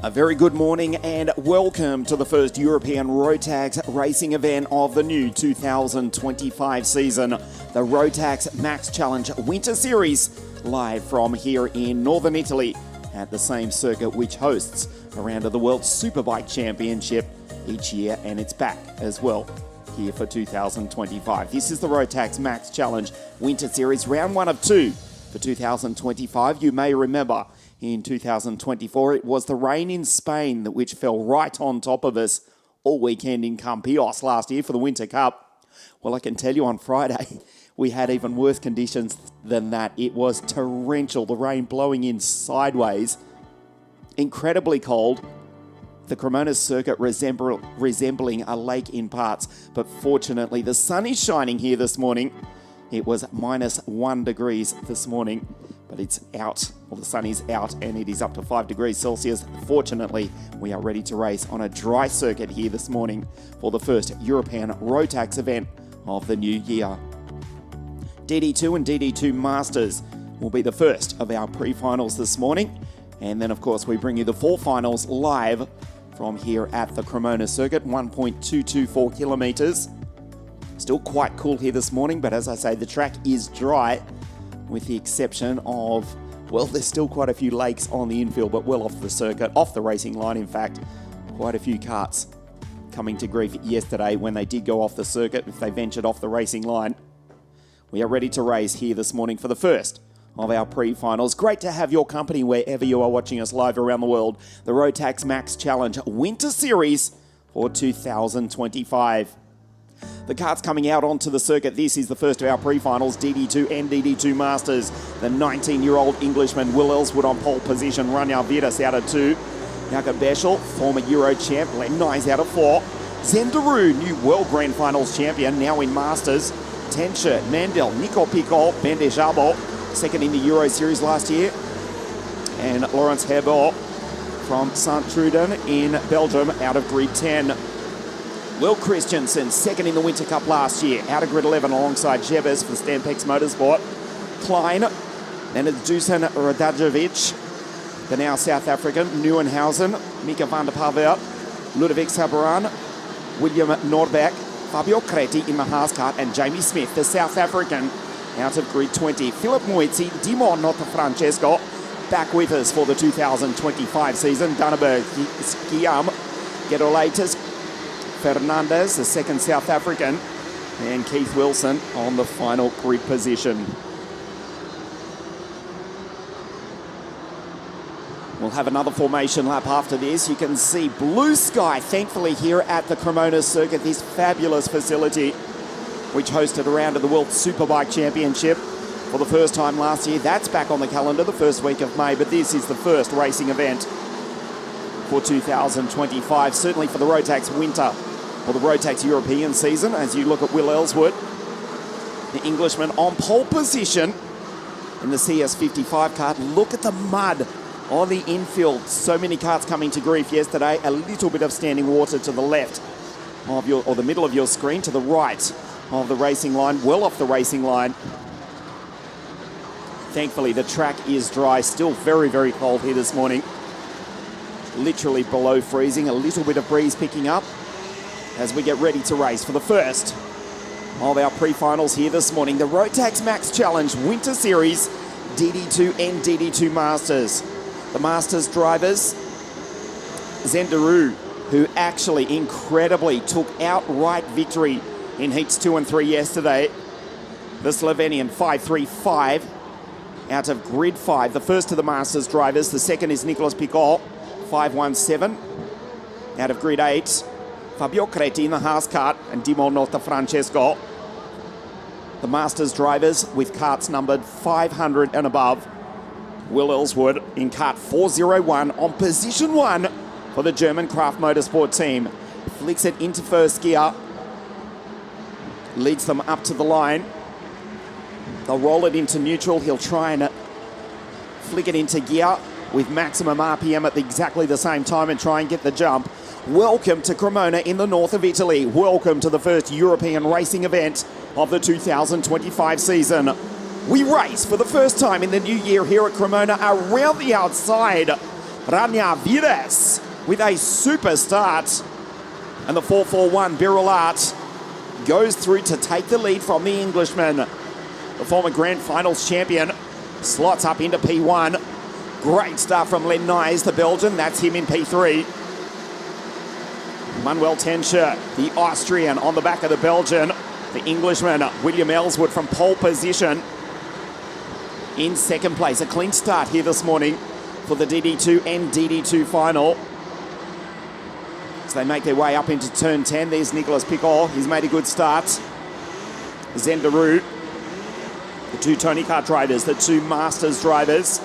A very good morning and welcome to the first European Rotax racing event of the new 2025 season, the Rotax Max Challenge Winter Series, live from here in northern Italy at the same circuit which hosts a round of the World Superbike Championship each year, and it's back as well here for 2025. This is the Rotax Max Challenge Winter Series, round 1 of 2 for 2025. You may remember in 2024, it was the rain in Spain which fell right on top of us all weekend in Campillos last year for the Winter Cup. Well, I can tell you on Friday, we had even worse conditions than that. It was torrential, the rain blowing in sideways, incredibly cold. The Cremona circuit resembling a lake in parts, but fortunately the sun is shining here this morning. It was -1 degrees this morning, but it's out. Well, the sun is out and it is up to 5 degrees Celsius. Fortunately, we are ready to race on a dry circuit here this morning for the first European Rotax event of the new year. DD2 and DD2 Masters will be the first of our pre-finals this morning. And then, of course, we bring you the 4 finals live from here at the Cremona circuit, 1.224 kilometres. Still quite cool here this morning, but as I say, the track is dry, with the exception of, well, there's still quite a few lakes on the infield, but well off the circuit, off the racing line, in fact. Quite a few karts coming to grief yesterday when they did go off the circuit, if they ventured off the racing line. We are ready to race here this morning for the first of our pre-finals. Great to have your company wherever you are watching us live around the world. The Rotax Max Challenge Winter Series for 2025. The karts coming out onto the circuit. This is the first of our pre-finals, DD2 and DD2 Masters. The 19-year-old Englishman Will Ellswood on pole position. Rania Vidas out of 2. Jakob Beschel, former Euro champ, Len Nyes out of 4. Zendaru, new World Grand Finals champion, now in Masters. Tenscher, Mandel, Nico Picol, Bendejabo, second in the Euro Series last year. And Laurens Herbert from Saint-Truden in Belgium out of grid 10. Will Christensen, second in the Winter Cup last year, out of grid 11 alongside Jebes for Stampex Motorsport. Klein, then it's Dusan Radajovic, the now South African, Nieuwenhausen, Mika van der Pavel, Ludovic Sabaran, William Nordbeck, Fabio Creti in the Haas kart, and Jamie Smith, the South African, out of grid 20. Philip Moizzi, Dimon Francesco, back with us for the 2025 season. Danneberg, Guillaume, Gedolaitis, Fernandez, the second South African, and Keith Wilson on the final grid position. We'll have another formation lap after this. You can see blue sky, thankfully, here at the Cremona circuit, this fabulous facility which hosted a round of the World Superbike Championship for the first time last year. That's back on the calendar the first week of May, but this is the first racing event for 2025, certainly for the Rotax Winter or the Rotax European season. As you look at Will Ellswood, the Englishman on pole position in the CS55 kart. Look at the mud on the infield. So many karts coming to grief yesterday. A little bit of standing water to the left of your, or the middle of your screen, to the right of the racing line, well off the racing line. Thankfully, the track is dry. Still very, very cold here this morning. Literally below freezing. A little bit of breeze picking up as we get ready to race for the first of our pre-finals here this morning. The Rotax Max Challenge Winter Series, DD2 and DD2 Masters. The Masters drivers, Zendaru, who actually incredibly took outright victory in heats 2 and 3 yesterday. The Slovenian 535 out of grid 5. The first of the Masters drivers. The second is Nicolas Picol, 517 out of grid 8. Fabio Creti in the Haas kart, and Dimon Francesco. The Masters drivers with karts numbered 500 and above. Will Ellswood in kart 401 on position 1 for the German Craft Motorsport team. Flicks it into first gear. Leads them up to the line. They'll roll it into neutral. He'll try and flick it into gear with maximum RPM at exactly the same time and try and get the jump. Welcome to Cremona in the north of Italy. Welcome to the first European racing event of the 2025 season. We race for the first time in the new year here at Cremona around the outside. Rania Vidas with a super start. And the 4-4-1 Birulat goes through to take the lead from the Englishman. The former Grand Finals champion slots up into P1. Great start from Len Nyes, the Belgian. That's him in P3. Manuel Tenscher, the Austrian, on the back of the Belgian. The Englishman, William Ellswood, from pole position in second place. A clean start here this morning for the DD2 and DD2 final. So they make their way up into turn 10. There's Nicolas Picot. He's made a good start. Zenderu, the two Tony Kart drivers, the two Masters drivers.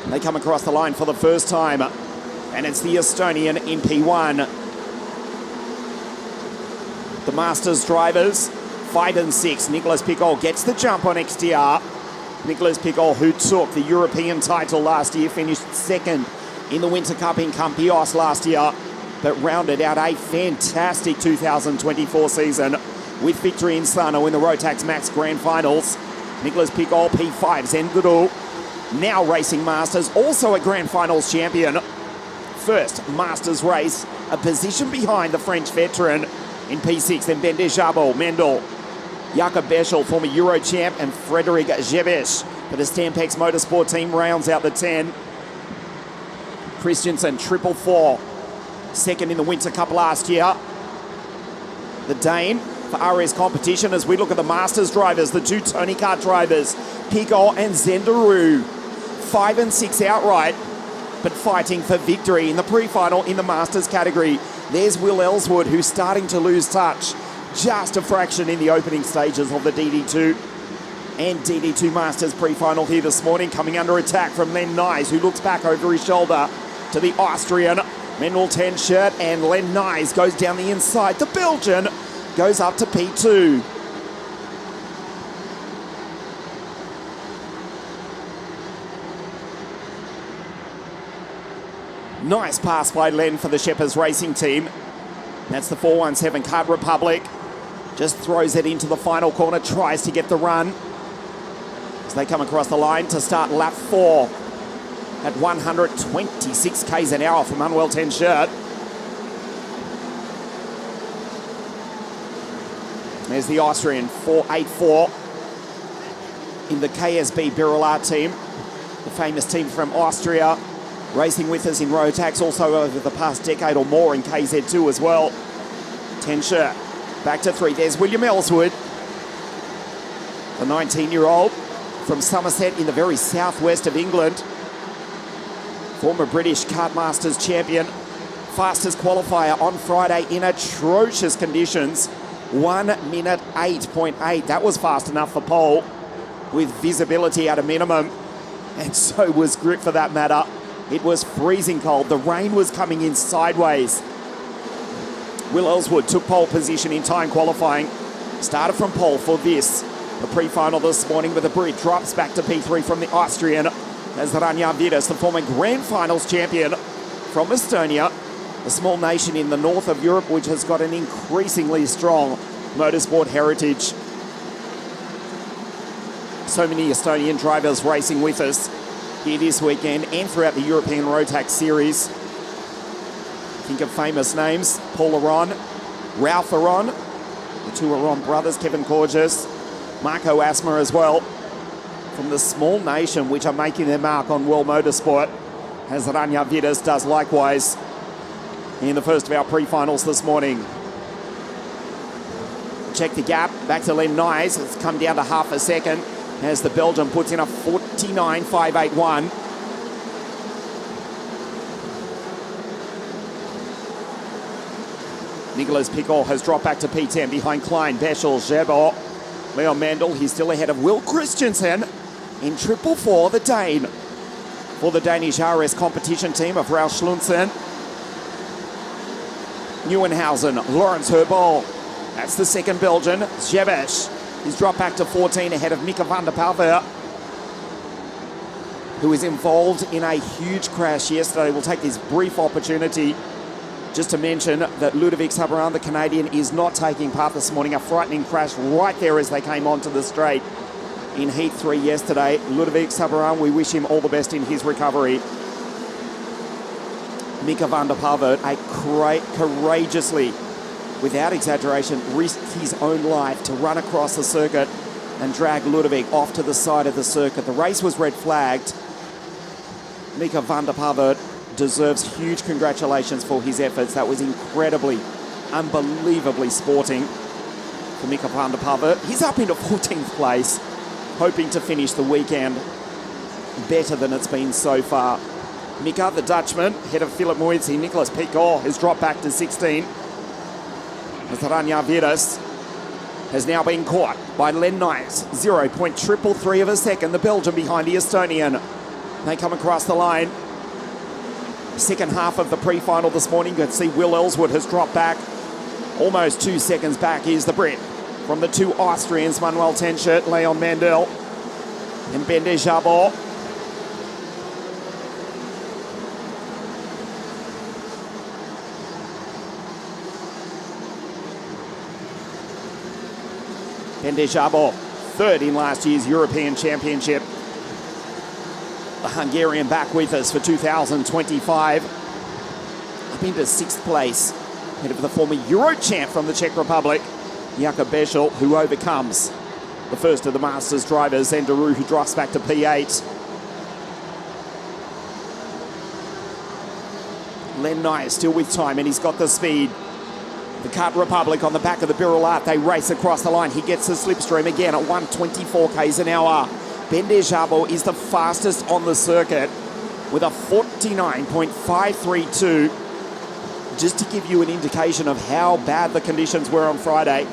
They come across the line for the first time. And it's the Estonian in P1. The Masters drivers, 5 and 6. Nicolas Picot gets the jump on XTR. Nicolas Picot, who took the European title last year, finished second in the Winter Cup in Campios last year, but rounded out a fantastic 2024 season with victory in Sano in the Rotax Max Grand Finals. Nicolas Picot, P5, Zenduru, now racing Masters, also a Grand Finals champion. First Masters race, a position behind the French veteran in P6, then Ben Dejabo, Mendel, Jakob Beschel, former Euro champ, and Frederic Jebesh for the Stampex Motorsport team rounds out the 10. Christensen, 444, second in the Winter Cup last year. The Dane for RS competition as we look at the Masters drivers, the two Tony Kart drivers, Picot and Zenderu, 5 and 6 outright, but fighting for victory in the pre-final in the Masters category. There's Will Ellswood, who's starting to lose touch. Just a fraction in the opening stages of the DD2 and DD2 Masters pre-final here this morning. Coming under attack from Len Nyes, who looks back over his shoulder to the Austrian Manuel Tenscher, and Len Nyes goes down the inside. The Belgian goes up to P2. Nice pass by Len for the Shepherd's Racing team. That's the 417 Kart Republic. Just throws it into the final corner, tries to get the run. As they come across the line to start lap 4 at 126 k's an hour for Manuel Tenscher. There's the Austrian 484 in the KSB Birulat team, the famous team from Austria, racing with us in Rotax, also over the past decade or more in KZ2 as well. Tenscher back to 3. There's William Ellswood, the 19-year-old from Somerset in the very southwest of England. Former British Kart Masters champion. Fastest qualifier on Friday in atrocious conditions. 1 minute 8.8. That was fast enough for pole, with visibility at a minimum. And so was grip for that matter. It was freezing cold. The rain was coming in sideways. Will Ellswood took pole position in time qualifying. Started from pole for this, the pre-final this morning, with a Brit drops back to P3 from the Austrian as Ranja Vidas, the former Grand Finals champion from Estonia, a small nation in the north of Europe which has got an increasingly strong motorsport heritage. So many Estonian drivers racing with us here this weekend and throughout the European Rotax series. Think of famous names: Paul Aron, Ralph Aron, the two Aron brothers, Kevin Corges, Marco Asma as well, from the small nation which are making their mark on world motorsport, as Ranja Vidas does likewise in the first of our pre-finals this morning. Check the gap, back to Len Nyes. It's come down to half a second as the Belgian puts in a 49.581. Nicolas Picot has dropped back to P10 behind Klein, Beschel, Gerbo, Leon Mandel. He's still ahead of Will Christensen in 444, the Dane, for the Danish RS competition team of Ralf Schlunsen. Nieuwenhausen, Lawrence Herbol. That's the second Belgian. Jebesh, he's dropped back to 14 ahead of Mika van der Palve, who is involved in a huge crash yesterday. We'll take this brief opportunity just to mention that Ludovic Sabaran, the Canadian, is not taking part this morning. A frightening crash right there as they came onto the straight in Heat 3 yesterday. Ludovic Sabaran, we wish him all the best in his recovery. Mika van der Pavert, courageously, without exaggeration, risked his own life to run across the circuit and drag Ludovic off to the side of the circuit. The race was red flagged. Mika van der Pavert deserves huge congratulations for his efforts. That was incredibly, unbelievably sporting for Mika van der Pavert. He's up into 14th place, hoping to finish the weekend better than it's been so far. Mika, the Dutchman, ahead of Philip Moitzi. Nicholas Picot has dropped back to 16. As Ranja Vidas has now been caught by Len Nice. 0.333 of a second. The Belgian behind the Estonian. They come across the line. Second half of the pre-final this morning. You can see Will Ellswood has dropped back. Almost 2 seconds back. Here's the Brit from the two Austrians, Manuel Tenschert, Leon Mandel, and Ben de Jabot. Ben de Jabot, third in last year's European Championship. The Hungarian back with us for 2025. Up into 6th place, ahead of the former Euro champ from the Czech Republic, Jakub Bešel, who overcomes the first of the Masters drivers, and Daru, who drops back to P8. Len Nye still with time, and he's got the speed. The Czech Republic on the back of the Birulat. They race across the line. He gets the slipstream again at 124 k's an hour. Ben de Jabot is the fastest on the circuit with a 49.532. Just to give you an indication of how bad the conditions were on Friday,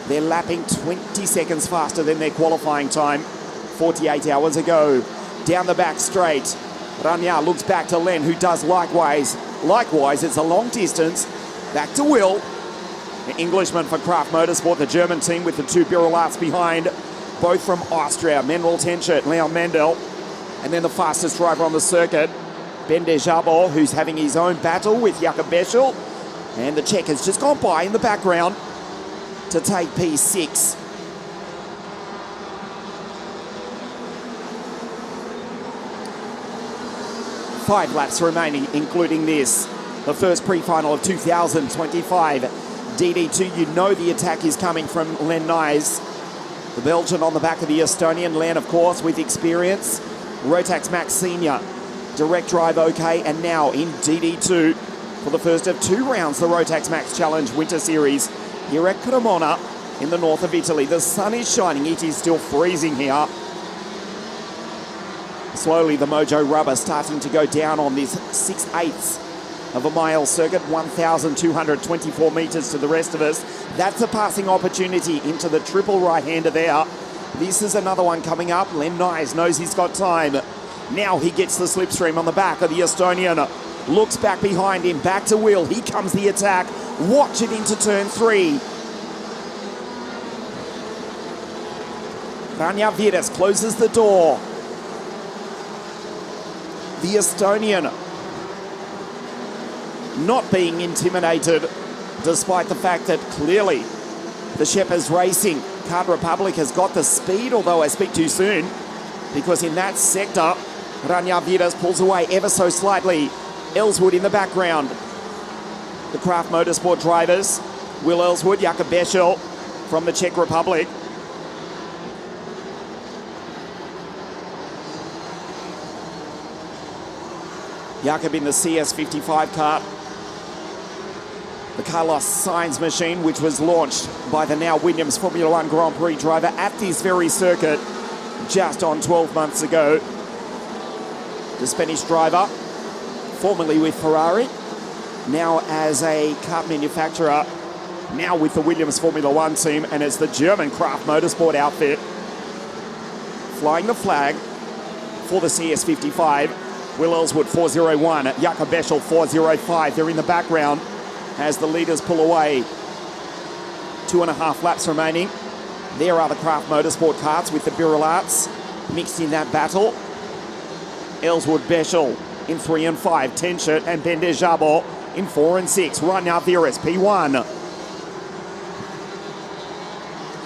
they're lapping 20 seconds faster than their qualifying time 48 hours ago. Down the back straight, Ranja looks back to Len, who does likewise. Likewise, it's a long distance. Back to Will. The Englishman for Kraft Motorsport, the German team with the two Birulats behind, both from Austria, Manuel Tenschert, Leon Mandel, and then the fastest driver on the circuit, Ben de Jabot, who's having his own battle with Jakub Bešel, and the Czech has just gone by in the background to take P6. Five laps remaining, including this, the first pre-final of 2025. DD2, you know the attack is coming from Len Nies. The Belgian on the back of the Estonian. Len, of course, with experience. Rotax Max Senior. Direct drive okay. And now in DD2 for the first of 2 rounds, the Rotax Max Challenge Winter Series here at Cremona in the north of Italy. The sun is shining. It is still freezing here. Slowly, the Mojo rubber starting to go down on this 6/8 of a mile circuit, 1,224 metres to the rest of us. That's a passing opportunity into the triple right-hander there. This is another one coming up. Len Nies knows he's got time. Now he gets the slipstream on the back of the Estonian. Looks back behind him, back to Will. Here comes the attack. Watch it into turn 3. Ranja Vidas closes the door. The Estonian not being intimidated, despite the fact that clearly the Shepherds Racing Czech Republic has got the speed, although I speak too soon, because in that sector, Ranja Vidas pulls away ever so slightly. Ellswood in the background. The Kraft Motorsport drivers, Will Ellswood, Jakub Bešel from the Czech Republic. Jakub in the CS55 kart. The Carlos Sainz machine, which was launched by the now Williams Formula 1 Grand Prix driver at this very circuit just on 12 months ago. The Spanish driver, formerly with Ferrari, now as a kart manufacturer, now with the Williams Formula 1 team, and as the German Kraft Motorsport outfit, flying the flag for the CS55. Will Ellswood 401, Jakub Bešel 405. They're in the background as the leaders pull away. 2.5 laps remaining. There are the Kraft Motorsport karts with the Birulats mixed in that battle. Ellswood, Bešel in 3 and 5. Tenschert and Ben de Jabot in 4 and 6. Ranja Vidas, P1.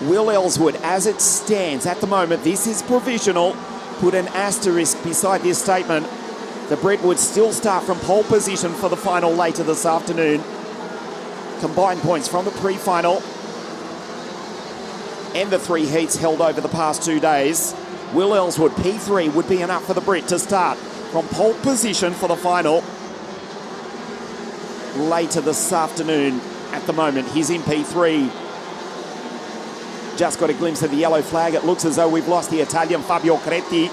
Will Ellswood, as it stands at the moment, this is provisional. Put an asterisk beside this statement. The Brit would still start from pole position for the final later this afternoon. Combined points from the pre-final and the 3 heats held over the past 2 days. Will Ellswood, P3, would be enough for the Brit to start from pole position for the final later this afternoon. At the moment, he's in P3. Just got a glimpse of the yellow flag. It looks as though we've lost the Italian Fabio Creti.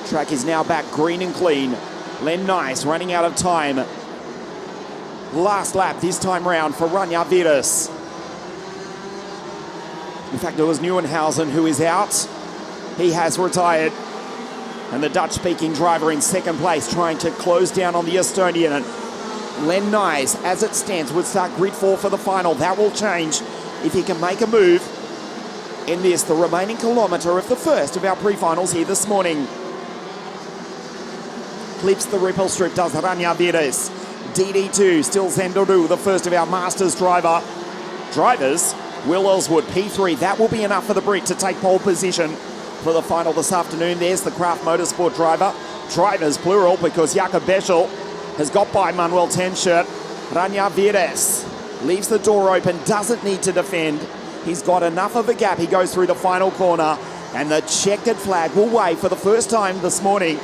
Track is now back green and clean. Len Nice running out of time. Last lap this time round for Ranja Vidas. In fact, it was Nieuwenhausen who is out. He has retired. And the Dutch-speaking driver in second place trying to close down on the Estonian. And Len Nice, as it stands, would start grid 4 for the final. That will change if he can make a move in this, the remaining kilometre of the first of our pre-finals here this morning. Clips the ripple strip, does Ranja Vidas. DD2, still Zendoru, the first of our Masters drivers. Will Ellswood, P3. That will be enough for the Brit to take pole position for the final this afternoon. There's the Craft Motorsport drivers plural, because Jakob Beschel has got by Manuel Tenshirt. Ranja Vidas leaves the door open, doesn't need to defend. He's got enough of a gap. He goes through the final corner, and the checkered flag will wave for the first time this morning.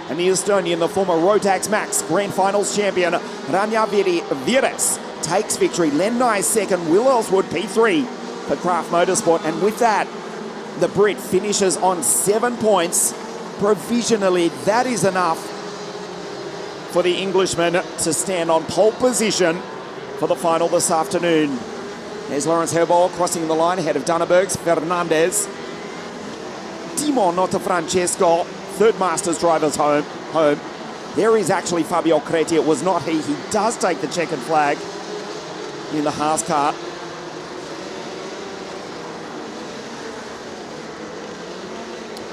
And the Estonian, the former Rotax Max Grand Finals champion, Ranja Vidas, takes victory. Len Nice second, Will Ellswood P3 for Craft Motorsport. And with that, the Brit finishes on 7 points. Provisionally, that is enough for the Englishman to stand on pole position for the final this afternoon. There's Lawrence Herbold crossing the line ahead of Dunnebergs, Fernandez. Timo Notafrancesco, third Masters drivers home. There is actually Fabio Creti. It was not he. He does take the checkered flag in the Haas car.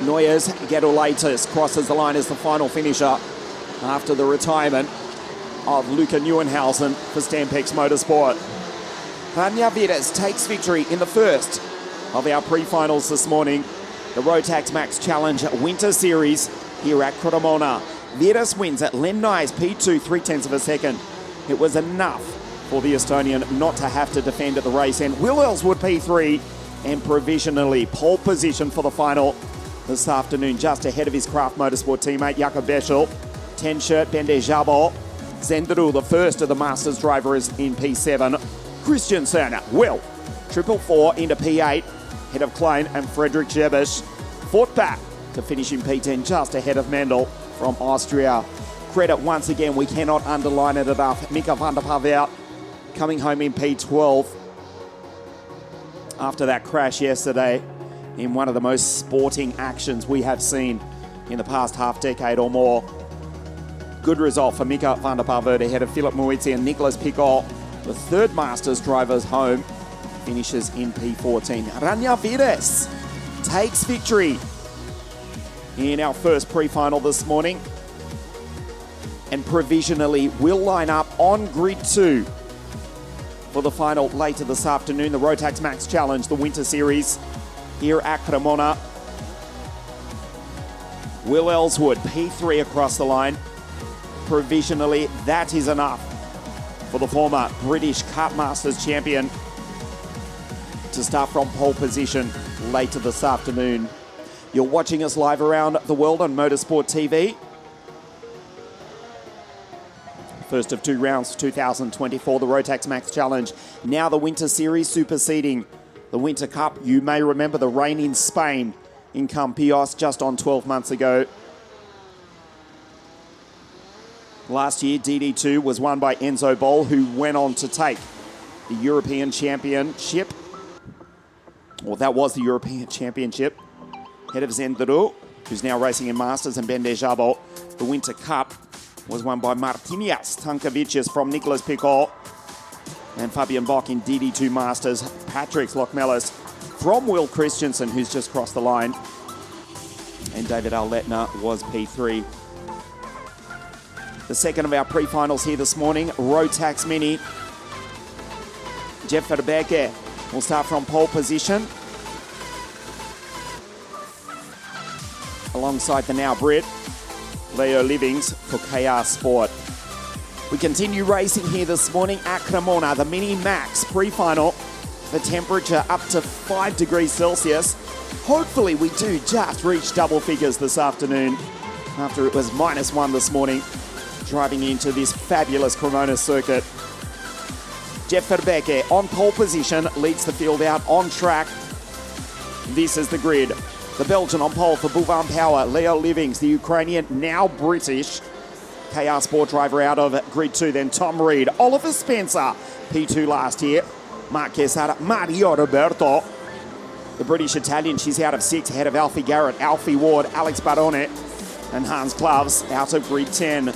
Noyes Gedulaitis crosses the line as the final finisher after the retirement of Luca Nieuwenhausen for Stampex Motorsport. Ranja Vidas takes victory in the first of our pre-finals this morning, the Rotax Max Challenge Winter Series here at Cremona. Vidas wins at Len Nice P2, 3/10 of a second. It was enough for the Estonian not to have to defend at the race end. Will Ellswood P3 and provisionally pole position for the final this afternoon, just ahead of his Craft Motorsport teammate Jakob Beschel. Tenshirt, Bende Jabal, Zenderu, the first of the Masters drivers in P7. Christiansen, Will, 444 into P8, ahead of Klein and Frederick Jebisch. Fought back to finish in P10, just ahead of Mendel from Austria. Credit once again, we cannot underline it enough. Mika van der Pavel coming home in P12 after that crash yesterday in one of the most sporting actions we have seen in the past half decade or more. Good result for Mika van der Pavel ahead of Philip Muizzi and Nicholas Picot. The third Masters drivers home finishes in P14. Ranja Vidas takes victory in our first pre-final this morning and provisionally will line up on grid 2 for the final later this afternoon, the Rotax Max Challenge, the Winter Series here at Cremona. Will Ellswood, P3 across the line. Provisionally, that is enough for the former British Cup Masters champion to start from pole position later this afternoon. You're watching us live around the world on Motorsport TV. First of 2 rounds for 2024, the Rotax Max Challenge. Now the Winter Series superseding the Winter Cup. You may remember the rain in Spain in Campillos just on 12 months ago. Last year, DD2 was won by Enzo Boll, who went on to take the European Championship. Well, that was the European Championship. Head of Zenderu, who's now racing in Masters, and Bende Jabal. The Winter Cup was won by Martinias Tankavicius from Nicholas Picot and Fabian Bock in DD2 Masters. Patrick Lochmelis from Will Christensen, who's just crossed the line. And David Arletner was P3. The second of our pre-finals here this morning, Rotax Mini. Jeff Verbeeke will start from pole position alongside the now Brit, Leo Livings for KR Sport. We continue racing here this morning at Cremona, the Mini Max pre-final. The temperature up to 5 degrees Celsius. Hopefully we do just reach double figures this afternoon after it was -1 this morning, driving into this fabulous Cremona circuit. Jeff Verbeke on pole position, leads the field out on track. This is the grid. The Belgian on pole for Bouvin Power, Leo Livings, the Ukrainian, now British. KR Sport driver out of grid 2, then Tom Reed. Oliver Spencer, P2 last year. Mark Quesada, Mario Roberto. The British Italian, she's out of 6, ahead of Alfie Garrett, Alfie Ward, Alex Barone, and Hans Klaus out of grid 10.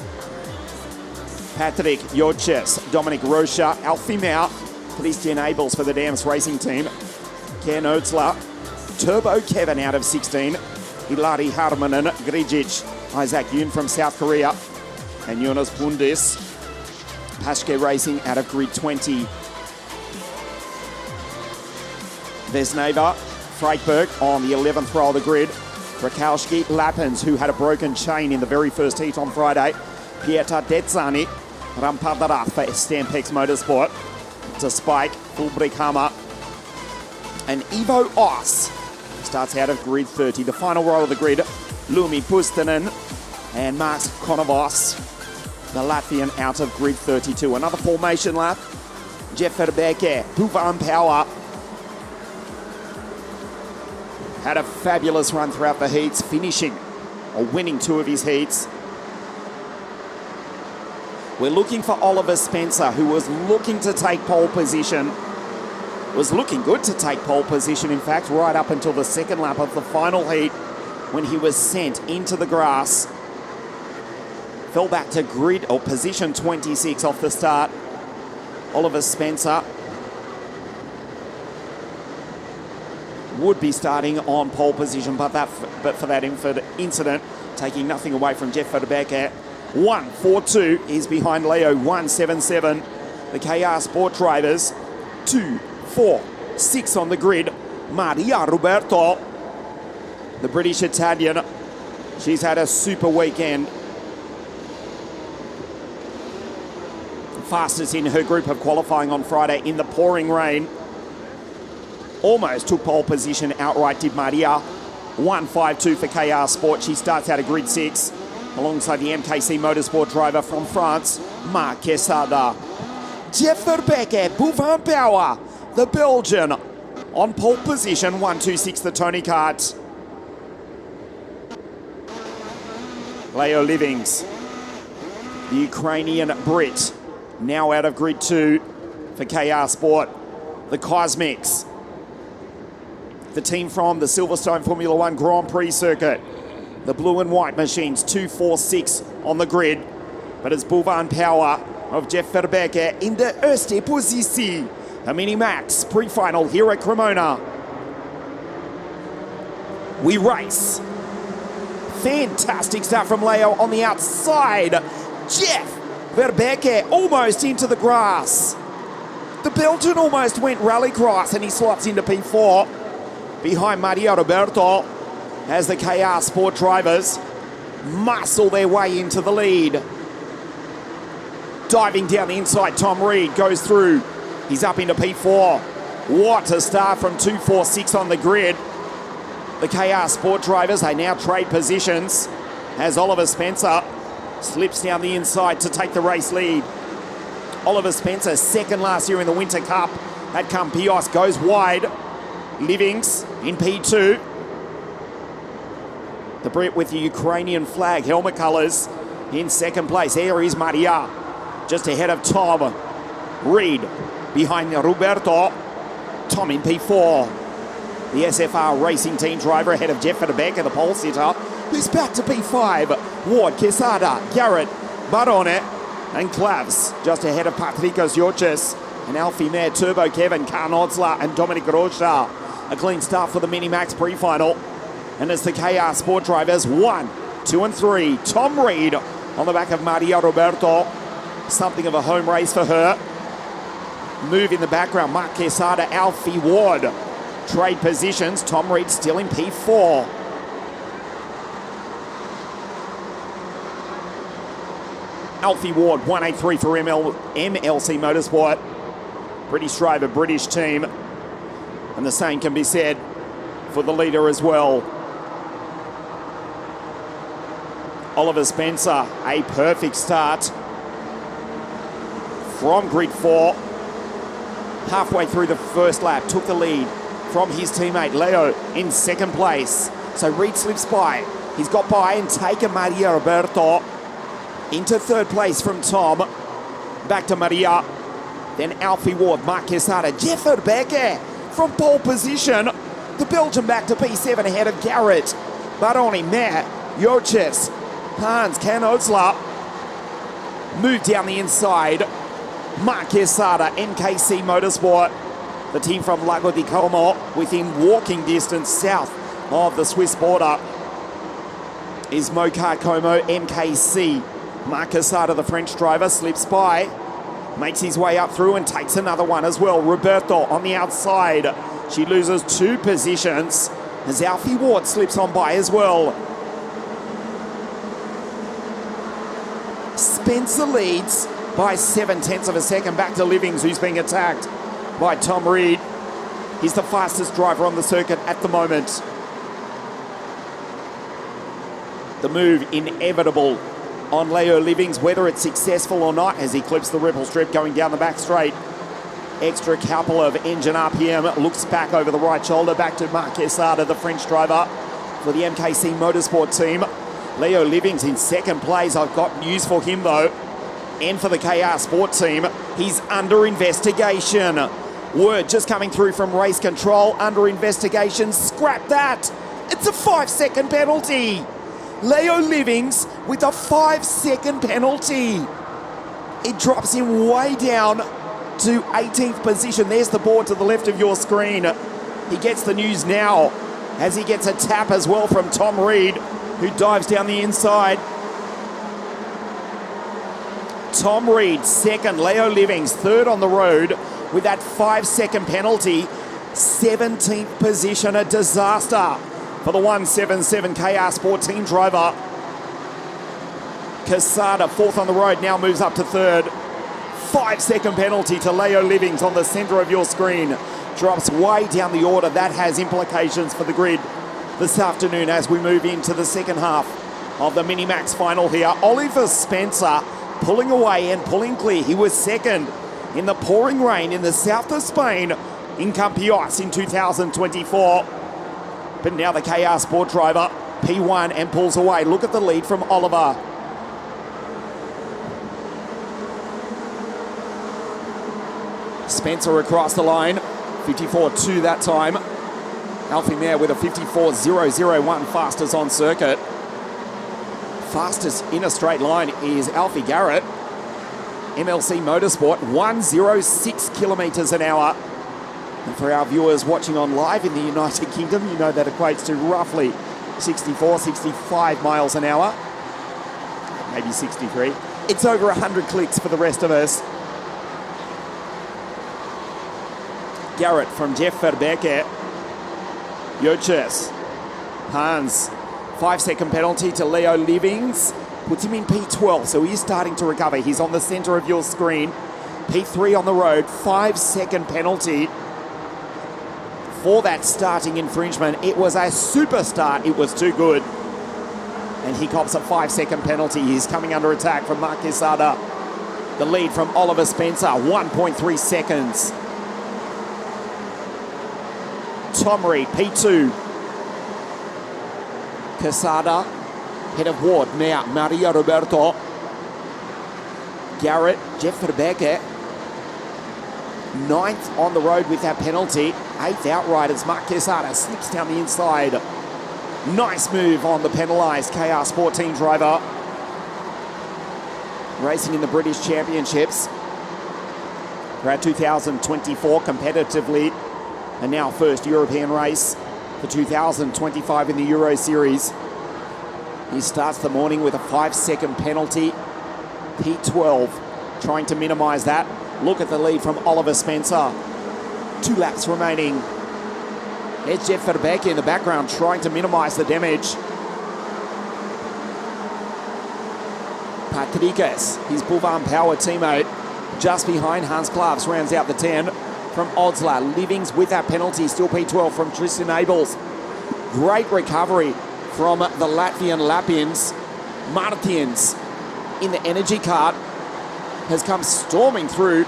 Patrick Yoches, Dominic Rocha, Alfie Mau, Christian Abels for the Dams Racing Team. Ken Oetzler, Turbo Kevin out of 16, Hilari Harmanen, Grigic, Isaac Yoon from South Korea, and Jonas Pundis, Pashke Racing out of grid 20. Vesneva, Freitberg on the 11th row of the grid. Rakowski, Lappens, who had a broken chain in the very first heat on Friday. Pieter Detzani, Rampadara for Stampex Motorsport. To Spike, Fulbrick Hammer. And Ivo Oss starts out of grid 30. The final row of the grid, Lumi Pustanen and Max Konovos, the Latvian, out of grid 32. Another formation lap. Jeff Verbeke, Bouvin Power, had a fabulous run throughout the heats, finishing or winning 2 of his heats. We're looking for Oliver Spencer, who was looking to take pole position. Was looking good to take pole position, in fact, right up until the second lap of the final heat when he was sent into the grass. Fell back to grid or position 26 off the start. Oliver Spencer would be starting on pole position, but for that incident, taking nothing away from Jeff Verbeke. 1-4-2 is behind Leo, 1-7-7. The KR Sport drivers, 2-4-6 on the grid. Maria Roberto, the British Italian, she's had a super weekend. Fastest in her group of qualifying on Friday in the pouring rain. Almost took pole position outright, did Maria. 1-5-2 for KR Sport. She starts out of grid 6 alongside the MKC Motorsport driver from France, Mark Quesada. Jeff Verbeke, Bouvin Power, the Belgian, on pole position, 1-2-6 the Tony Kart. Leo Livings, the Ukrainian Brit, now out of grid 2 for KR Sport. The Cosmics, the team from the Silverstone Formula 1 Grand Prix circuit. The blue and white machines, 2-4-6 on the grid. But it's Bouvin Power of Jeff Verbeke in the erste Position. A Mini Max pre-final here at Cremona. We race. Fantastic start from Leo on the outside. Jeff Verbeke almost into the grass. The Belgian almost went rallycross and he slots into P4. Behind Maria Roberto as the KR Sport drivers muscle their way into the lead. Diving down the inside, Tom Reed goes through. He's up into P4. What a start from 2-4-6 on the grid. The KR Sport drivers, they now trade positions as Oliver Spencer slips down the inside to take the race lead. Oliver Spencer, second last year in the Winter Cup at Campios, goes wide. Livings in P2. The Brit with the Ukrainian flag, helmet colours, in second place. Here is Maria, just ahead of Tom. Reed behind Roberto. Tom in P4. The SFR Racing Team driver ahead of Jeff Verbeke, the pole sitter, who's back to P5. Ward, Quesada, Garrett, Barone, and Clavs just ahead of Patrikos Yoches and Alfie Mayer, Turbo Kevin, Karn Otzler, and Dominic Rocha. A clean start for the Mini Max pre-final. And it's the KR Sport drivers, 1, 2, and 3. Tom Reed on the back of Maria Roberto. Something of a home race for her. Move in the background, Mark Quesada, Alfie Ward. Trade positions, Tom Reed still in P4. Alfie Ward, 183 for MLC Motorsport. British driver, British team. And the same can be said for the leader as well. Oliver Spencer, a perfect start from grid 4. Halfway through the first lap, took the lead from his teammate Leo in second place. So Reed slips by. He's got by and taken Maria Roberto into third place from Tom. Back to Maria. Then Alfie Ward, Mark Quesada, Jeff Verbeke from pole position. The Belgian back to P7 ahead of Garrett, Baroni, Matt, Joches, Hans, Can Otzler. Move down the inside. Mark Quesada, NKC Motorsport. The team from Lago di Como within walking distance south of the Swiss border is Mocar Como, MKC. Mark Quesada, the French driver, slips by, makes his way up through and takes another one as well. Roberto on the outside. She loses 2 positions as Alfie Ward slips on by as well. Spencer leads by 7/10 of a second. Back to Livings, who's being attacked by Tom Reed. He's the fastest driver on the circuit at the moment. The move inevitable on Leo Livings, whether it's successful or not, as he clips the ripple strip going down the back straight. Extra couple of engine RPM, looks back over the right shoulder, back to Mark Quesada, the French driver for the MKC Motorsport team. Leo Livings in second place. I've got news for him though, and for the KR Sport team. He's under investigation. Word just coming through from race control, under investigation. Scrap that. It's a 5-second penalty. Leo Livings with a 5-second penalty. It drops him way down to 18th position. There's the board to the left of your screen. He gets the news now as he gets a tap as well from Tom Reed, who dives down the inside. Tom Reed second, Leo Livings third on the road with that 5-second penalty. 17th position, a disaster for the 177 KR Sport team driver. Quesada, fourth on the road, now moves up to third. 5-second penalty to Leo Livings on the centre of your screen. Drops way down the order. That has implications for the grid this afternoon as we move into the second half of the Minimax final here. Oliver Spencer pulling away and pulling clear. He was second in the pouring rain in the south of Spain in Campios in 2024. But now the KR Sport driver, P1, and pulls away. Look at the lead from Oliver. Spencer across the line, 54.2 that time. Alfie Mayer with a 54.001 fastest on circuit. Fastest in a straight line is Alfie Garrett, MLC Motorsport, 106 kilometres an hour. And for our viewers watching on live in the United Kingdom, you know that equates to roughly 64, 65 miles an hour. Maybe 63. It's over 100 clicks for the rest of us. Garrett from Jeff Verbeke. Joches. Hans. 5-second penalty to Leo Livings. Puts him in P12, so he's starting to recover. He's on the centre of your screen. P3 on the road. 5-second penalty for that starting infringement. It was a super start. It was too good. And he cops a 5-second penalty. He's coming under attack from Mark Quesada. The lead from Oliver Spencer, 1.3 seconds. Tom Reed, P2. Quesada, head of Ward, now Maria Roberto. Garrett, Jeff Verbeke. 9th on the road with that penalty. 8th outright as Mark Quesada slips down the inside. Nice move on the penalised KR Sport team driver. Racing in the British Championships. Throughout 2024 competitively. And now first European race for 2025 in the Euro Series. He starts the morning with a 5-second penalty. P12 trying to minimise that. Look at the lead from Oliver Spencer. 2 laps remaining. There's Jeff Verbeke in the background trying to minimise the damage. Patrikas, his Boulevard Power teammate, just behind Hans Klavs, rounds out the 10 from Odsla. Livings with that penalty, still P12 from Tristan Abels. Great recovery from the Latvian Lapins. Martins in the energy cart has come storming through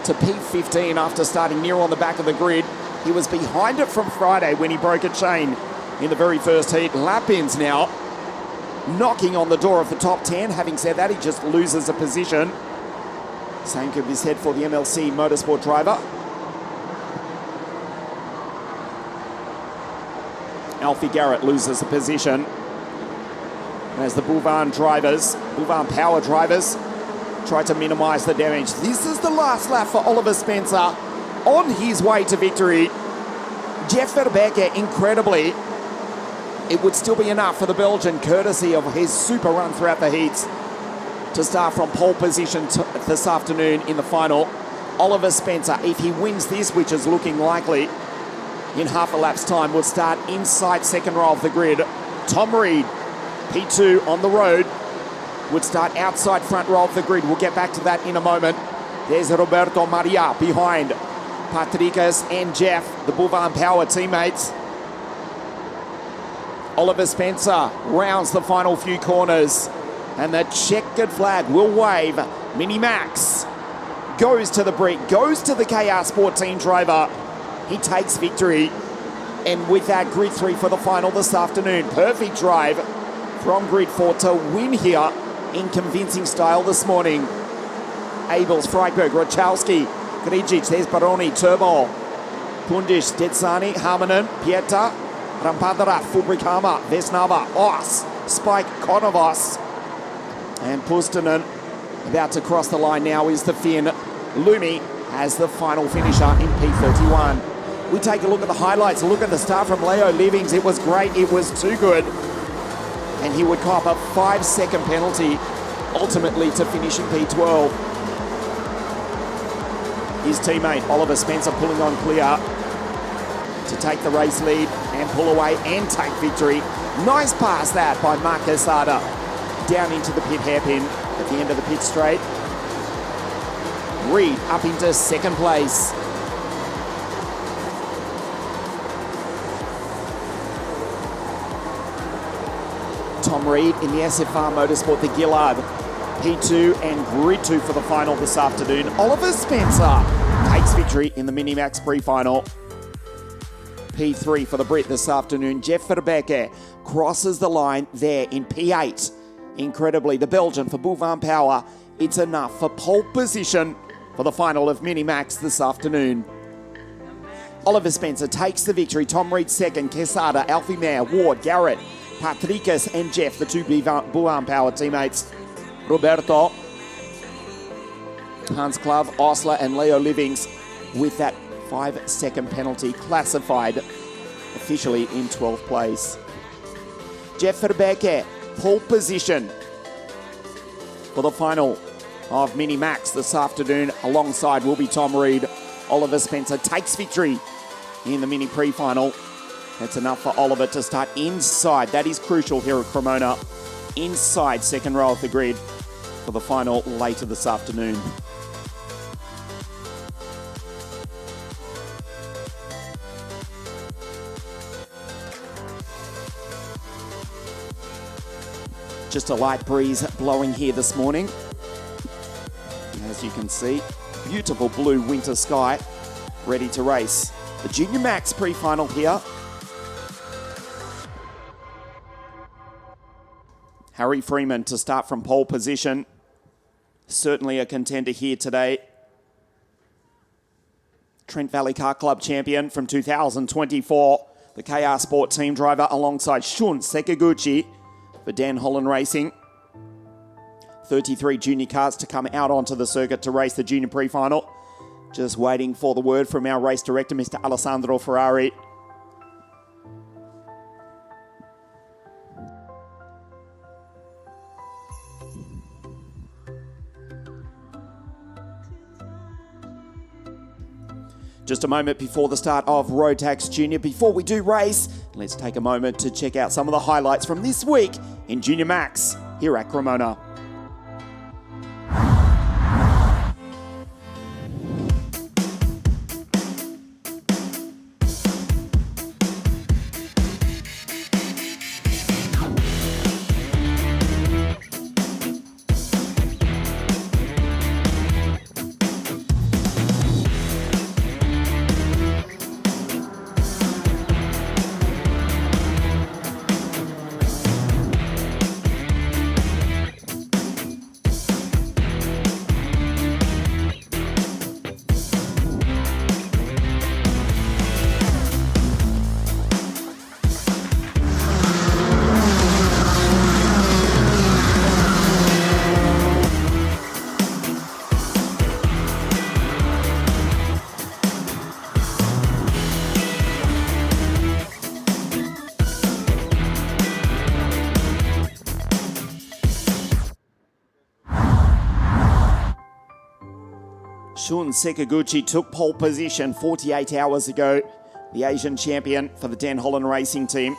to P15 after starting near on the back of the grid. He was behind it from Friday when he broke a chain in the very first heat. Lapins now knocking on the door of the top 10. Having said that, he just loses a position. Same could be said for the MLC Motorsport driver. Alfie Garrett loses a position as the Boulevard Power drivers try to minimise the damage. This is the last lap for Oliver Spencer on his way to victory. Jeff Verbeeke, incredibly, it would still be enough for the Belgian, courtesy of his super run throughout the heats, to start from pole position this afternoon in the final. Oliver Spencer, if he wins this, which is looking likely, in half a lap's time, will start inside second row of the grid. Tom Reed, P2 on the road, would start outside front row of the grid. We'll get back to that in a moment. There's Roberto Maria behind Patrikas and Jeff, the Boulevard Power teammates. Oliver Spencer rounds the final few corners, and the checkered flag will wave. Mini Max goes to the brick, goes to the KR Sport team driver. He takes victory, and with that, grid 3 for the final this afternoon. Perfect drive from grid 4 to win here in convincing style this morning. Abels, Freiberg, Rochalski, Grigic, there's Baroni, Turbo, Pundish, Detsani, Harmonen, Pieta, Rampadara, Fubrikama, Vesnava, Os, Spike, Konovos, and Pustanen. About to cross the line now is the Finn. Lumi as the final finisher in P31. We take a look at the highlights, a look at the start from Leo Livings. It was great, it was too good. And he would cop a 5-second penalty, ultimately to finish in P12. His teammate Oliver Spencer pulling on clear to take the race lead and pull away and take victory. Nice pass that by Mark Quesada down into the pit hairpin at the end of the pit straight. Reed up into second place. Tom Reed in the SFR Motorsport, the Gillard. P2 and grid 2 for the final this afternoon. Oliver Spencer takes victory in the Minimax pre-final. P3 for the Brit this afternoon. Jeff Verbeeke crosses the line there in P8. Incredibly, the Belgian for Boulevard Power. It's enough for pole position for the final of Minimax this afternoon. Oliver Spencer takes the victory. Tom Reed second. Quesada, Alfie Mayer, Ward, Garrett, Patrikas and Jeff, the two Boulevard Power teammates. Roberto, Hans Klav, Osler and Leo Livings with that 5-second penalty classified officially in 12th place. Jeff Verbeeke, pole position for the final of Mini Max this afternoon. Alongside will be Tom Reed. Oliver Spencer takes victory in the mini pre-final. That's enough for Oliver to start inside. That is crucial here at Cremona. Inside second row of the grid for the final later this afternoon. Just a light breeze blowing here this morning. As you can see, beautiful blue winter sky, ready to race. The Junior Max pre-final here. Harry Freeman to start from pole position. Certainly a contender here today. Trent Valley Car Club champion from 2024. The KR Sport team driver alongside Shun Sekiguchi for Dan Holland Racing. 33 junior cars to come out onto the circuit to race the junior pre-final. Just waiting for the word from our race director, Mr. Alessandro Ferrari. Just a moment before the start of Rotax Junior. Before we do race, let's take a moment to check out some of the highlights from this week in Junior Max here at Cremona. Shun Sekaguchi took pole position 48 hours ago, the Asian champion for the Den Holland racing team.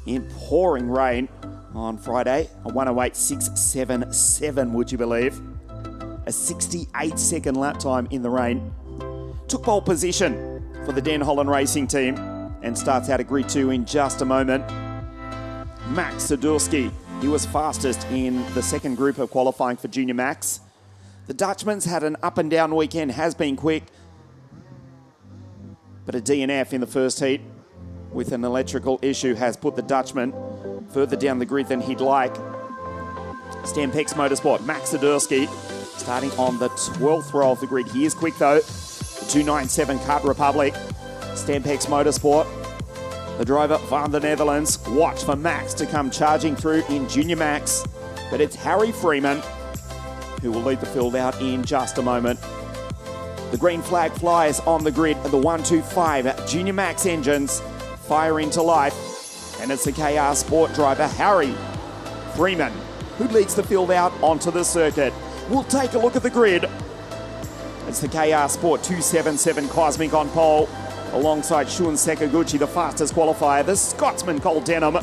In pouring rain on Friday, a 1:08.677, would you believe? A 68-second lap time in the rain. Took pole position for the Den Holland racing team and starts out at grid 2 in just a moment. Max Sadurski, he was fastest in the second group of qualifying for Junior Max. The Dutchman's had an up and down weekend, has been quick, but a DNF in the first heat with an electrical issue has put the Dutchman further down the grid than he'd like. Stampex Motorsport, Max Sadurski, starting on the 12th row of the grid. He is quick though. The 297 Kart Republic, Stampex Motorsport. The driver van the Netherlands. Watch for Max to come charging through in Junior Max, but it's Harry Freeman who will lead the field out in just a moment. The green flag flies on the grid, and the 125 Junior Max engines fire into life, and it's the KR Sport driver Harry Freeman who leads the field out onto the circuit. We'll take a look at the grid. It's the KR Sport 277 Cosmic on pole, alongside Shun Sekaguchi, the fastest qualifier, the Scotsman Cole Denham,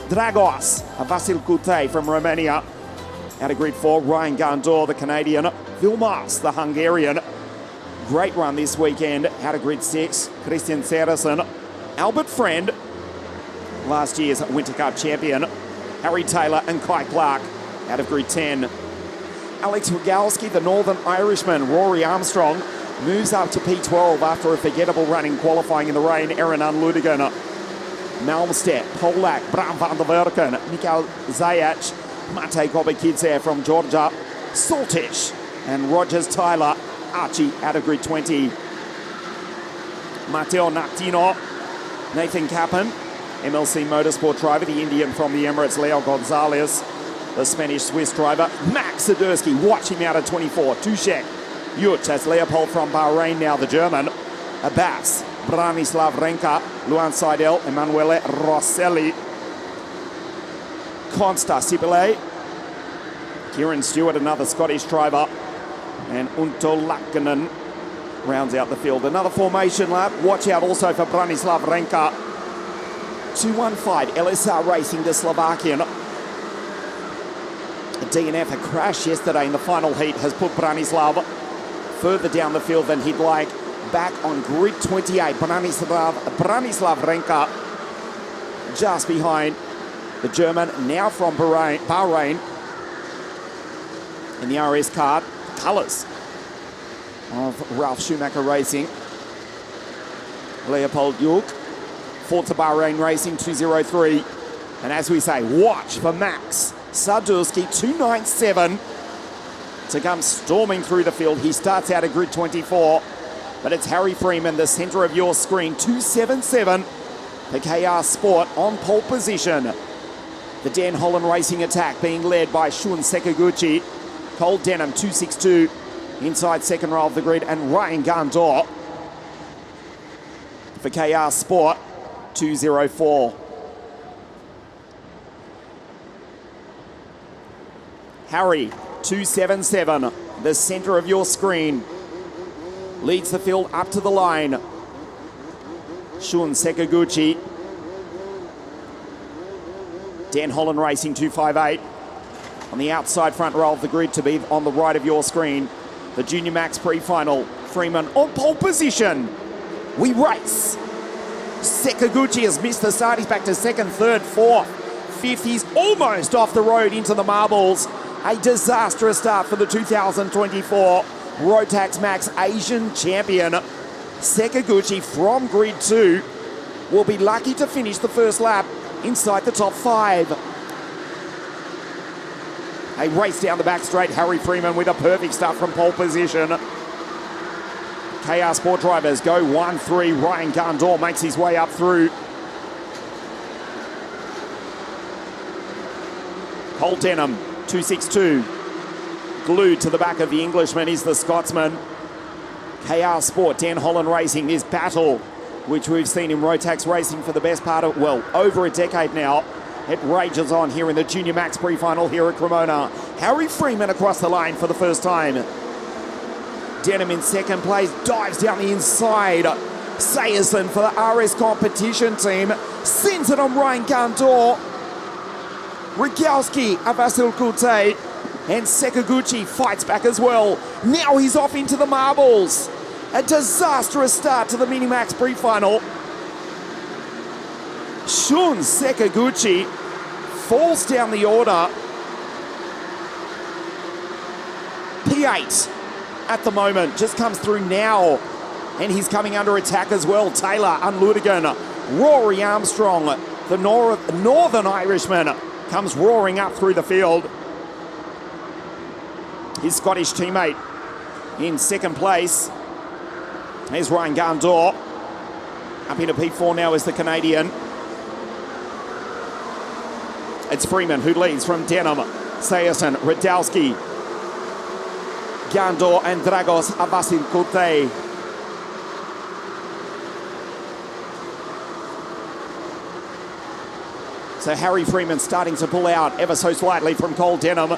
Dragos Vasil Kute from Romania. Out of grid 4, Ryan Gandor, the Canadian, Vilmos, the Hungarian. Great run this weekend. Out of grid 6, Christian Saracen, Albert Friend, last year's Winter Cup champion, Harry Taylor and Kai Clark. Out of grid 10, Alex Rogalski, the Northern Irishman, Rory Armstrong, moves up to P12 after a forgettable run in qualifying in the rain. Aaron Unludigan, Malmstedt, Polak, Bram van der Werken, Mikael Zajac, Mate Kobakidze from Georgia, Saltish, and Rogers Tyler, Archie out of grid 20. Matteo Nactino, Nathan Kappen, MLC Motorsport driver, the Indian from the Emirates, Leo Gonzalez, the Spanish-Swiss driver, Max Sadurski, watch him out at 24, Tushek, Yuch, as Leopold from Bahrain now, the German, Abbas, Branislav Renka, Luan Seidel, Emanuele Rosselli, Consta Sibile, Kieran Stewart, another Scottish driver, and Unto Lakkinen rounds out the field. Another formation lap. Watch out also for Branislav Renka. 215 LSR Racing, the Slovakian. A DNF, a crash yesterday in the final heat, has put Branislav further down the field than he'd like. Back on grid 28, Branislav Renka just behind the German, now from Bahrain, in the RS kart, colours of Ralf Schumacher Racing. Leopold Yuk, Forza Bahrain Racing 203. And as we say, watch for Max Sadurski, 297, to come storming through the field. He starts out at grid 24, but it's Harry Freeman, the centre of your screen, 277, the KR Sport on pole position. The Den Holland Racing attack being led by Shun Sekaguchi, Cole Denham 262 inside second row of the grid, and Ryan Gandor for KR Sport 204. Harry 277, the centre of your screen, leads the field up to the line. Shun Sekaguchi, Den Holland Racing 258 on the outside front row of the grid to be on the right of your screen. The Junior Max pre-final, Freeman on pole position. We race. Sekaguchi has missed the start. He's back to second, third, fourth, fifth. He's almost off the road into the marbles. A disastrous start for the 2024 Rotax Max Asian champion. Sekaguchi from grid 2 will be lucky to finish the first lap inside the top 5. A race down the back straight. Harry Freeman with a perfect start from pole position. KR Sport drivers go 1-3. Ryan Gandor makes his way up through. Cole Denham, 262. Glued to the back of the Englishman is the Scotsman. KR Sport, Den Holland Racing, this battle, which we've seen in Rotax Racing for the best part of, well, over a decade now. It rages on here in the Junior Max pre-final here at Cremona. Harry Freeman across the line for the first time. Denham in second place, dives down the inside. Sayerson for the RS competition team sends it on Ryan Gandor. Rogalski, Avasil Kulte, and Sekaguchi fights back as well. Now he's off into the marbles. A disastrous start to the Minimax pre-final. Shun Sekaguchi falls down the order. P8 at the moment, just comes through now. And he's coming under attack as well. Taylor Unludigan, Rory Armstrong, the Northern Irishman, comes roaring up through the field. His Scottish teammate in second place. There's Ryan Gandor. Up into P4 now is the Canadian. It's Freeman who leads from Denham. Sayerson, Radowski, Gandor and Dragos Avasil Kulte. So Harry Freeman starting to pull out ever so slightly from Cole Denham.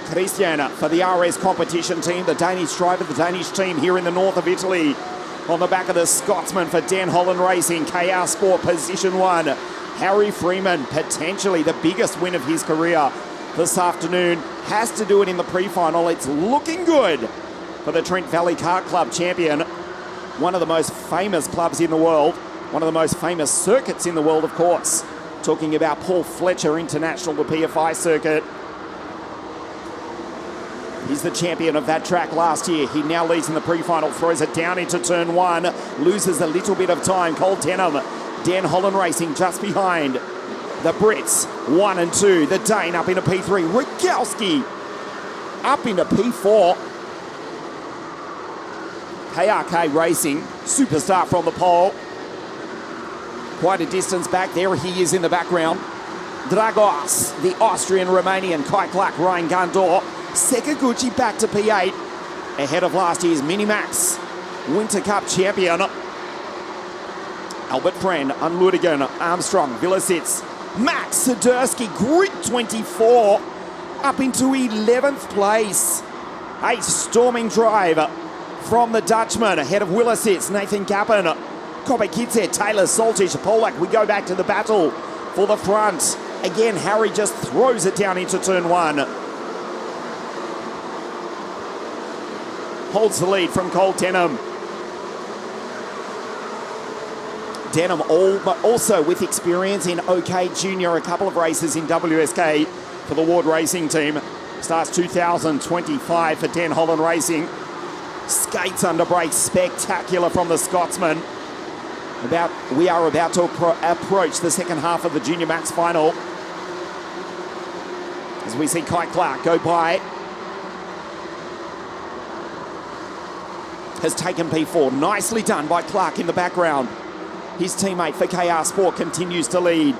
Christian for the RS competition team, the Danish driver, the Danish team here in the north of Italy. On the back of the Scotsman for Dan Holland Racing, KR Sport position 1. Harry Freeman, potentially the biggest win of his career this afternoon. Has to do it in the pre-final. It's looking good for the Trent Valley Kart Club champion. One of the most famous clubs in the world. One of the most famous circuits in the world, of course. Talking about Paul Fletcher International, the PFI circuit. He's the champion of that track last year. He now leads in the pre-final, throws it down into turn 1, loses a little bit of time. Cole Denham, Dan Holland Racing just behind. The Brits, 1 and 2. The Dane up into P3. Rogalski up into P4. KRK Racing, superstar from the pole. Quite a distance back there. He is in the background. Dragos, the Austrian-Romanian. Kai Clark, Ryan Gandor. Sekaguchi back to P8. Ahead of last year's Minimax Winter Cup champion. Albert Friend, Unludigan, Armstrong, Villasitz. Max Sidursky, Grid 24. Up into 11th place. A storming drive from the Dutchman. Ahead of Willisitz, Nathan Kappen. Kopekitze, Taylor Saltish, Polak. We go back to the battle for the front. Again, Harry just throws it down into turn 1. Holds the lead from Cole Denham. Denham also with experience in OK Junior, a couple of races in WSK for the Ward Racing team. Starts 2025 for Dan Holland Racing. Skates under brakes, spectacular from the Scotsman. We are about to approach the second half of the Junior Max final. As we see Kai Clark go by. Has taken P4. Nicely done by Clark in the background. His teammate for KR Sport continues to lead.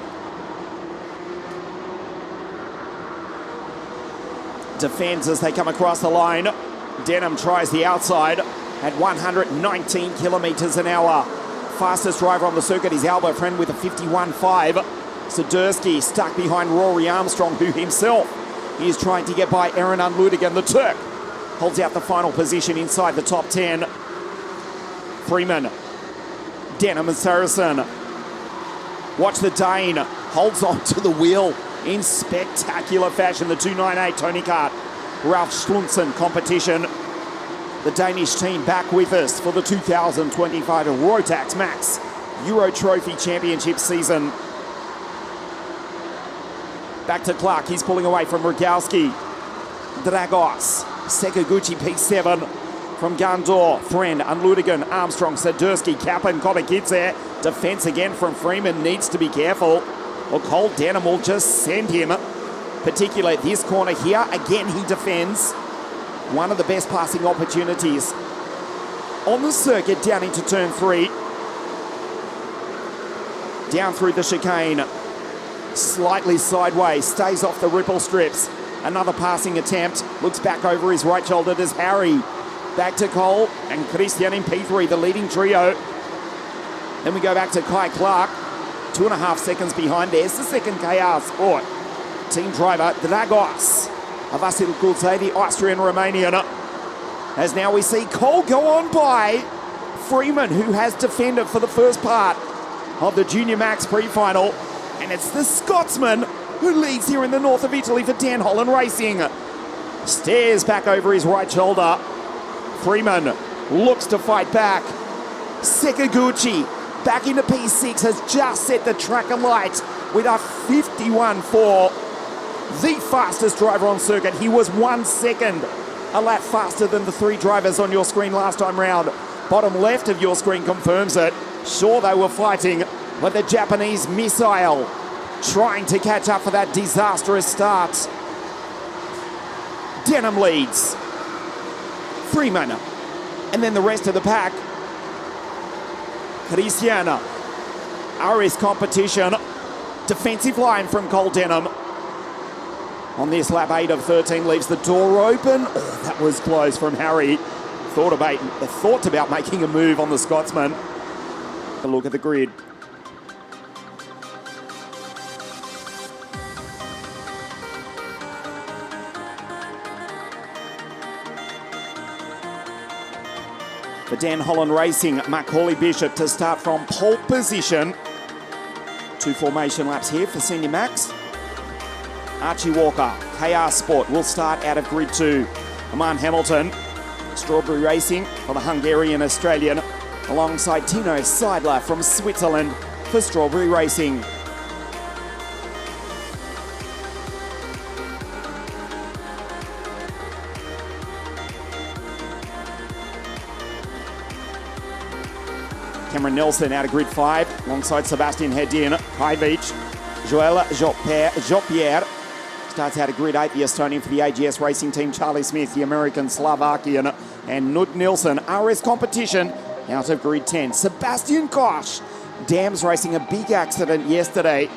Defends as they come across the line. Denham tries the outside at 119 kilometres an hour. Fastest driver on the circuit is Albert Friend with a 51.5. Sidursky stuck behind Rory Armstrong, who himself is trying to get by Aaron Unludigan, the Turk. Holds out the final position inside the top 10. Freeman, Denham and Saracen. Watch the Dane. Holds on to the wheel in spectacular fashion. The 298 Tony Kart. Ralph Schlunsen competition. The Danish team back with us for the 2025 Rotax Max Euro Trophy Championship season. Back to Clark. He's pulling away from Rogalski. Dragos. Sekaguchi P7 from Gandor, Friend, Unludigan, Armstrong, Sidursky, Kappen, Kopekitze. Defense again from Freeman, needs to be careful or Cole Denham will just send him, particularly this corner here. Again, he defends. One of the best passing opportunities on the circuit down into turn 3. Down through the chicane, slightly sideways, stays off the ripple strips. Another passing attempt, looks back over his right shoulder. Does Harry. Back to Cole and Christian in P3, the leading trio. Then we go back to Kai Clark, 2.5 seconds behind. There's the second KR Sport team driver, Dragos Avasil Kulte, the Austrian-Romanian. As now we see Cole go on by Freeman, who has defended for the first part of the Junior Max pre-final. And it's the Scotsman who leads here in the north of Italy for Dan Holland Racing. Stares back over his right shoulder. Freeman looks to fight back. Sekaguchi back into P6 has just set the track alight with a 51.4. The fastest driver on circuit. He was 1 second a lap faster than the 3 drivers on your screen last time round. Bottom left of your screen confirms it. Sure, they were fighting, but the Japanese missile trying to catch up for that disastrous start. Denham leads. Freeman. And then the rest of the pack. Cristiana. RS competition. Defensive line from Cole Denham. On this lap 8 of 13 leaves the door open. Oh, that was close from Harry. Thought about making a move on the Scotsman. A look at the grid. For Dan Holland Racing, Macaulay Bishop to start from pole position. 2 formation laps here for Senior Max. Archie Walker, KR Sport, will start out of grid 2. Aman Hamilton, Strawberry Racing for the Hungarian-Australian, alongside Tino Seidler from Switzerland for Strawberry Racing. Cameron Nelson out of grid 5, alongside Sebastian Hedin, Kajvic, Joel Jopierre. Starts out of grid 8, the Estonian for the AGS Racing Team, Charlie Smith, the American, Slovakian, and Nud Nilsson. RS competition out of grid 10. Sebastian Koch, Dams racing a big accident yesterday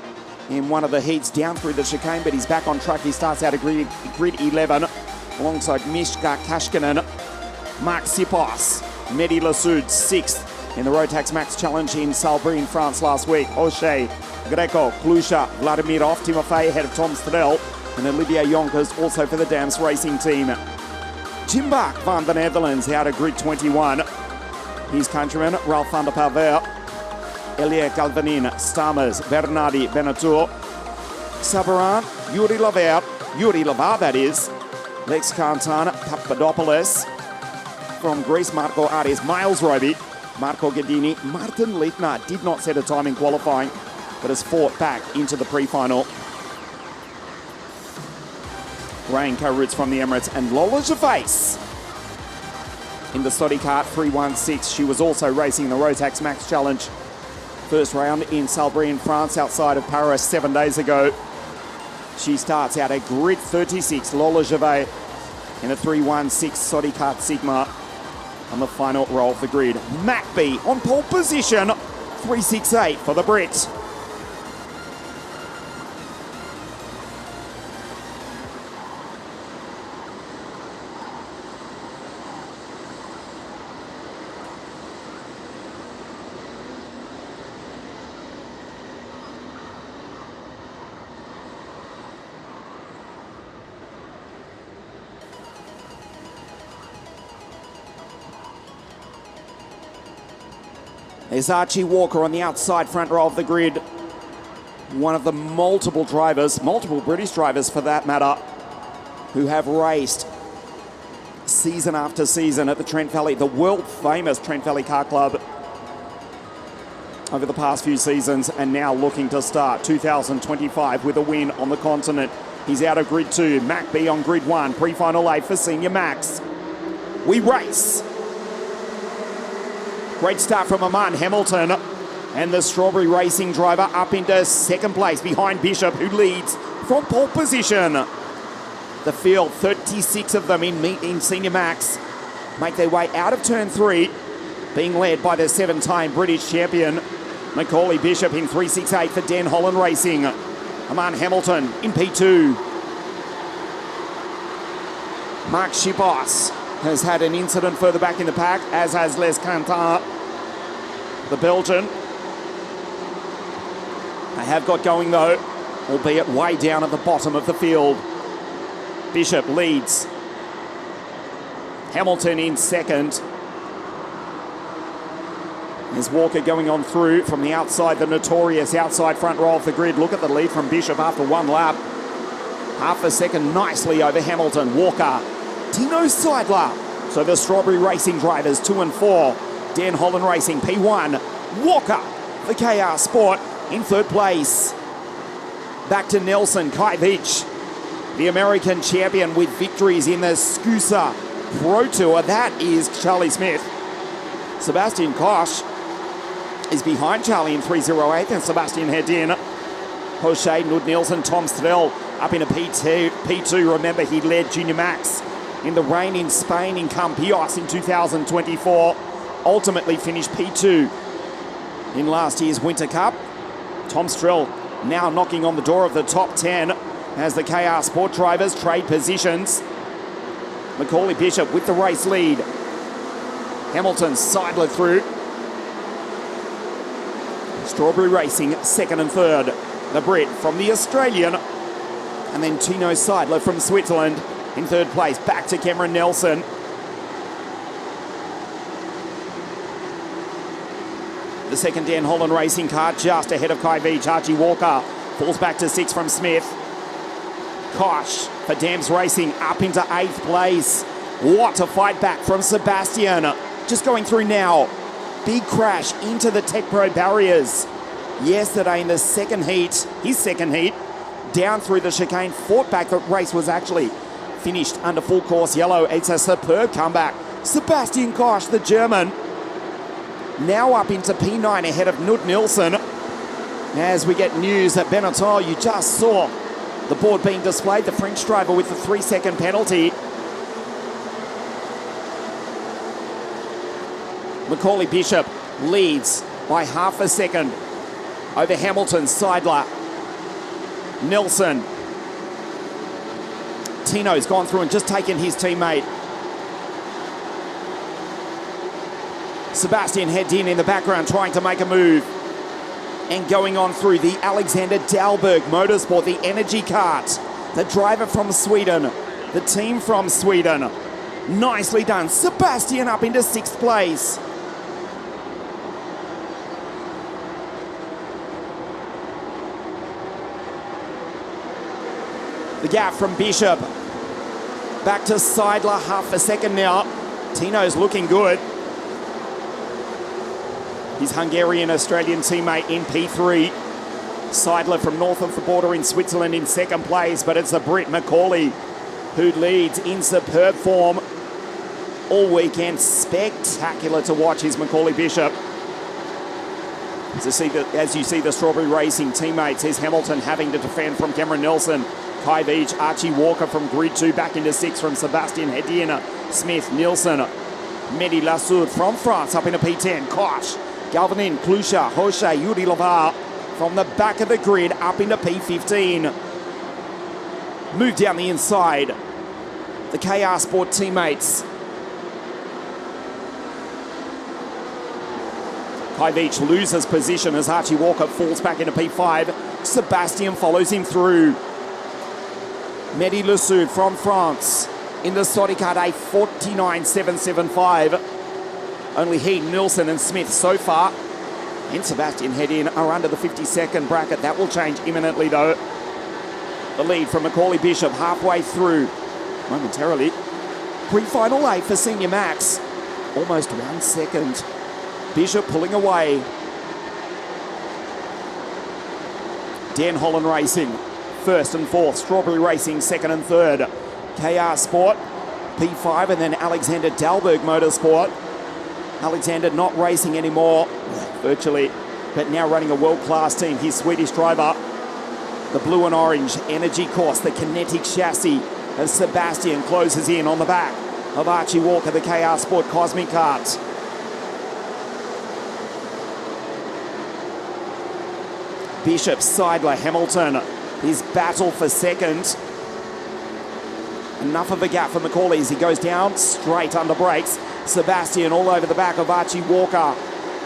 in one of the heats down through the chicane, but he's back on track. He starts out of grid 11, alongside Mishka Kashkanen, Mark Sipos, Mehdi Lassoud, 6th in the Rotax Max Challenge in Salbris in France last week. O'Shea, Greco, Klusha, Vladimirov, Timofey ahead of Tom Stadel, and Olivier Jonkers also for the Dams Racing Team. Jim Bach van the Netherlands out of grid 21. His countrymen, Ralph van der Parver, Elia Galvanin, Stammers, Bernardi, Benatour, Sabaran, Yuri Lavar that is, Lex Kantan, Papadopoulos, from Greece, Marco Arias, Miles Roby, Marco Gadini, Martin Littner did not set a time in qualifying, but has fought back into the pre-final. Rain co-routes from the Emirates, and Lola Gervais in the Sodi Kart 316. She was also racing the Rotax Max Challenge. First round in Salbris in France outside of Paris 7 days ago. She starts out at grid 36, Lola Gervais in a 316 Sodi Kart Sigma on the final roll of the grid. Macby on pole position, 368 for the Brit. There's Archie Walker on the outside front row of the grid. One of the multiple British drivers for that matter, who have raced season after season at the Trent Valley, the world famous Trent Valley Car Club over the past few seasons, and now looking to start 2025 with a win on the continent. He's out of grid 2, Macby on grid 1, pre-final 8 for Senior Max. We race. Great start from Aman Hamilton, and the Strawberry Racing driver up into second place behind Bishop, who leads from pole position. The field, 36 of them in Senior Max, make their way out of turn 3, being led by the 7-time British champion, Macaulay Bishop in 368 for Dan Holland Racing. Aman Hamilton in P2. Mark Shipos has had an incident further back in the pack, as has Les Cantar, the Belgian. They have got going though, albeit way down at the bottom of the field. Bishop leads. Hamilton in second. There's Walker going on through from the outside, the notorious outside front row of the grid. Look at the lead from Bishop after one lap. Half a second nicely over Hamilton. Walker, Tino Seidler. So the Strawberry Racing drivers 2 and 4. Dan Holland Racing P1. Walker, the KR Sport in third place. Back to Nelson, Kai Veach, the American champion with victories in the SCUSA Pro Tour. That is Charlie Smith. Sebastian Koch is behind Charlie in 308, and Sebastian Hedin. Jose Nud Nielsen, Tom Strel up into P2. Remember, he led Junior Max in the rain in Spain in Campillos in 2024. Ultimately finished P2 in last year's Winter Cup. Tom Strel now knocking on the door of the top 10 as the KR Sport drivers trade positions. Macaulay Bishop with the race lead. Hamilton Seidler through. Strawberry Racing second and third. The Brit from the Australian. And then Tino Seidler from Switzerland in third place. Back to Cameron Nelson. The second Dan Holland Racing car just ahead of Kai Veach. Archie Walker falls back to 6 from Smith. Koch for Dams Racing up into 8th place. What a fight back from Sebastian. Just going through now. Big crash into the Tech Pro barriers yesterday in the second heat, his second heat, down through the chicane, fought back. The race was actually finished under full course yellow. It's a superb comeback. Sebastian Koch, the German, now up into P9 ahead of Nud Nielsen. As we get news that Benetton, you just saw the board being displayed, the French driver with the 3-second penalty. Macaulay Bishop leads by half a second over Hamilton, Seidler, Nelson. Tino's gone through and just taken his teammate. Sebastian Hedin in the background trying to make a move. And going on through the Alexander Dalberg Motorsport, the energy cart. The driver from Sweden, the team from Sweden. Nicely done. Sebastian up into 6th place. The gap from Bishop. Back to Seidler, half a second now. Tino's looking good. His Hungarian-Australian teammate in P3. Seidler from north of the border in Switzerland in 2nd place, but it's the Brit Macaulay who leads in superb form all weekend. Spectacular to watch is Macaulay Bishop. As you see the Strawberry Racing teammates, here's Hamilton having to defend from Cameron Nelson. Kai Veach, Archie Walker from grid 2 back into 6 from Sebastian Hedin. Smith, Nielsen, Mehdi Lassoud from France up into P10. Koch, Galvanin, Klusha, Jose, Yuri Lavar from the back of the grid up into P15. Move down the inside. The KR Sport teammates. Kai Veach loses position as Archie Walker falls back into P5. Sebastian follows him through. Mehdi Lassoud from France in the Sodicard A 49.775. Only he, Nielsen and Smith so far. And Sebastian Hedin are under the 50-second bracket. That will change imminently though. The lead from Macaulay Bishop halfway through momentarily. Pre-final 8 for Senior Max. Almost 1 second. Bishop pulling away. Dan Holland Racing, 1st and 4th. Strawberry Racing, 2nd and 3rd. KR Sport, P5, and then Alexander Dalberg Motorsport. Alexander not racing anymore, virtually, but now running a world-class team. His Swedish driver, the blue and orange energy course, the kinetic chassis as Sebastian closes in on the back of Archie Walker, the KR Sport Cosmic Kart. Bishop, Seidler, Hamilton. His battle for second. Enough of a gap for Macaulay as he goes down straight under brakes. Sebastian all over the back of Archie Walker,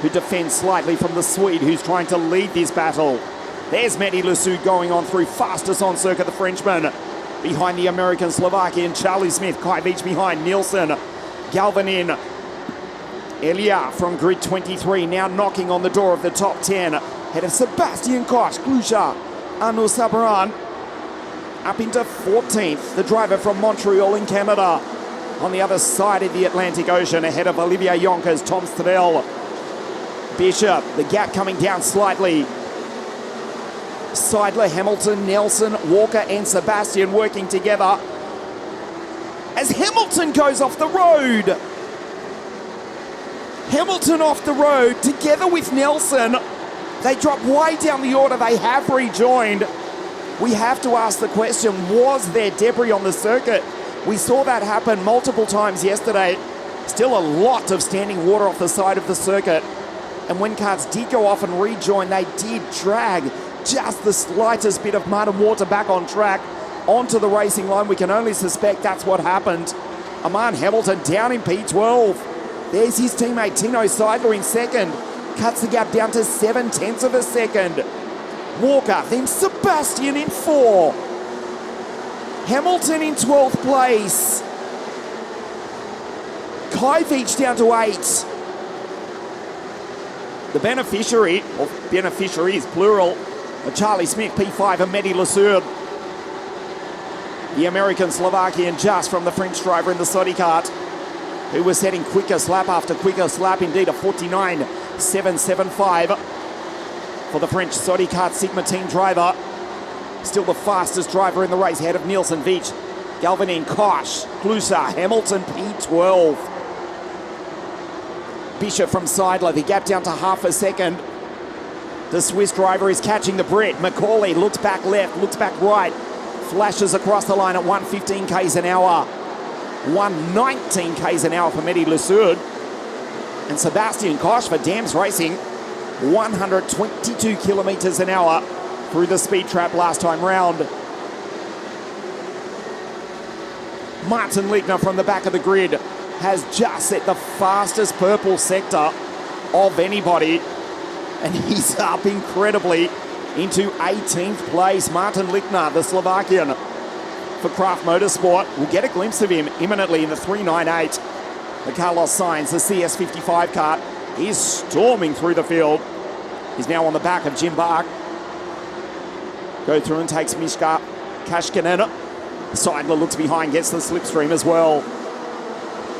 who defends slightly from the Swede who's trying to lead this battle. There's Mehdi Lassoud going on through, fastest on circuit, the Frenchman. Behind the American, Slovakian, Charlie Smith, Kai Veach behind, Nielsen, Galvin in. Elia from grid 23 now knocking on the door of the top 10. Ahead of Sebastian Koch, Glusha, Anu Sabaran. Up into 14th, the driver from Montreal in Canada. On the other side of the Atlantic Ocean, ahead of Olivier Yonkers, Tom Stadell. Bishop, the gap coming down slightly. Seidler, Hamilton, Nelson, Walker and Sebastian working together. As Hamilton goes off the road. Hamilton off the road together with Nelson. They drop way down the order. They have rejoined. We have to ask the question, was there debris on the circuit? We saw that happen multiple times yesterday. Still a lot of standing water off the side of the circuit. And when cars did go off and rejoin, they did drag just the slightest bit of mud and water back on track onto the racing line. We can only suspect that's what happened. Aman Hamilton down in P12. There's his teammate Tino Seidler in second. Cuts the gap down to 0.7 of a second. Walker, then Sebastian in 4. Hamilton in 12th place. Kajvic down to 8. The beneficiary, or beneficiaries plural, are Charlie Smith, P5, and Mehdi Lesourd. The American-Slovakian just from the French driver in the Sodi kart, who was setting quickest lap after quickest lap, indeed a 49.775 for the French Sodi kart Sigma team driver. Still the fastest driver in the race, ahead of Nielsen, Veach, Galvanin, Koch, Glusa, Hamilton, P12. Bishop from Seidler, the gap down to half a second. The Swiss driver is catching the Brit. Macaulay looks back left, looks back right, flashes across the line at 115 k's an hour. 119 k's an hour for Mehdi Lesourd. And Sebastian Koch for Dams Racing, 122 kilometers an hour through the speed trap last time round. Martin Liegner from the back of the grid has just set the fastest purple sector of anybody, and he's up incredibly into 18th place. Martin Liegner, the Slovakian for Craft Motorsport. We'll get a glimpse of him imminently in the 398. The Carlos Sainz, the CS55 kart, is storming through the field. He's now on the back of Jim Bach. Go through and takes Mishka Kashkanen. Seidler looks behind, gets the slipstream as well.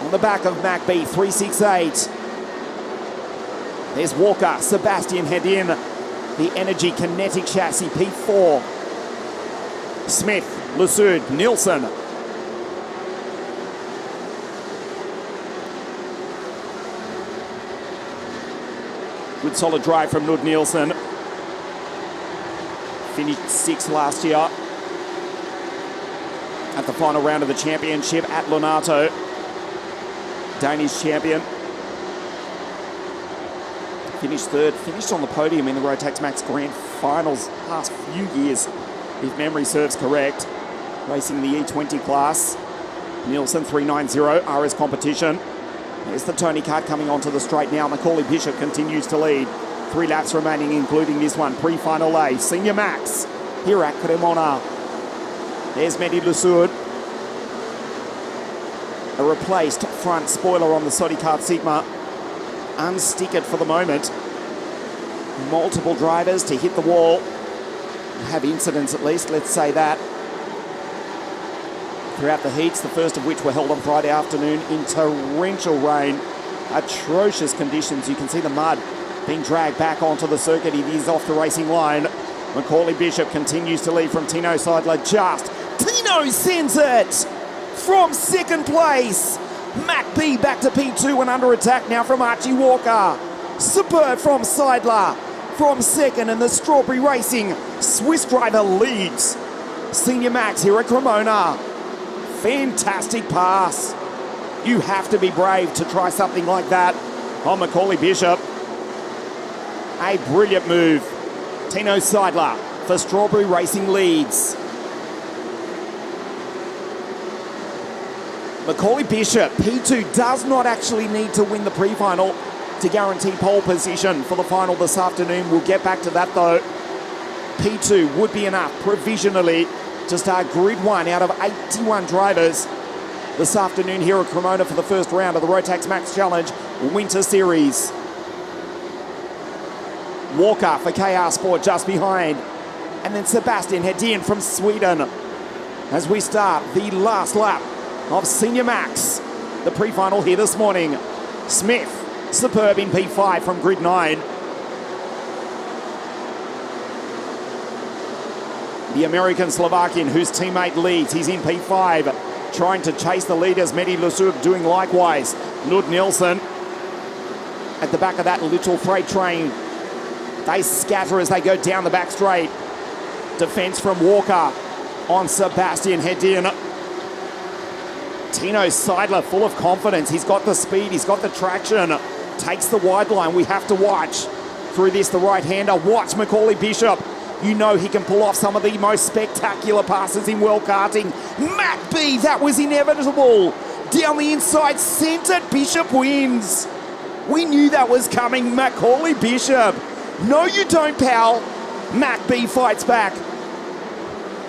On the back of Mac B, 368. There's Walker, Sebastian head in. The Energy Kinetic Chassis, P4. Smith, Lesourd, Nielsen. Good solid drive from Nud Nielsen. Finished 6th last year at the final round of the championship at Lonato. Danish champion. Finished 3rd, finished on the podium in the Rotax Max Grand Finals past few years, if memory serves correct. Racing the E20 class. Nielsen 390, RS competition. There's the Tony kart coming onto the straight now. Macaulay Bishop continues to lead. 3 laps remaining, including this one. Pre-final A. Senior Max here at Cremona. There's Mehdi Lesourd. A replaced front spoiler on the Sodi kart Sigma. Unstickered for the moment. Multiple drivers to hit the wall. Have incidents at least, let's say that. Throughout the heats, the first of which were held on Friday afternoon in torrential rain. Atrocious conditions. You can see the mud being dragged back onto the circuit. It is off the racing line. Macaulay Bishop continues to lead from Tino Seidler. Tino sends it from 2nd place. Mac B back to P2 and under attack now from Archie Walker. Superb from Seidler from 2nd, and the Strawberry Racing Swiss driver leads. Senior Max here at Cremona. Fantastic pass. You have to be brave to try something like that on Macaulay Bishop. A brilliant move. Tino Seidler for Strawberry Racing leads. Macaulay Bishop, P2, does not actually need to win the pre-final to guarantee pole position for the final this afternoon. We'll get back to that though. P2 would be enough provisionally to start grid 1 out of 81 drivers this afternoon here at Cremona for the first round of the Rotax Max Challenge Winter Series. Walker for KR Sport just behind. And then Sebastian Hedin from Sweden as we start the last lap of Senior Max. The pre-final here this morning. Smith, superb in P5 from grid 9. The American-Slovakian whose teammate leads, he's in P5, trying to chase the leaders. Mehdi Lusub doing likewise. Lud Nielsen at the back of that little freight train. They scatter as they go down the back straight. Defense from Walker on Sebastian Hedin. Tino Seidler full of confidence. He's got the speed, he's got the traction. Takes the wide line. We have to watch through this, the right-hander. Watch Macaulay Bishop. You know he can pull off some of the most spectacular passes in world karting. Mac B, that was inevitable. Down the inside, centered. Bishop wins. We knew that was coming. Macaulay Bishop. No, you don't, pal. Mac B fights back.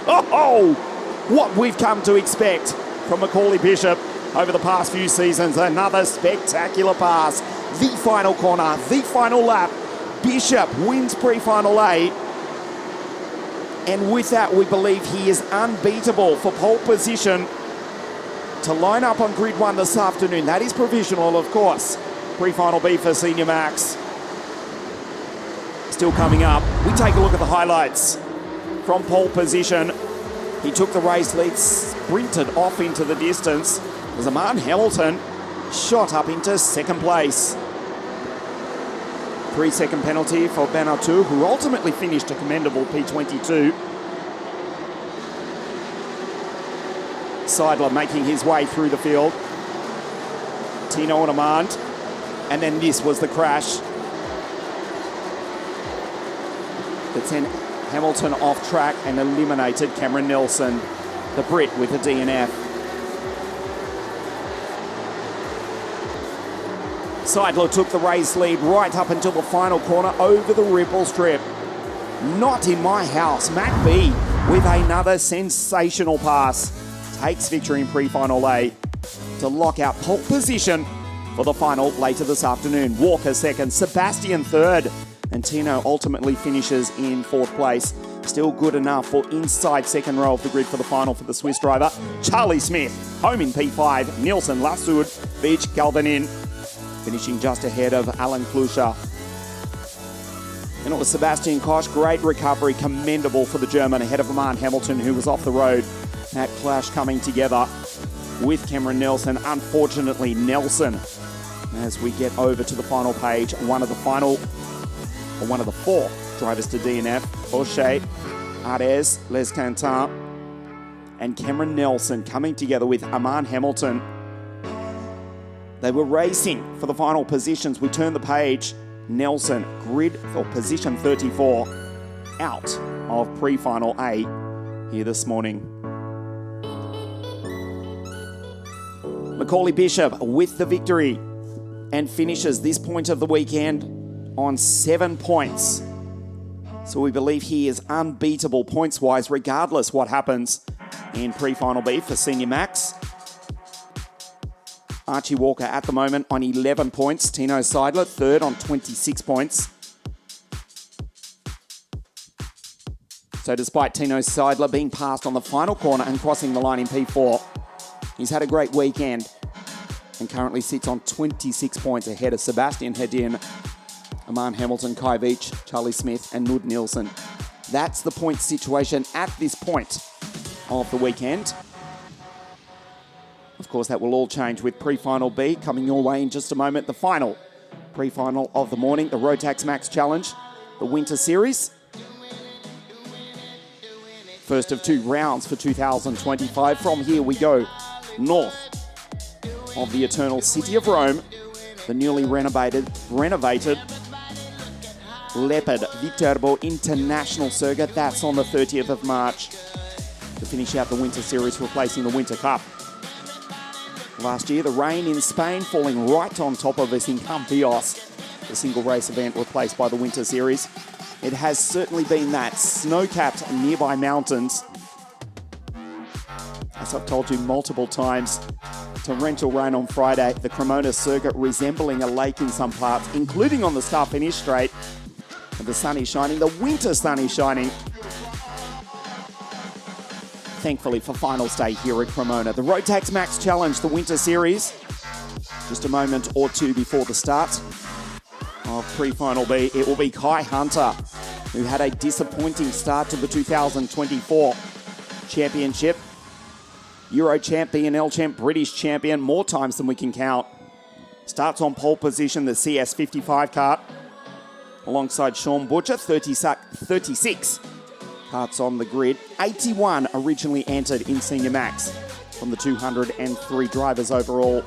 Oh, what we've come to expect from Macaulay Bishop over the past few seasons. Another spectacular pass. The final corner, the final lap. Bishop wins pre-final 8. And with that, we believe he is unbeatable for pole position to line up on grid 1 this afternoon. That is provisional, of course. Pre-final B for Senior Max. Still coming up. We take a look at the highlights from pole position. He took the race lead, sprinted off into the distance. As Aman Hamilton shot up into second place. 3-second penalty for Benatu, who ultimately finished a commendable P22. Seidler making his way through the field. Tino and Amand. And then this was the crash that sent Hamilton off track and eliminated Cameron Nelson, the Brit with a DNF. Seidler took the race lead right up until the final corner over the ripple strip. Not in my house. Mac B with another sensational pass takes victory in pre-final A to lock out pole position for the final later this afternoon. Walker second, Sebastian third, and Tino ultimately finishes in fourth place. Still good enough for inside second row of the grid for the final for the Swiss driver. Charlie Smith, home in P5. Nielsen, Lasud, Beach, Galvanin, finishing just ahead of Alan Kluscher. And it was Sebastian Koch. Great recovery, commendable for the German ahead of Aman Hamilton, who was off the road. That clash coming together with Cameron Nelson. Unfortunately, Nelson, as we get over to the final page, one of the four drivers to DNF, O'Shea, Arez, Les Quentin, and Cameron Nelson coming together with Aman Hamilton. They were racing for the final positions. We turn the page. Nelson, grid for position 34, out of pre-final A here this morning. Macaulay Bishop with the victory and finishes this point of the weekend on 7 points. So we believe he is unbeatable points-wise, regardless what happens in pre-final B for Senior Max. Archie Walker at the moment on 11 points. Tino Seidler third on 26 points. So despite Tino Seidler being passed on the final corner and crossing the line in P4, he's had a great weekend and currently sits on 26 points ahead of Sebastian Hedin, Aman Hamilton, Kai Veach, Charlie Smith and Nud Nielsen. That's the point situation at this point of the weekend. Of course, that will all change with pre-final B coming your way in just a moment. The final pre-final of the morning, the Rotax Max Challenge, the Winter Series. First of 2 rounds for 2025. From here we go north of the eternal city of Rome, the newly renovated Leopard Viterbo International Circuit. That's on the 30th of March to finish out the Winter Series, replacing the Winter Cup. Last year, the rain in Spain falling right on top of us in Campillos, the single race event replaced by the Winter Series. It has certainly been that. Snow-capped nearby mountains. As I've told you multiple times, Torrential rain on Friday. The Cremona circuit resembling a lake in some parts, including on the start finish straight. And the sun is shining, the winter sun is shining. Thankfully for finals day here at Cremona. The Rotax Max Challenge, the winter series. Just a moment or two before the start of pre-final B. It will be Kai Hunter, who had a disappointing start to the 2024 championship. Euro champ, BNL champ, British champion, more times than we can count. Starts on pole position, the CS55 kart, alongside Sean Butcher, 36 karts on the grid. 81 originally entered in Senior Max from the 203 drivers overall.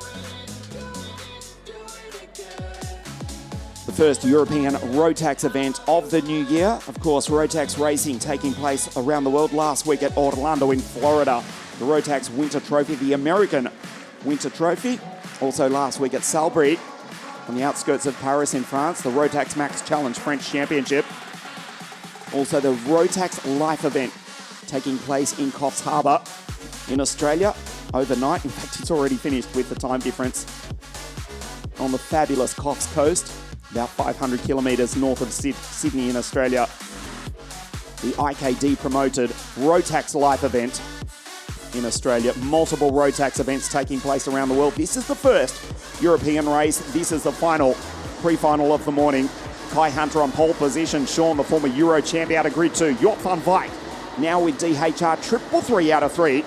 The first European Rotax event of the new year. Of course, Rotax racing taking place around the world last week at Orlando in Florida. The Rotax Winter Trophy, the American Winter Trophy. Also last week at Salbris, on the outskirts of Paris in France, the Rotax Max Challenge French Championship. Also the Rotax Life event taking place in Coffs Harbour in Australia overnight. In fact, it's already finished with the time difference on the fabulous Coffs Coast, about 500 kilometres north of Sydney in Australia. The IKD promoted Rotax Life event in Australia. Multiple Rotax events taking place around the world. This is the first European race. This is the final, pre-final of the morning. Kai Hunter on pole position. Sean, the former Euro champ, out of grid 2. Jort van Wijk now with DHR, triple 3 out of 3.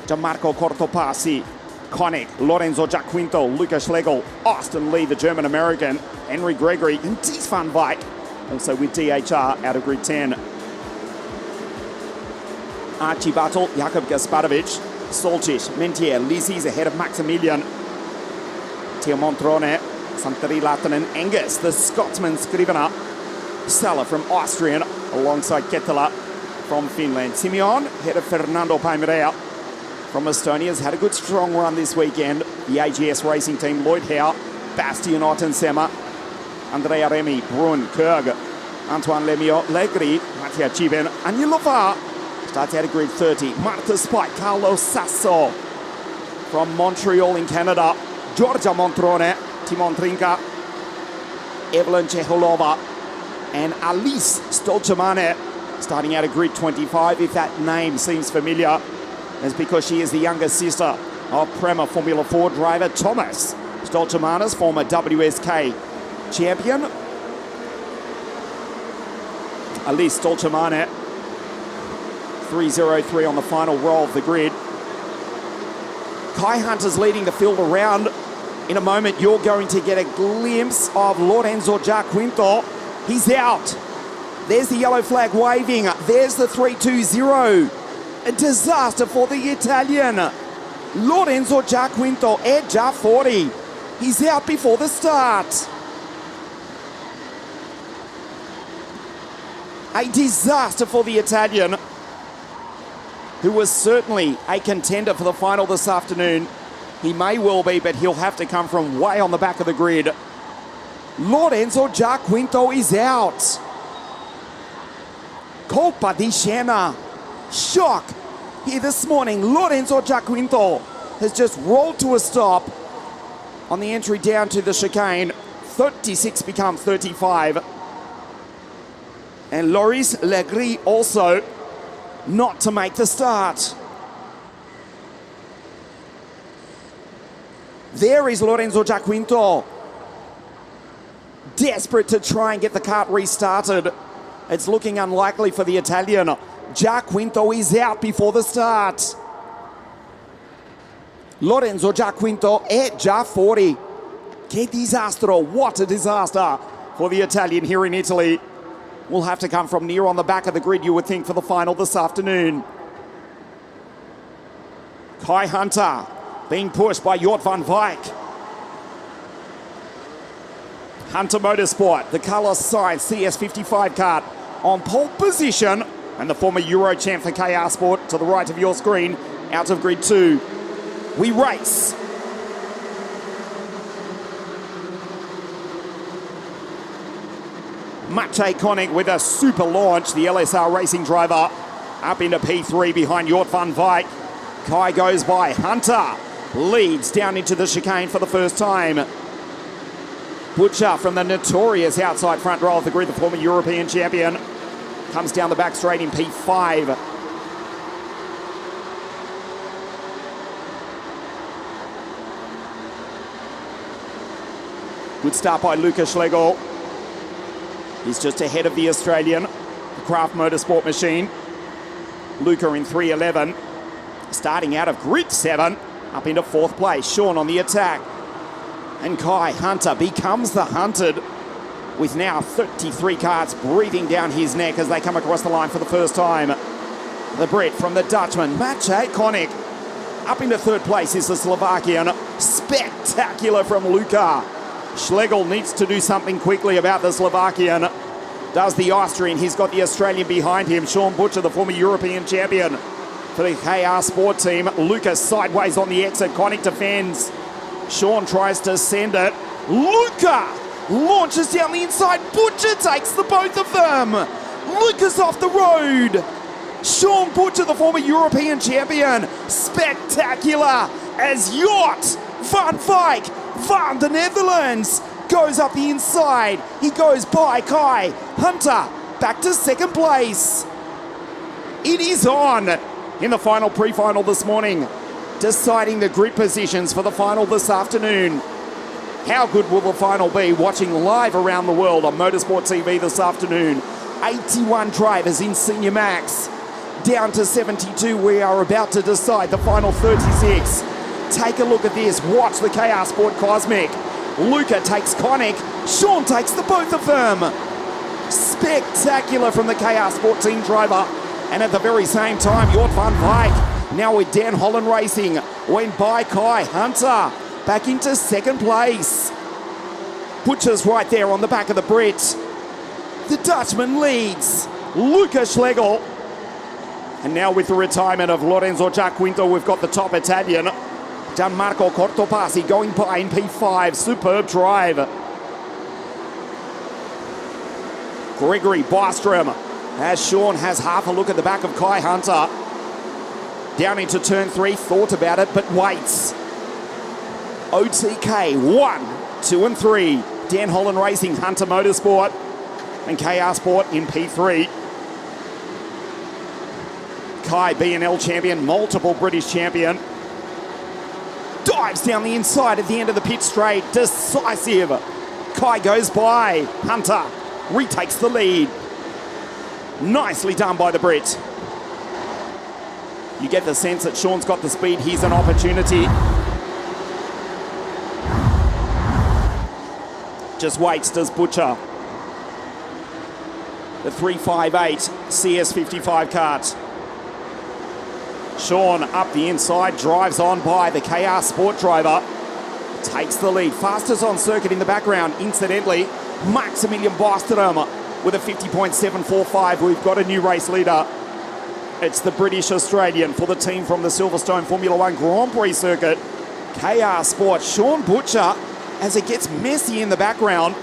Gianmarco Cortopassi, Koenig, Lorenzo Giaquinto, Lucas Schlegel, Austin Lee, the German-American, Henry Gregory, and Ties van Wijk, also with DHR out of grid 10. Archie Battle, Jakub Gasparovic, Solčić, Mentier, Lizzie's ahead of Maximilian, Teo Montrone, Santeri Lahtinen, Angus, the Scotsman Scrivener, Sala from Austrian, alongside Kettela from Finland. Simeon, ahead of Fernando Paimerea from Estonia, has had a good strong run this weekend. The AGS racing team, Lloyd Howe, Bastien Ottensema, Andrea Remy, Brun, Kurg, Antoine Lemio, Legri, Mattia Chiben, Anya Lovar, starts out of grid 30. Marta Spike, Carlos Sasso from Montreal in Canada. Georgia Montrone, Timon Trinka, Evelyn Cheholova, and Alice Stolcemane starting out of grid 25. If that name seems familiar, it's because she is the younger sister of Prema Formula 4 driver Thomas Stolcemane's former WSK champion. Alice Stolcemane, 3:03 on the final roll of the grid. Kai Hunter's leading the field around. In a moment, you're going to get a glimpse of Lorenzo Giaquinto. He's out. There's the yellow flag waving. There's the 3-2-0. A disaster for the Italian. Lorenzo Giaquinto è già fuori. He's out before the start. A disaster for the Italian, who was certainly a contender for the final this afternoon. He may well be, but he'll have to come from way on the back of the grid. Lorenzo Giaquinto is out. Colpa di scena. Shock here this morning. Lorenzo Giaquinto has just rolled to a stop on the entry down to the chicane. 36 becomes 35. And Loris Legri also not to make the start. There is Lorenzo Giaquinto, desperate to try and get the kart restarted. It's looking unlikely for the Italian. Giaquinto is out before the start. Lorenzo Giaquinto è già fuori. Che disastro, what a disaster for the Italian here in Italy. Will have to come from near on the back of the grid, you would think, for the final this afternoon. Kai Hunter being pushed by Jort van Wijk. Hunter Motorsport, the Carlos Sainz CS55 kart on pole position, and the former Euro champ for KR Sport to the right of your screen, out of grid 2. We race. Maciej Koenig with a super launch, the LSR racing driver up into P3 behind Jort van Wijk. Kai goes by Hunter. leads down into the chicane for the first time. Butcher from the notorious outside front row of the grid, the former European champion, comes down the back straight in P5. Good start by Luca Schlegel. He's just ahead of the Australian, the Craft Motorsport machine. Luca in 3:11, starting out of grid 7, up into 4th place. Sean on the attack. And Kai Hunter becomes the hunted, with now 33 carts breathing down his neck as they come across the line for the first time. The Brit from the Dutchman, Maciej Konik. Up into 3rd place is the Slovakian. Spectacular from Luca. Schlegel needs to do something quickly about the Slovakian. Does the Austrian. He's got the Australian behind him. Sean Butcher, the former European champion for the KR Sport team. Lucas sideways on the exit. Konik defends. Sean tries to send it. Luca launches down the inside. Butcher takes the both of them. Lucas off the road. Sean Butcher, the former European champion. Spectacular as Yacht Van Wyk van the Netherlands goes up the inside. He goes by Kai Hunter back to 2nd place. It is on in the final pre-final this morning, deciding the grid positions for the final this afternoon. How good will the final be? Watching live around the world on Motorsport TV this afternoon. 81 drivers in Senior Max. Down to 72, we are about to decide the final 36. Take a look at this. Watch the KR Sport Cosmic. Luca takes Konik. Sean takes the both of them. Spectacular from the KR Sport team driver. And at the very same time, Jort van Wyk, now with Dan Holland Racing, went by Kai Hunter, back into 2nd place. Butcher's right there on the back of the Brit. The Dutchman leads. Luca Schlegel. And now with the retirement of Lorenzo Giaquinto, we've got the top Italian, Gianmarco Cortopassi, going by in P5. Superb drive. Gregory Bostrom, as Sean has half a look at the back of Kai Hunter. Down into turn 3, thought about it, but waits. OTK 1, 2 and 3. Dan Holland Racing, Hunter Motorsport, and KR Sport in P3. Kai, B&L champion, multiple British champion. Dives down the inside at the end of the pit straight. Decisive. Kai goes by. Hunter retakes the lead. Nicely done by the Brit. You get the sense that Sean's got the speed. Here's an opportunity. Just waits, does Butcher. The 358 CS55 kart. Sean up the inside, drives on by the KR Sport driver. Takes the lead. Fastest on circuit in the background, incidentally, Maximilian Bostrom with a 50.745. We've got a new race leader. It's the British Australian for the team from the Silverstone Formula 1 Grand Prix circuit. KR Sport, Sean Butcher, as it gets messy in the background.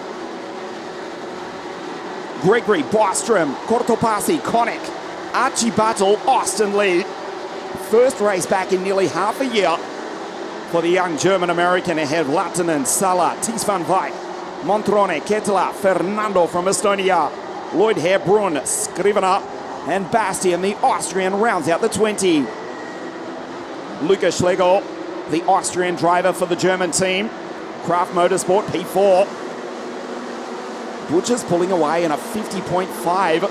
Gregory Bostrom, Cortopassi, Konik, Archie Battle, Austin Lee. First race back in nearly half a year for the young German-American ahead of Lattinen, Sala, Ties van Wyk, Montrone, Kettler, Fernando from Estonia, Lloyd Herbrunn, Scrivener, and Bastian, the Austrian, rounds out the 20. Luca Schlegel, the Austrian driver for the German team. Craft Motorsport, P4. Butcher's pulling away in a 50.5.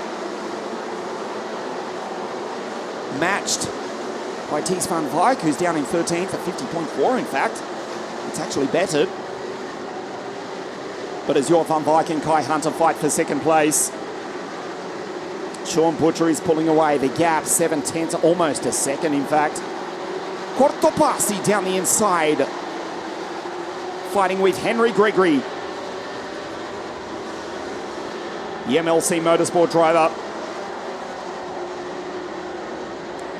Matched by Ties van Wyk, who's down in 13th at 50.4, in fact. It's actually bettered. But as Jort van Wyk and Kai Hunter fight for 2nd place, Sean Butcher is pulling away. The gap, 7/10, almost a second, in fact. Cortopassi down the inside, fighting with Henry Gregory. The MLC Motorsport driver.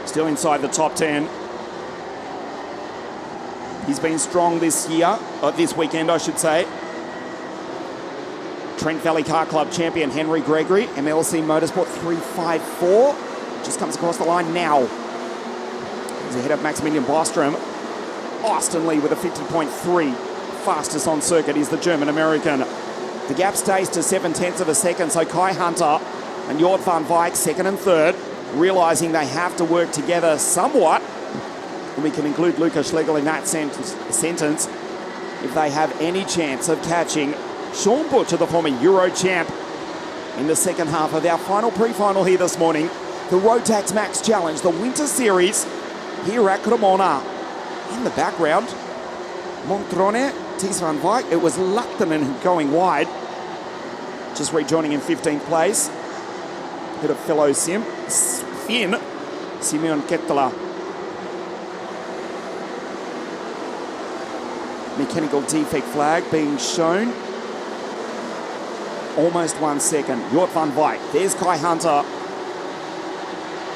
Still inside the top 10. He's been strong this year, this weekend I should say. Trent Valley Car Club champion Henry Gregory, MLC Motorsport 354. Just comes across the line now. He's ahead of Maximilian Bostrom. Austin Lee with a 50.3. Fastest on circuit is the German-American. The gap stays to 0.7 of a second, so Kai Hunter and Jort van Wijk second and third, realising they have to work together somewhat. And we can include Luca Schlegel in that sentence if they have any chance of catching Sean Butcher, the former Euro champ, in the second half of our final pre-final here this morning. The Rotax Max Challenge, the Winter Series here at Cremona. In the background, Montrone, Ties van Wijk. It was Luchtinen going wide. Just rejoining in 15th place. Hit a fellow Finn, Simeon Kettler. Mechanical defect flag being shown. Almost 1 second. Jort van Wijk. There's Kai Hunter.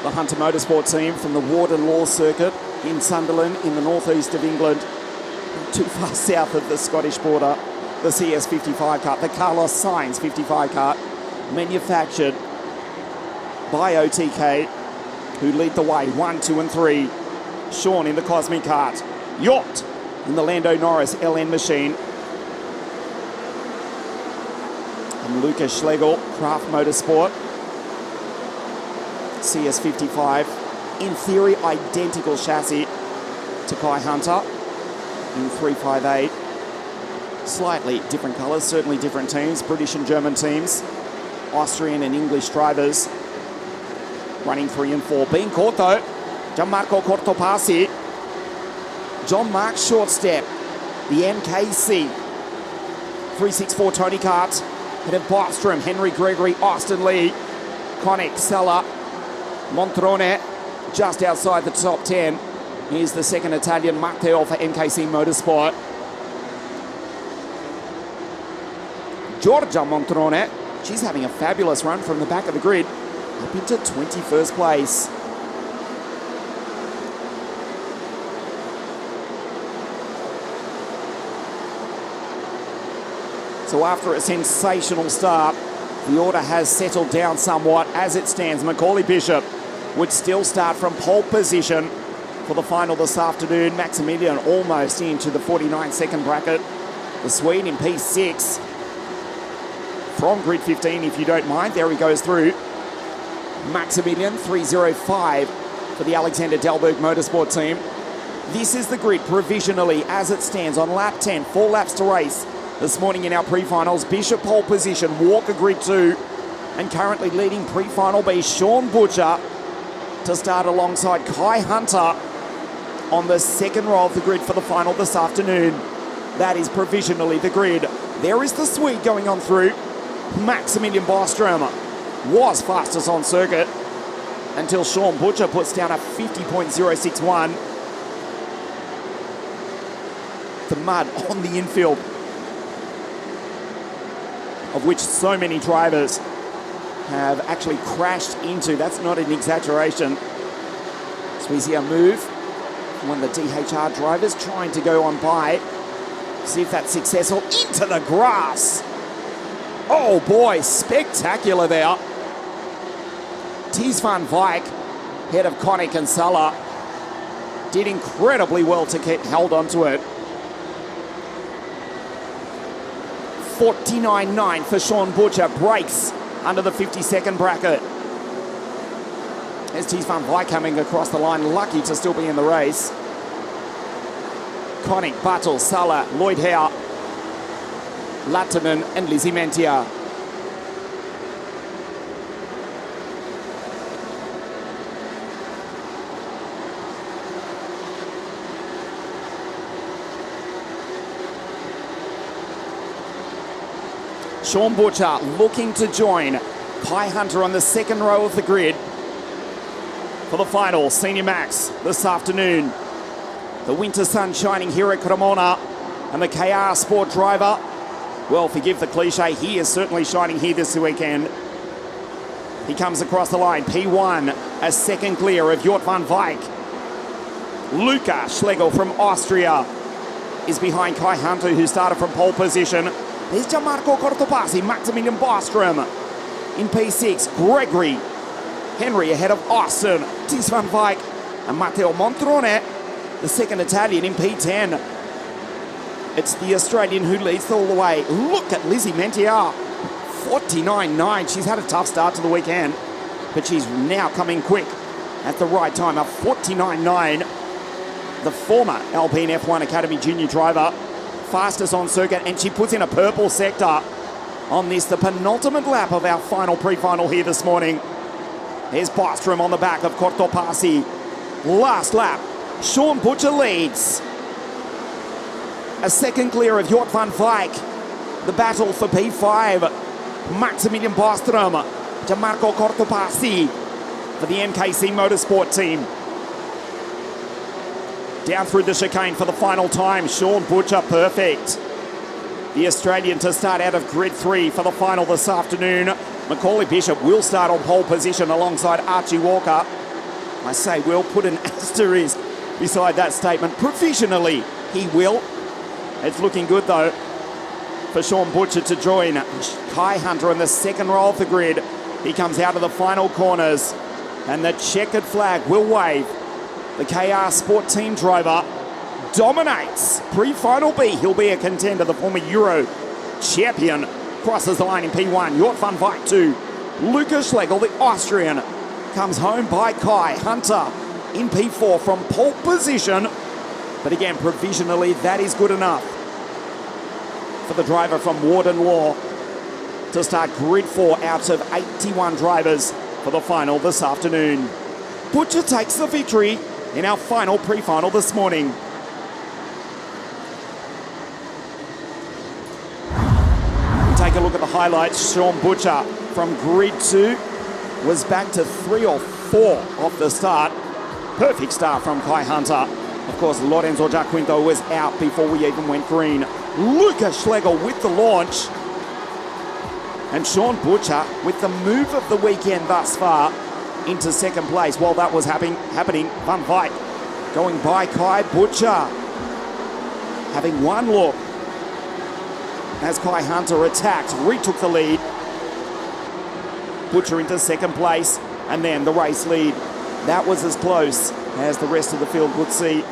The Hunter Motorsport team from the Warden Law Circuit in Sunderland in the northeast of England. Not too far south of the Scottish border. The CS55 kart, the Carlos Sainz 55 kart, manufactured by OTK, who lead the way 1, 2 and 3. Sean in the Cosmic kart. Jort in the Lando Norris LN machine. And Luca Schlegel, Craft Motorsport. CS55, in theory, identical chassis to Kai Hunter in 358. Slightly different colours, certainly different teams, British and German teams, Austrian and English drivers running 3 and 4. Being caught though, Gianmarco Cortopassi, John Mark short step, the MKC 364 Tony Kart, head of Bostrom, Henry Gregory, Austin Lee, Koenig, Sella, Montrone just outside the top 10. Here's the second Italian, Matteo for MKC Motorsport. Giorgia Montrone, she's having a fabulous run from the back of the grid, up into 21st place. So after a sensational start, the order has settled down somewhat. As it stands, Macaulay Bishop would still start from pole position for the final this afternoon. Maximilian almost into the 49-second bracket. The Swede in P6 from grid 15, if you don't mind. There he goes through. Maximilian 305 for the Alexander Dalberg Motorsport team. This is the grid provisionally as it stands on lap 10. 4 laps to race this morning in our pre-finals. Bishop pole position, Walker grid 2, and currently leading pre-final B, Sean Butcher, to start alongside Kai Hunter on the second row of the grid for the final this afternoon. That is provisionally the grid. There is the Swede going on through. Maximilian Bostrom was fastest on circuit until Sean Butcher puts down a 50.061. The mud on the infield, of which so many drivers have actually crashed into. That's not an exaggeration. So we see a move from one of the DHR drivers trying to go on by. See if that's successful. Into the grass. Oh boy, spectacular there. Ties van Wijk, head of Koenig and Sala, did incredibly well to get held onto it. 49.9 for Sean Butcher, breaks under the 50-second bracket. There's Ties van Wijk coming across the line, lucky to still be in the race. Koenig, Bartel, Sala, Lloyd Hare, Lattinen and Lizzie Mentia. Sean Butcher looking to join Kai Hunter on the second row of the grid for the final Senior Max this afternoon. The winter sun shining here at Cremona, and the KR Sport driver, well, forgive the cliche, he is certainly shining here this weekend. He comes across the line, P1, a second clear of Jort van Wijk. Luca Schlegel from Austria is behind Kai Hunter, who started from pole position. There's Gianmarco Cortopassi, Maximilian Bostrom in P6. Gregory Henry ahead of Austin, Ties van Wijk and Matteo Montrone. the second Italian in P10. It's the Australian who leads all the way. Look at Lizzie Mentier, 49.9. She's had a tough start to the weekend, but she's now coming quick at the right time. A 49.9. The former Alpine F1 Academy junior driver, fastest on circuit, and she puts in a purple sector on this, the penultimate lap of our final pre-final here this morning. Here's Bostrom on the back of Cortopassi. Last lap, Sean Butcher leads. A second clear of Jort van Wyk. The battle for P5. Maximilian Bostrom to Marco Cortopassi for the MKC Motorsport team. Down through the chicane for the final time, Sean Butcher perfect. The Australian to start out of grid 3 for the final this afternoon. Macaulay Bishop will start on pole position alongside Archie Walker. I say we'll put an asterisk beside that statement. Provisionally, he will. It's looking good though for Sean Butcher to join Kai Hunter in the second row of the grid. He comes out of the final corners and the checkered flag will wave. The KR Sport team driver dominates pre-final B. He'll be a contender, the former Euro champion. Crosses the line in P1. Jort van Wyk 2. Lucas Schlegel, the Austrian, comes home by Kai Hunter in P4 from pole position. But again, provisionally, that is good enough for the driver from Warden Law to start grid 4 out of 81 drivers for the final this afternoon. Butcher takes the victory in our final pre-final this morning. Take a look at the highlights. Sean Butcher from grid 2 was back to 3 or 4 off the start. Perfect start from Kai Hunter. Of course, Lorenzo Giaquinto was out before we even went green. Lucas Schlegel with the launch. And Sean Butcher with the move of the weekend thus far into second place. While that was happening, Van Wyk going by Kai. Butcher having one look as Kai Hunter attacked, retook the lead. Butcher into second place, and then the race lead. That was as close as the rest of the field would see.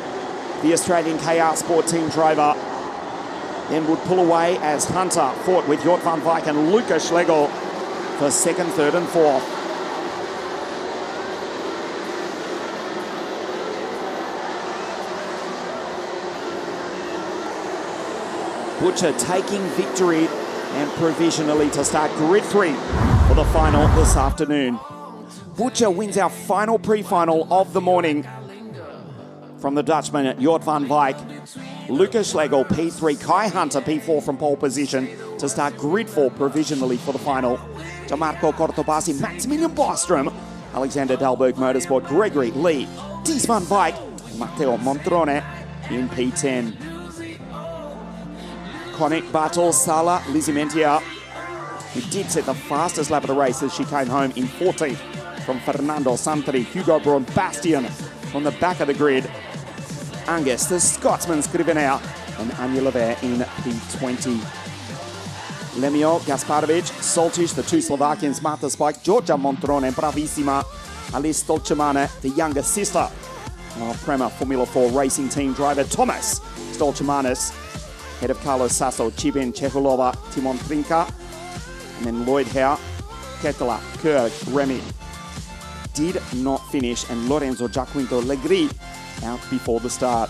The Australian KR Sport team driver then would pull away as Hunter fought with Jort van Wyk and Lucas Schlegel for second, third and fourth. Butcher taking victory and provisionally to start grid 3 for the final this afternoon. Butcher wins our final pre-final of the morning from the Dutchman at Jort van Wyk. Lucas Schlegel P3, Kai Hunter P4 from pole position to start grid 4 provisionally for the final. To Marco Cortopassi, Maximilian Bostrom, Alexander Dalberg Motorsport, Gregory Lee, Ties van Wyk, Matteo Montrone in P10. Conic, Bartol, Sala, Lizzie Mentier, who did set the fastest lap of the race as she came home in 14th from Fernando Santri. Hugo Braun Bastian on the back of the grid. Angus, the Scotsman, Scrivener, and Anya Levere in P20. Lemio, Gasparovic, Soltic, the two Slovakians, Marta Spike, Georgia Montrone, Bravissima, Alice Stolcemane, the younger sister of Prema Formula 4 racing team driver Thomas Stolcemanis, head of Carlos Sasso, Chibin, Chehulova, Timon Trinka, and then Lloyd Hare, Ketela, Kerr, Remy did not finish, and Lorenzo Giaquinto Legri out before the start.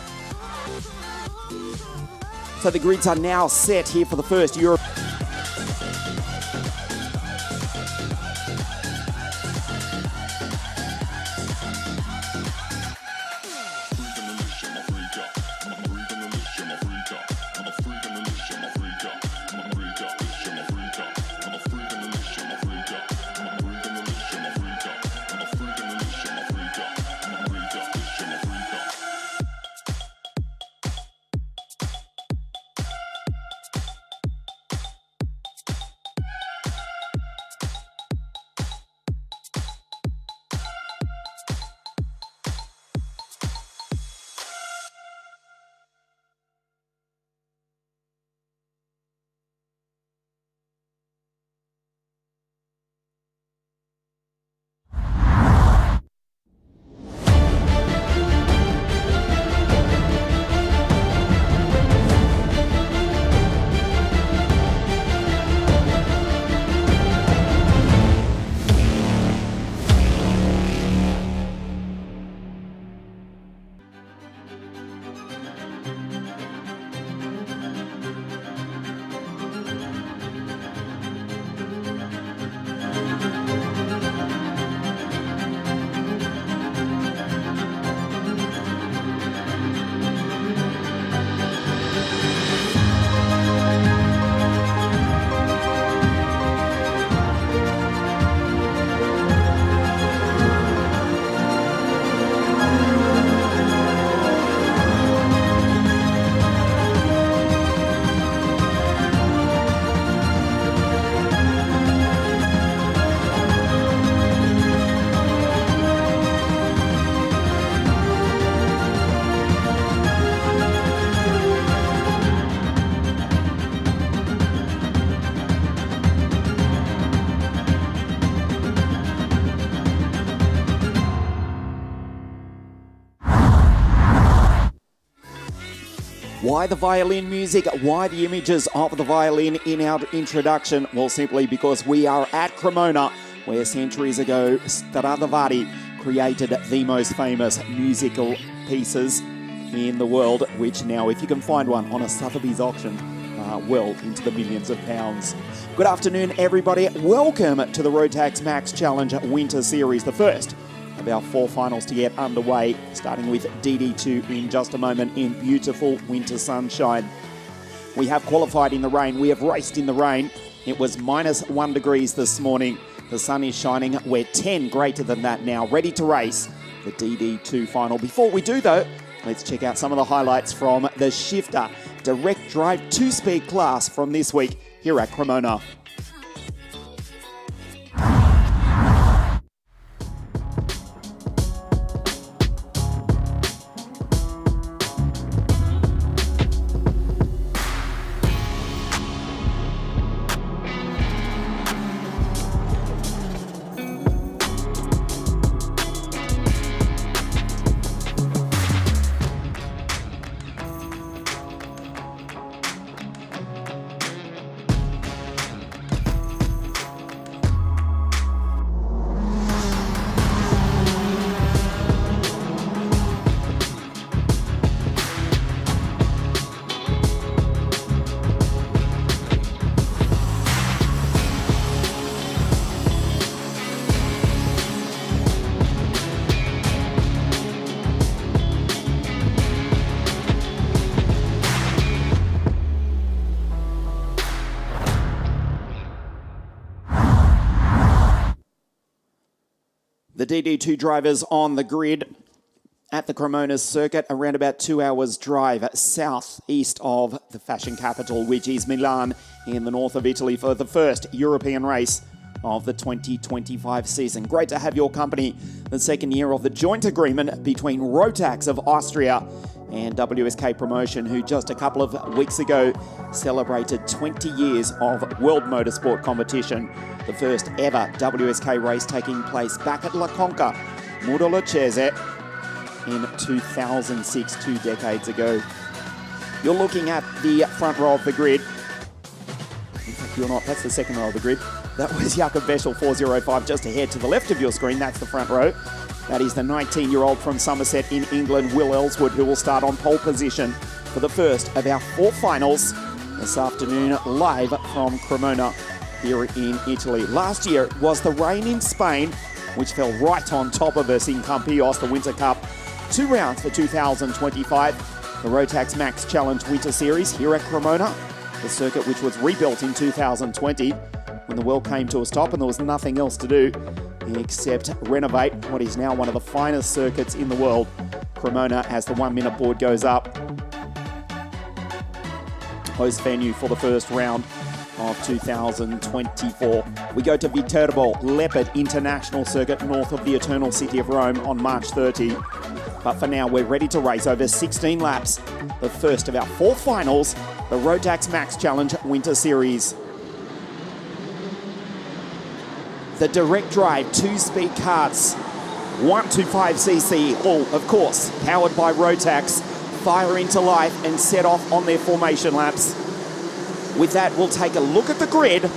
So the grids are now set here for the first Europe. Why the violin music? Why the images of the violin in our introduction? Well, simply because we are at Cremona, where centuries ago Stradivari created the most famous musical pieces in the world, which now, if you can find one on a Sotheby's auction, well into the millions of pounds. Good afternoon, everybody. Welcome to the Rotax Max Challenge Winter Series, the first of our 4 finals to get underway, starting with DD2 in just a moment in beautiful winter sunshine. We have qualified in the rain. We have raced in the rain. It was -1 degrees this morning. The sun is shining. We're 10 greater than that now, ready to race the DD2 final. Before we do, though, let's check out some of the highlights from the Shifter direct drive 2-speed class from this week here at Cremona. The DD2 drivers on the grid at the Cremona circuit, around about 2 hours drive southeast of the fashion capital, which is Milan in the north of Italy, for the first European race of the 2025 season. Great to have your company. The second year of the joint agreement between Rotax of Austria and WSK Promotion, who just a couple of weeks ago celebrated 20 years of world motorsport competition. The first ever WSK race taking place back at La Conca, Murolacese, in 2006, 2 decades ago. You're looking at the front row of the grid. In fact, you're not. That's the second row of the grid. That was Jakob Beschel 405 just ahead to the left of your screen. That's the front row. That is the 19-year-old from Somerset in England, Will Ellswood, who will start on pole position for the first of our 4 finals this afternoon, live from Cremona here in Italy. Last year was the rain in Spain, which fell right on top of us in Campillos, the Winter Cup. 2 rounds for 2025, the Rotax Max Challenge Winter Series here at Cremona, the circuit which was rebuilt in 2020 when the world came to a stop and there was nothing else to do except renovate what is now one of the finest circuits in the world. Cremona, as the 1-minute board goes up, host venue for the first round of 2024. We go to Viterbo Leopard International Circuit north of the Eternal City of Rome on March 30. But for now, we're ready to race over 16 laps, the first of our 4 finals, the Rotax Max Challenge Winter Series. The direct drive 2-speed karts, 125cc, all, of course, powered by Rotax, fire into life and set off on their formation laps. With that, we'll take a look at the grid.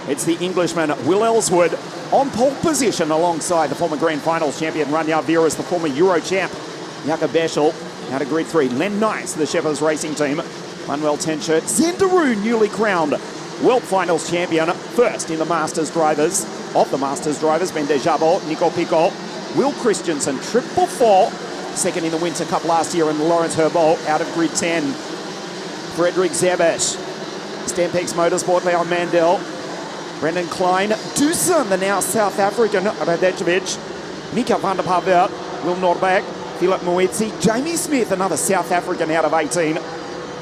It's the Englishman, Will Ellswood, on pole position alongside the former Grand Finals champion, Rania Viras, the former Euro champ, Jakob Beschel, out of grid 3. Len Nice, the Shepherds Racing Team, Manuel Tenchert, Zendaru, newly crowned World Finals champion, first in the Masters drivers, of the Masters drivers, Ben Dejabo, Nico Pico, Will Christensen, 444, second in the Winter Cup last year, and Lawrence Herbeau out of grid 10. Frederick Zebesh, Stampex Motorsport, Leon Mandel, Brendan Klein, Dusan, the now South African, Radejovic, Mika van der Parvert, Will Nordbeck, Philip Muetzi, Jamie Smith, another South African out of 18,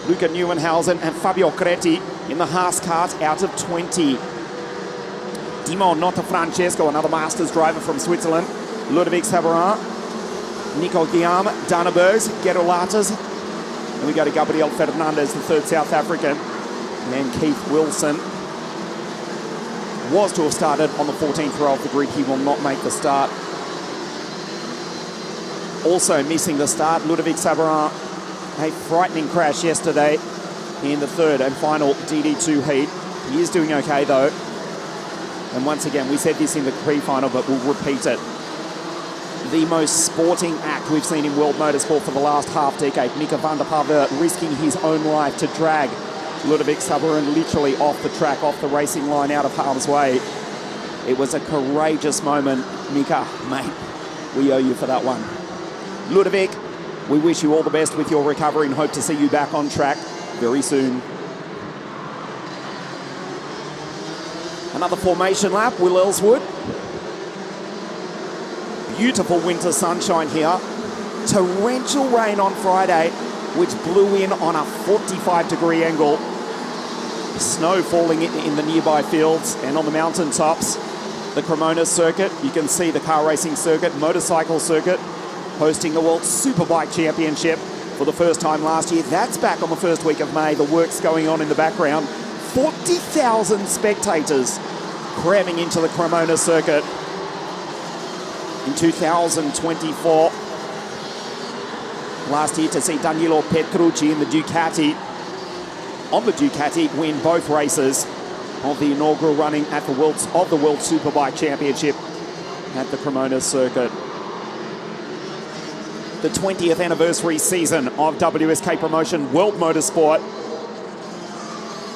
Luca Neuenhausen and Fabio Creti in the Haas cart out of 20. Dimo Notafrancesco, another Masters driver from Switzerland, Ludovic Sabarin, Nico Guillaume, Dana Bergs, Gero Latas, and we go to Gabriel Fernandez, the third South African, and Keith Wilson was to have started on the 14th row of the grid. He will not make the start. Also missing the start, Ludovic Sabarin a frightening crash yesterday in the third and final DD2 heat. He is doing okay though. And once again, we said this in the pre-final, but we'll repeat it. The most sporting act we've seen in world motorsport for the last half decade. Mika van der Pave risking his own life to drag Ludovic Sabarin literally off the track, off the racing line, out of harm's way. It was a courageous moment. Mika, mate, we owe you for that one. Ludovic, we wish you all the best with your recovery and hope to see you back on track very soon. Another formation lap, Will Ellswood. Beautiful winter sunshine here. Torrential rain on Friday, which blew in on a 45-degree angle. Snow falling in the nearby fields and on the mountain tops. The Cremona circuit, you can see the car racing circuit, motorcycle circuit, hosting the World Superbike Championship for the first time last year. That's back on the first week of May. The work's going on in the background. 40,000 spectators cramming into the Cremona circuit in 2024. Last year to see Danilo Petrucci in the Ducati, on the Ducati, win both races of the inaugural running at the World Superbike Championship at the Cremona circuit. The 20th anniversary season of WSK Promotion World Motorsport.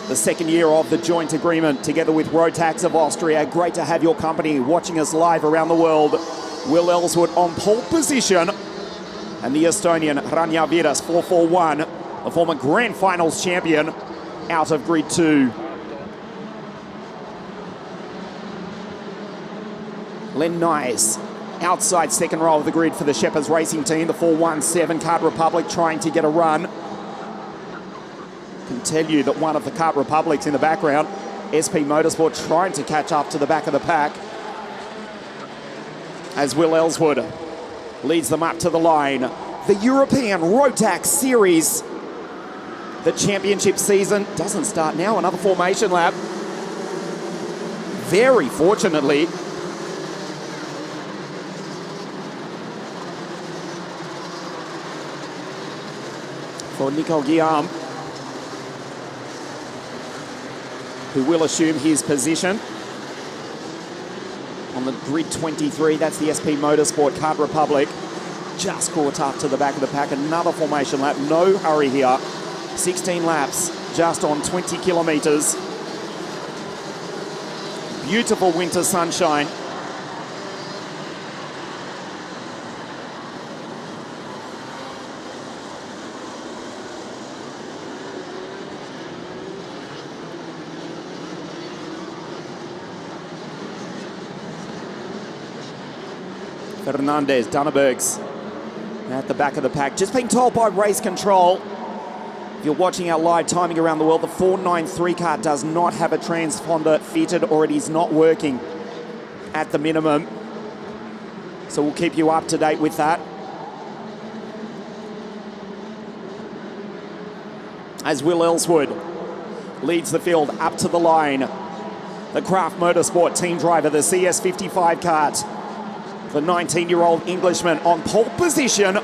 The second year of the joint agreement together with Rotax of Austria. Great to have your company watching us live around the world. Will Ellswood on pole position. And the Estonian Ranja Viras 441, the former Grand Finals champion, out of grid 2. Len Nyes, outside second row of the grid for the Shepherds Racing Team, the 417 Kart Republic trying to get a run. Can tell you that one of the Kart Republics in the background, SP Motorsport, trying to catch up to the back of the pack as Will Ellswood leads them up to the line. The European Rotax Series. The championship season doesn't start now. Another formation lap. Very fortunately, for Nico Guillaume, who will assume his position on the grid 23. That's the SP Motorsport Kart Republic. Just caught up to the back of the pack. Another formation lap. No hurry here. 16 laps just on 20 kilometers. Beautiful winter sunshine. Fernandez, Dunnebergs at the back of the pack. Just being told by race control, if you're watching our live timing around the world, the 493 car does not have a transponder fitted, or it is not working at the minimum. So we'll keep you up to date with that. As Will Ellswood leads the field up to the line. The Craft Motorsport team driver, the CS55 kart. The 19-year-old Englishman on pole position.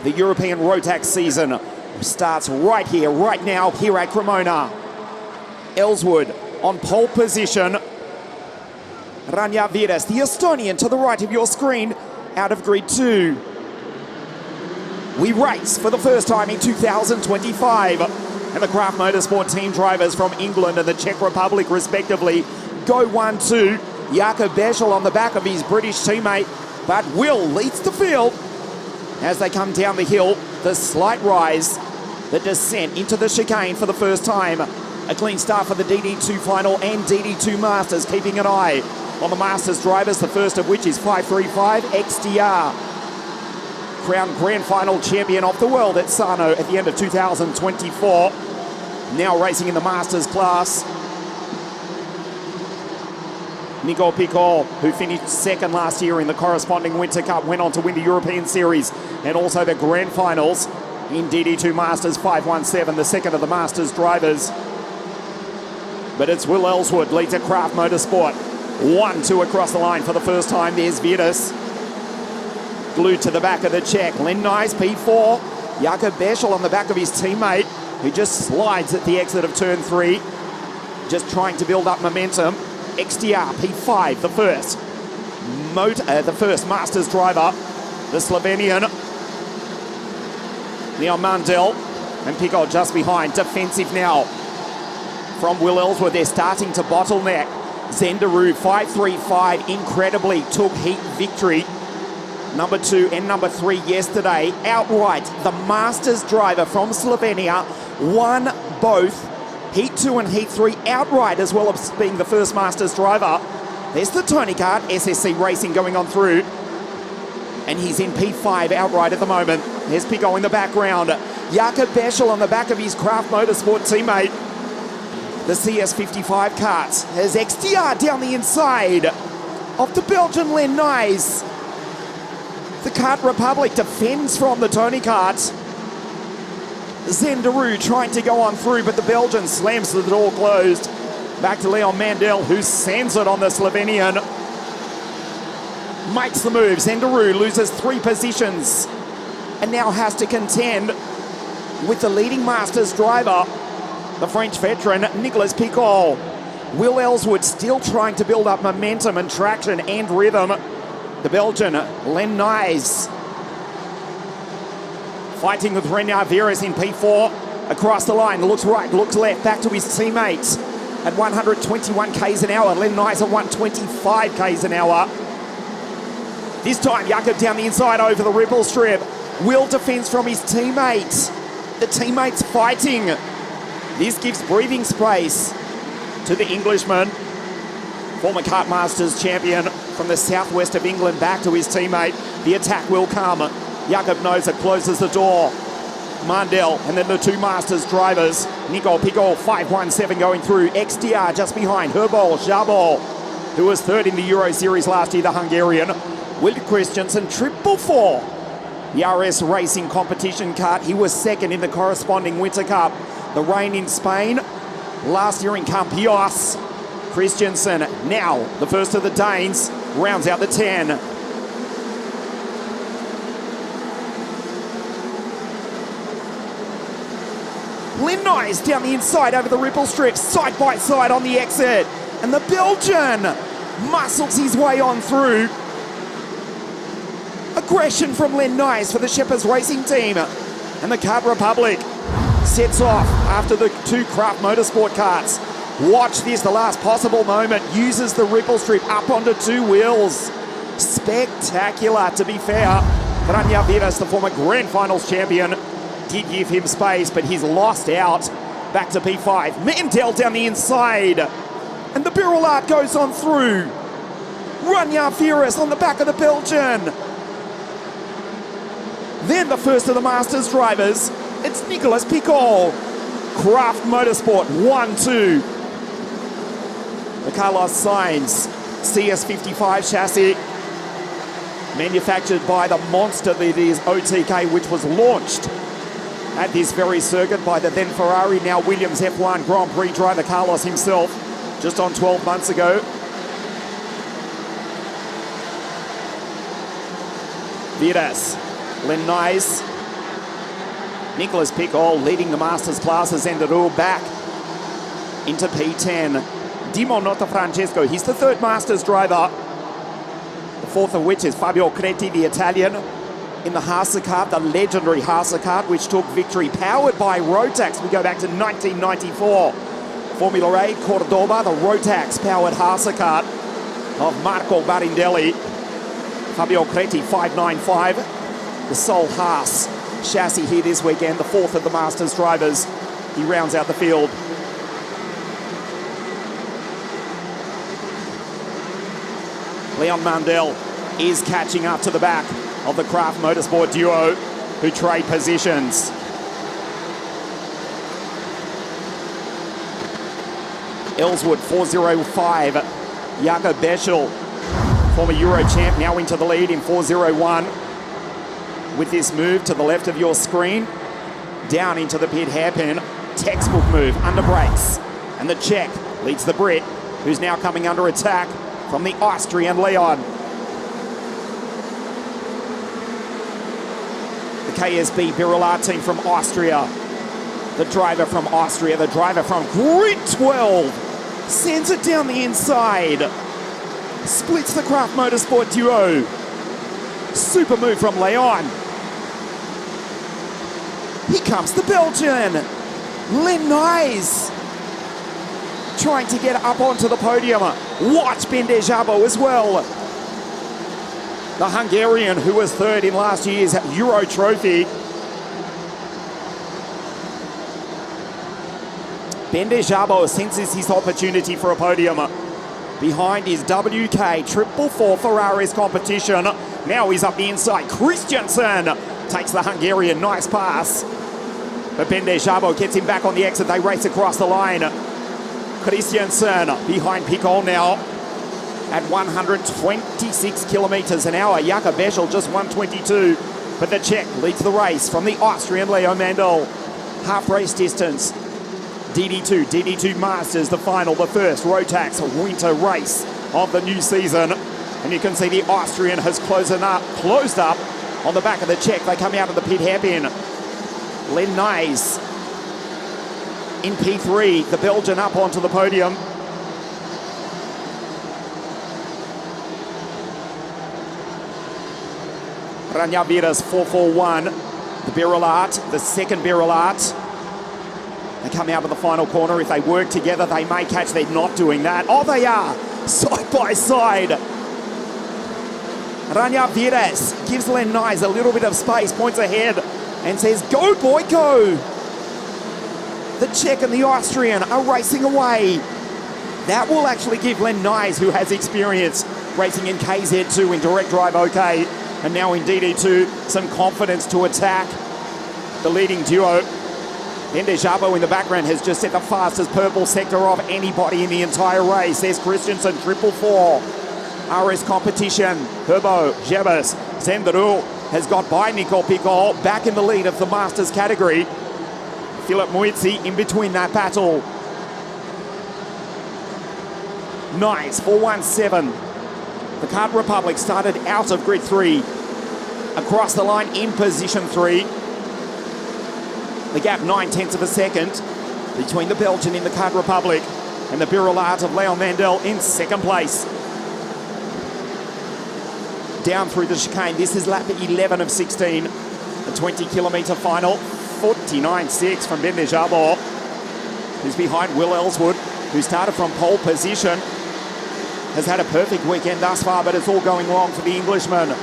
The European Rotax season starts right here, right now, here at Cremona. Ellswood on pole position. Ranja Viras, the Estonian, to the right of your screen, out of grid 2. We race for the first time in 2025. And the Craft Motorsport team drivers from England and the Czech Republic, respectively, go 1-2. Jakob Beschel on the back of his British teammate. But Will leads the field as they come down the hill. The slight rise, the descent into the chicane for the first time. A clean start for the DD2 final and DD2 Masters, keeping an eye on the Masters drivers, the first of which is 535 XDR. Crowned Grand Final champion of the world at Sano at the end of 2024. Now racing in the Masters class. Nico Picot, who finished second last year in the corresponding Winter Cup, went on to win the European Series and also the Grand Finals in DD2 Masters 517, the second of the Masters drivers. But it's Will Ellswood leads at Craft Motorsport. 1-2 across the line for the first time. There's Vidas. Glued to the back of the Czech. Len Nyes, P4. Jakob Beschel on the back of his teammate, who just slides at the exit of turn 3, just trying to build up momentum. XDR P5, the first Masters driver, the Slovenian Leon Mandel, and Pico just behind. Defensive now from Will Ellsworth. They're starting to bottleneck. Zendaru 5.35 incredibly took heat victory. Number 2 and number 3 yesterday outright. The Masters driver from Slovenia won both Heat 2 and Heat 3 outright, as well as being the first Masters driver. There's the Tony Kart, SSC Racing going on through. And he's in P5 outright at the moment. There's Pico in the background. Jakob Beschel on the back of his Craft Motorsport teammate. The CS55 karts. There's XDR down the inside of the Belgian Len Nys. The Kart Republic defends from the Tony Kart. Zendaru trying to go on through, but the Belgian slams the door closed. Back to Leon Mandel, who sends it on the Slovenian. Makes the move. Zendaru loses 3 positions and now has to contend with the leading Masters driver, the French veteran, Nicolas Picot. Will Ellsworth still trying to build up momentum and traction and rhythm. The Belgian, Len Nys, fighting with Renier Veras in P4. Across the line, looks right, looks left, back to his teammates at 121 k's an hour. Len Nys at 125 k's an hour. This time, Jakob down the inside over the ripple strip. Will defends from his teammates. The teammates fighting. This gives breathing space to the Englishman, former Kart Masters champion from the southwest of England, back to his teammate. The attack will come. Jakob knows it, closes the door. Mandel and then the 2 Masters drivers. Nico Picot 5.17 going through. XDR just behind. Herbol Jabol, who was 3rd in the Euro Series last year, the Hungarian. Will Christensen 444. The RS Racing competition kart. He was 2nd in the corresponding Winter Cup. The rain in Spain last year in Campios. Christensen, now the first of the Danes, rounds out the 10. Len Nys down the inside over the ripple strip, side by side on the exit. And the Belgian muscles his way on through. Aggression from Len Nys for the Shepherds Racing team. And the Kart Republic sets off after the 2 Craft Motorsport karts. Watch this, the last possible moment. Uses the ripple strip up onto 2 wheels. Spectacular, to be fair. Renier Veras, the former Grand Finals champion, did give him space, but he's lost out. Back to P5. Mandel down the inside. And the barrel art goes on through. Renier Veras on the back of the Belgian. Then the first of the Masters drivers, it's Nicolas Picot. Craft Motorsport 1-2. The Carlos Sainz CS55 chassis, manufactured by the monster that is OTK, which was launched at this very circuit by the then Ferrari, now Williams F1 Grand Prix driver Carlos himself, just on 12 months ago. Veras, Len Nys, Nicolas Picot leading the Masters classes, and all back into P10. Dimo Nota Francesco, he's the 3rd Masters driver. The 4th of which is Fabio Creti, the Italian, in the Haase kart, the legendary Haase kart, which took victory powered by Rotax. We go back to 1994. Formula A, Cordoba, the Rotax powered Haase kart of Marco Barindelli. Fabio Creti 595, the sole Haas chassis here this weekend, the 4th of the Masters drivers. He rounds out the field. Leon Mandel is catching up to the back of the Craft Motorsport duo, who trade positions. Ellsworth 4.05. Jakob Beschel, former Euro champ, now into the lead in 4.01. With this move to the left of your screen, down into the pit hairpin, textbook move, under brakes. And the Czech leads the Brit, who's now coming under attack from the Austrian Leon. The KSB Birolard team from Austria. The driver from Austria, the driver from Grid 12, sends it down the inside. Splits the Craft Motorsport duo. Super move from Leon. Here comes the Belgian. Len Nyes trying to get up onto the podium. Watch Ben Dejabo as well. The Hungarian, who was third in last year's Euro Trophy. Ben Dejabo senses his opportunity for a podium. Behind is WK 444 Ferraris competition. Now he's up the inside. Christensen takes the Hungarian. Nice pass. But Ben Dejabo gets him back on the exit. They race across the line. Christensen behind Picol now at 126 kilometers an hour. Jakob Beschel just 122. But the Czech leads the race from the Austrian Leo Mandel. Half race distance. DD2 Masters, the final, the first Rotax winter race of the new season. And you can see the Austrian has closed up on the back of the Czech. They come out of the pit hairpin. Len Nyes in P3, the Belgian up onto the podium. Ranjavidas 441, the Birolard, the second Birolard. They come out of the final corner. If they work together, they may catch. They're not doing that. Oh, they are. Side by side. Rania Vides gives Len Nyes a little bit of space, points ahead and says, go, boy, go. The Czech and the Austrian are racing away. That will actually give Len Nyes, who has experience racing in KZ2 in direct drive OK, and now in DD2, some confidence to attack the leading duo. Ben Dejabo in the background has just set the fastest purple sector of anybody in the entire race. There's Christensen, 444. RS competition, Herbo, Jebus, Zendru has got by Nicole Picol, back in the lead of the Masters category. Philip Muizzi in between that battle. Nice, 417. The Kart Republic started out of grid 3. Across the line in position 3. The gap 9/10 of a second between the Belgian in the Kart Republic and the Birolard of Leon Mandel in second place. Down through the chicane. This is lap 11 of 16. The 20-kilometre final. 49.6 from Ben Dejabo, who's behind Will Ellswood, who started from pole position. Has had a perfect weekend thus far, but it's all going wrong for the Englishman.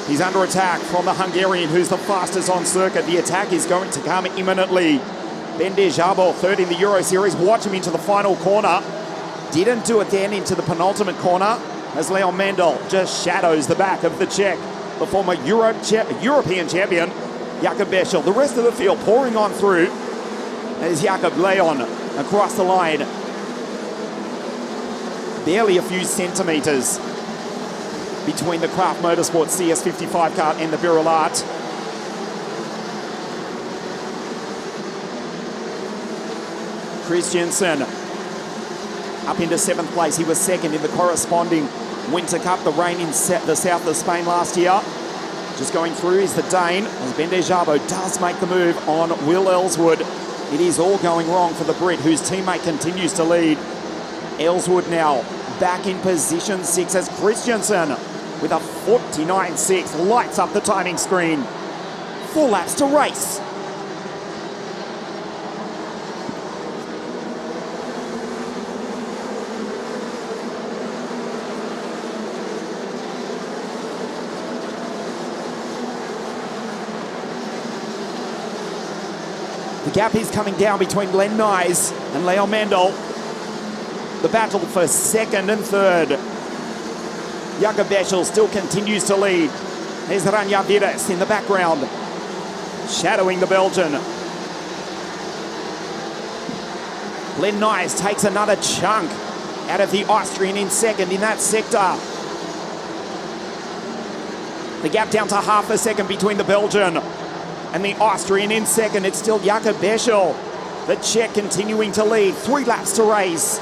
He's under attack from the Hungarian, who's the fastest on circuit. The attack is going to come imminently. Ben Dejabo, third in the Euro Series. Watch him into the final corner. Didn't do it then into the penultimate corner, as Leon Mandel just shadows the back of the Czech, the former European champion, Jakob Beschel. The rest of the field pouring on through as Jakob Leon across the line. Barely a few centimetres between the Craft Motorsport CS55 kart and the Birolard. Christensen up into 7th place. He was second in the corresponding Winter Cup, the rain in the south of Spain last year. Just going through is the Dane, as Ben Dejabo does make the move on Will Ellswood. It is all going wrong for the Brit, whose teammate continues to lead. Ellswood now back in position 6 as Christensen with a 49.6 lights up the timing screen. 4 laps to race. The gap is coming down between Len Nyes and Leon Mandel. The battle for second and third. Jakob Beschel still continues to lead. There's Rania Vides in the background, shadowing the Belgian. Len Nyes takes another chunk out of the Austrian in second in that sector. The gap down to half a second between the Belgian and the Austrian in second. It's still Jakob Beschel. The Czech continuing to lead. 3 laps to race.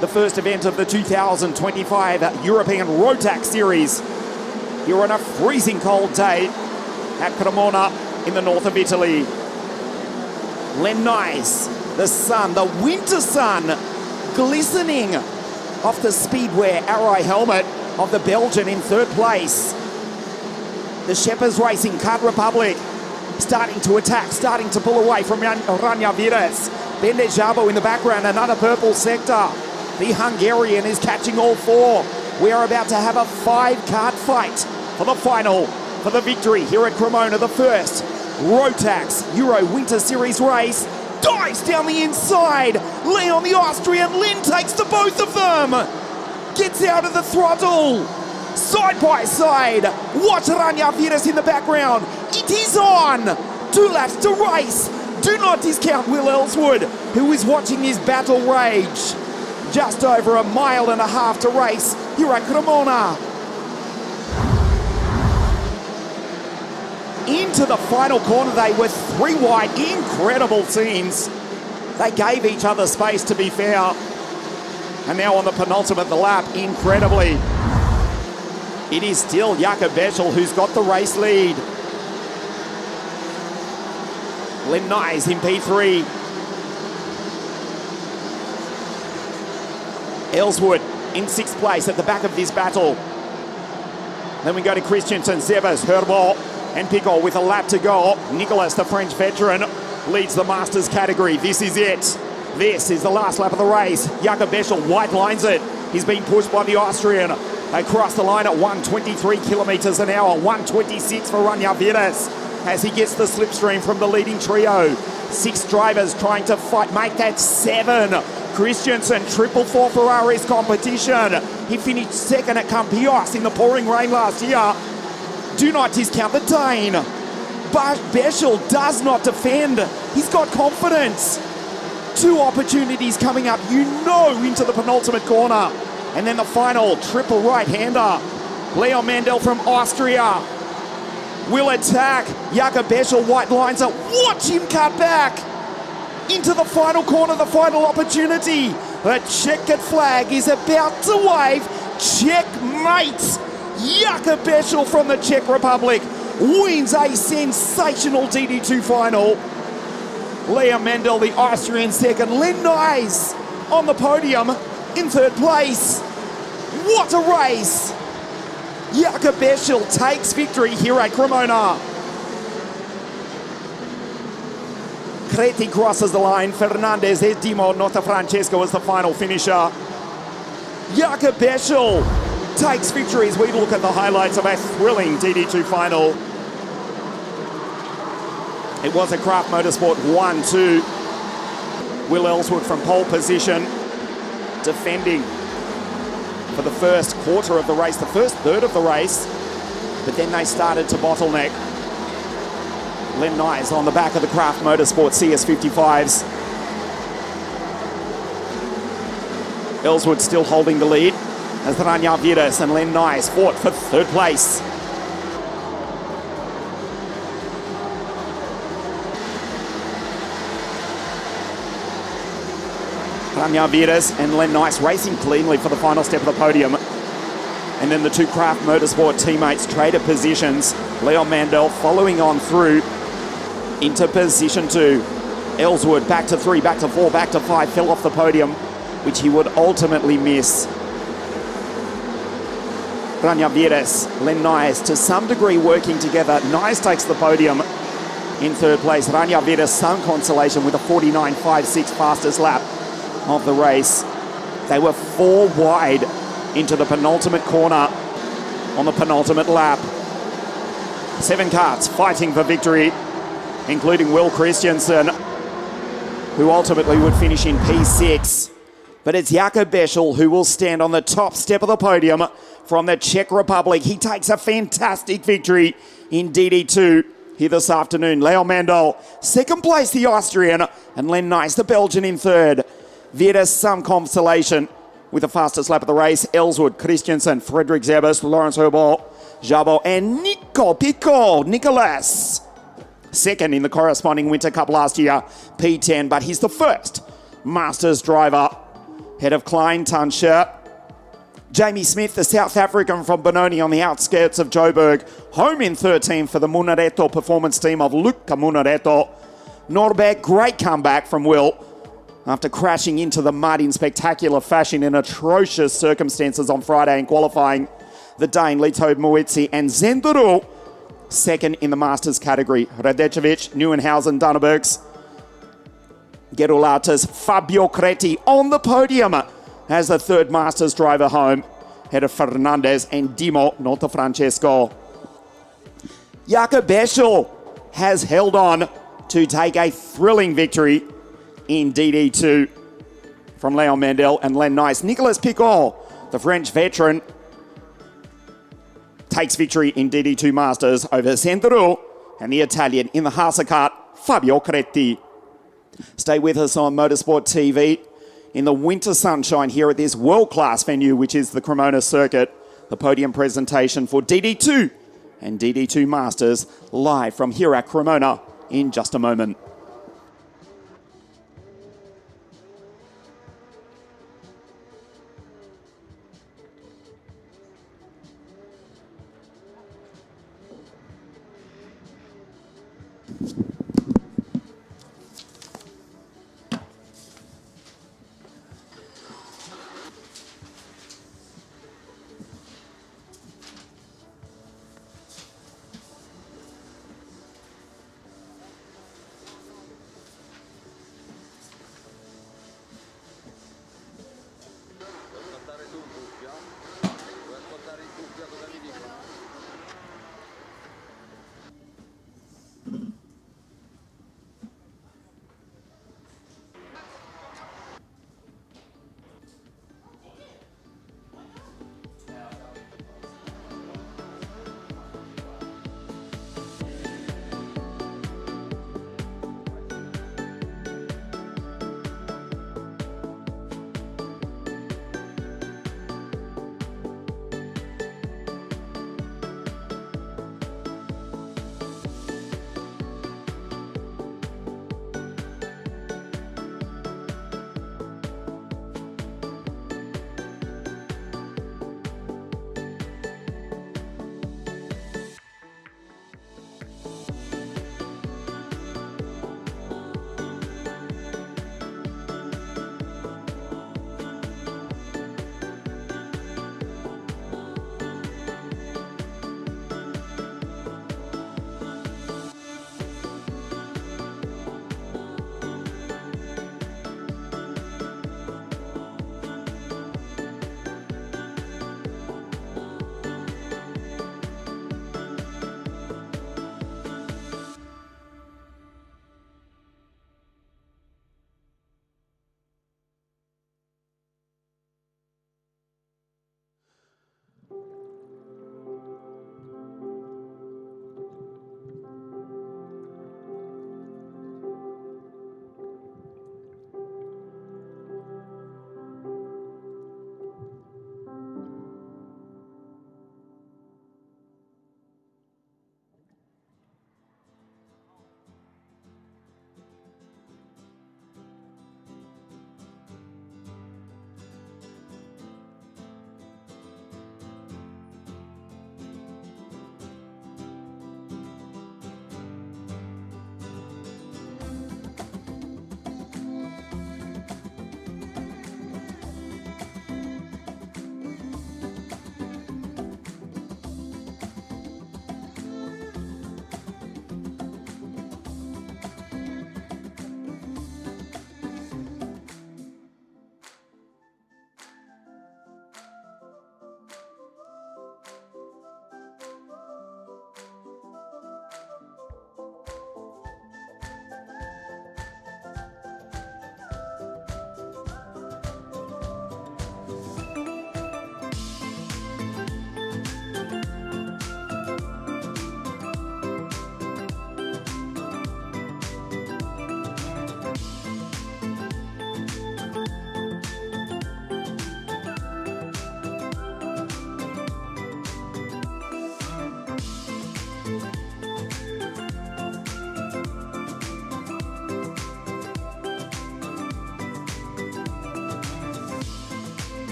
The first event of the 2025 European Rotax Series. Here on a freezing cold day at Cremona in the north of Italy. Len Nice, the sun, the winter sun, glistening off the Speedwear Arrow helmet of the Belgian in third place. The Shepherds Racing Card Republic starting to attack, starting to pull away from Rania Vidas. Bende Jabo in the background, another purple sector. The Hungarian is catching all four. We are about to have a 5-card fight for the final, for the victory here at Cremona, the first Rotax Euro Winter Series race. Dives down the inside. Leon the Austrian, Lynn takes to both of them. Gets out of the throttle. Side by side. Watch Rania Vidas in the background. It is on. 2 laps to race. Do not discount Will Ellswood, who is watching his battle rage. Just over 1.5 miles to race here at Cremona. Into the final corner, they were 3 wide. Incredible scenes. They gave each other space, to be fair. And now on the penultimate lap, incredibly, it is still Jakob Beschel who's got the race lead. Len Nice in P3. Ellswood in 6th place at the back of this battle. Then we go to Christensen, Zebas, Herbal and Pickle with a lap to go. Nicolas, the French veteran, leads the Masters category. This is it. This is the last lap of the race. Jakob Beschel white lines it. He's being pushed by the Austrian. They cross the line at 123 kilometres an hour, 126 for Rania Vidas as he gets the slipstream from the leading trio. 6 drivers trying to fight, make that 7. Christensen, 444 Ferraris competition. He finished 2nd at Campios in the pouring rain last year. Do not discount the Dane. But Beschel does not defend. He's got confidence. 2 opportunities coming up, into the penultimate corner. And then the final triple right-hander. Leon Mandel from Austria will attack. Jakob Beschel white lines it. Watch him cut back into the final corner, the final opportunity. The checkered flag is about to wave. Checkmate. Jakob Beschel from the Czech Republic wins a sensational DD2 final. Leon Mendel, the Austrian, 2nd. Len Nice on the podium in 3rd place. What a race! Jakob Beschel takes victory here at Cremona. Creti crosses the line. Fernandez, Edimo, Nota Francesco was the final finisher. Jakob Beschel takes victory as we look at the highlights of a thrilling DD2 final. It was a Craft Motorsport 1-2. Will Ellswood from pole position, defending for the first quarter of the race, the first third of the race, but then they started to bottleneck. Len Nice on the back of the Craft Motorsport CS55s. Ellswood still holding the lead as Rania Vidas and Len Nice fought for 3rd place. Rania Vidas and Len Nice racing cleanly for the final step of the podium. And then the 2 Craft Motorsport teammates traded positions. Leon Mandel following on through into position 2. Ellswood back to 3, back to 4, back to 5, fell off the podium, which he would ultimately miss. Rania Vidas, Len Nice to some degree working together. Nice takes the podium in 3rd place. Rania Vidas some consolation with a 49.56 fastest lap of the race. They were 4 wide into the penultimate corner on the penultimate lap. 7 karts fighting for victory, including Will Christensen, who ultimately would finish in P6. But it's Jakob Beschel who will stand on the top step of the podium from the Czech Republic. He takes a fantastic victory in DD2 here this afternoon. Leon Mandel, 2nd place, the Austrian, and Len Nice, the Belgian, in 3rd. Vidas some consolation with the fastest lap of the race. Ellswood, Christensen, Frederick Zebas, Lawrence Herbal, Jabo, and Nicolas. 2nd in the corresponding Winter Cup last year, P10, but he's the first Masters driver. Head of Klein Tanscher, Jamie Smith, the South African from Benoni on the outskirts of Joburg, home in 13 for the Munareto performance team of Luca Munareto. Norbert, great comeback from Will after crashing into the mud in spectacular fashion in atrocious circumstances on Friday in qualifying. The Dane Lito Muitsi and Zenduru, second in the Masters category. Radecevic, Neuenhausen, Dannebergs, Gerulatas, Fabio Creti on the podium as the third Masters driver home, ahead of Fernandez and Dimo Notofrancesco. Jakob Beschel has held on to take a thrilling victory in DD2 from Leon Mandel and Len Nice. Nicolas Picot, the French veteran, takes victory in DD2 Masters over Sendero and the Italian in the Hasa kart, Fabio Creti. Stay with us on Motorsport TV in the winter sunshine here at this world-class venue, which is the Cremona Circuit. The podium presentation for DD2 and DD2 Masters live from here at Cremona in just a moment.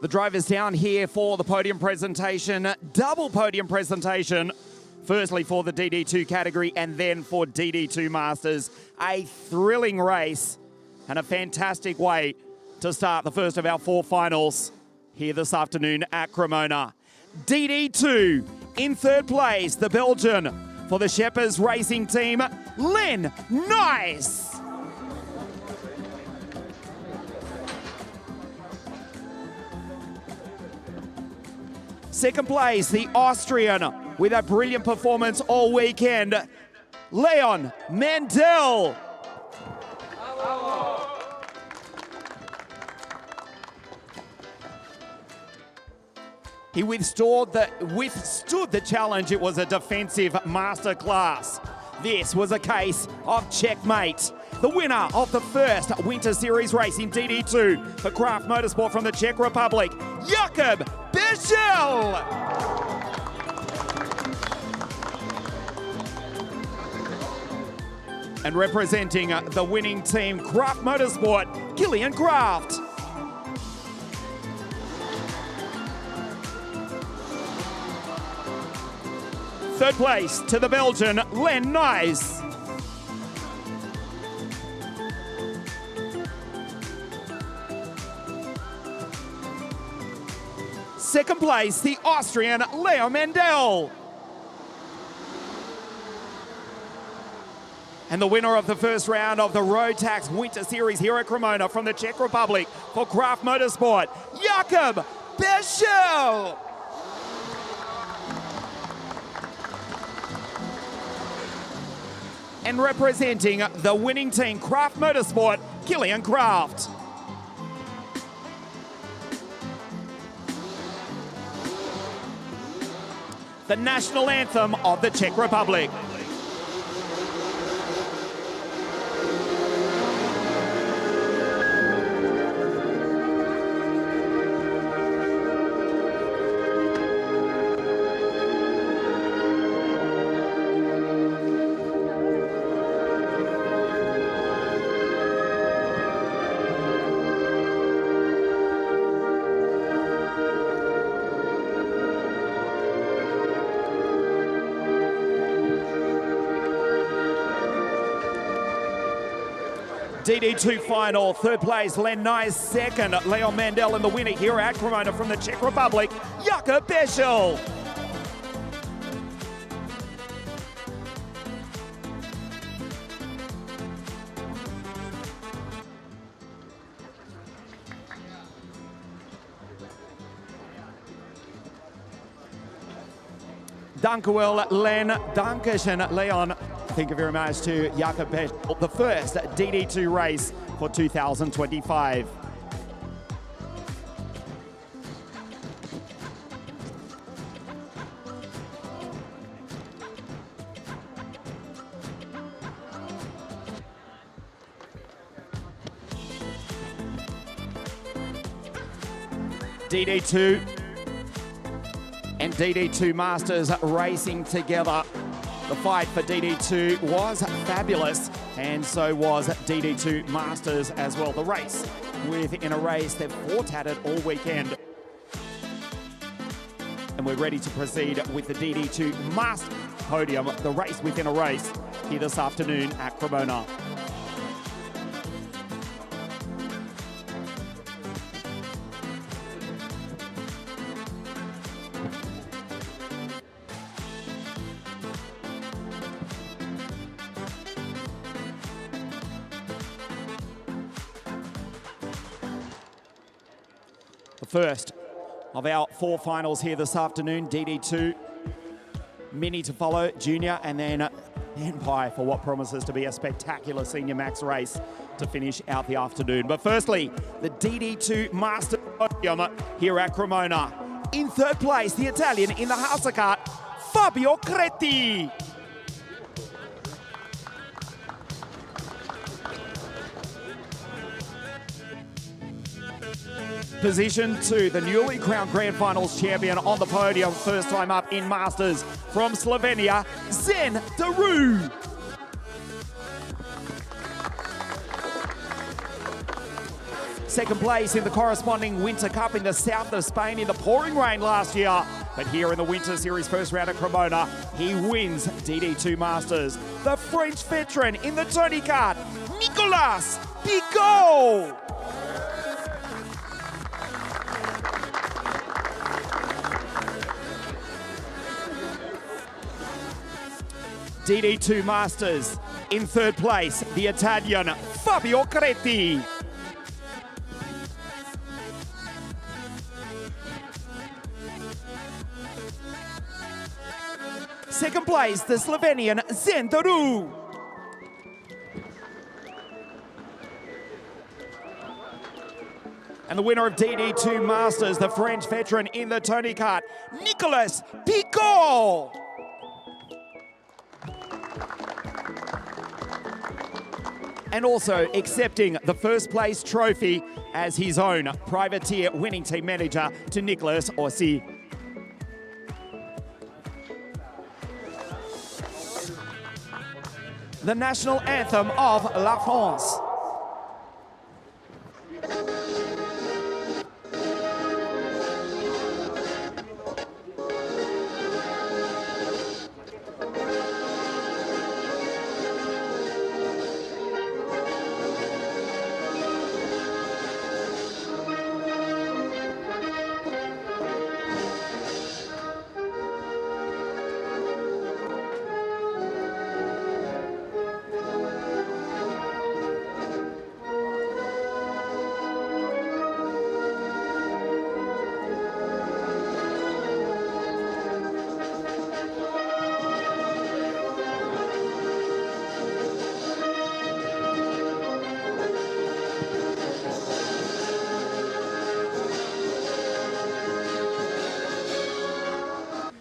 The drivers down here for the podium presentation, double podium presentation. Firstly for the DD2 category and then for DD2 Masters. A thrilling race and a fantastic way to start the first of our four finals here this afternoon at Cremona. DD2 in third place, the Belgian for the Shepherds Racing Team, Len Nice. Second place, the Austrian, with a brilliant performance all weekend, Leon Mandel. He withstood the challenge. It was a defensive masterclass. This was a case of checkmate. The winner of the first Winter Series race in DD2 for Craft Motorsport from the Czech Republic, Jakub Bischel. And representing the winning team, Craft Motorsport, Gillian Craft. Third place to the Belgian, Len Nice. Second place, the Austrian, Leo Mandel. And the winner of the first round of the Rotax Winter Series here at Cremona from the Czech Republic for Craft Motorsport, Jakub Bischel. And representing the winning team, Craft Motorsport, Gillian Craft. The national anthem of the Czech Republic. DD2 final, third place, Len Nice, second, Leon Mandel, and the winner here at Cremona from the Czech Republic, Jakub Bischel. Dankjewel, Len. Dankeschön, Leon. Thank you very much to Jakub Bischel, the first DD2 race for 2025. DD2 and DD2 Masters racing together. The fight for DD2 was fabulous, and so was DD2 Masters as well. The race within a race, they've fought at it all weekend. And we're ready to proceed with the DD2 Master podium, the race within a race, here this afternoon at Cremona. The first of our four finals here this afternoon, DD2, Mini to follow, Junior, and then Empire for what promises to be a spectacular Senior Max race to finish out the afternoon. But firstly, the DD2 Master podium here at Cremona. In third place, the Italian in the Hauser kart, Fabio Cretti. Position 2, the newly crowned Grand Finals champion on the podium, first time up in Masters from Slovenia, Zen Daru. Second place in the corresponding Winter Cup in the south of Spain in the pouring rain last year. But here in the Winter Series first round at Cremona, he wins DD2 Masters. The French veteran in the Tony Kart, Nicolas Picot! DD2 Masters. In third place, the Italian Fabio Creti. Second place, the Slovenian Zendaru. And the winner of DD2 Masters, the French veteran in the Tony Kart, Nicolas Picot. And also accepting the first place trophy as his own privateer winning team manager to Nicolas Orsi. The national anthem of La France.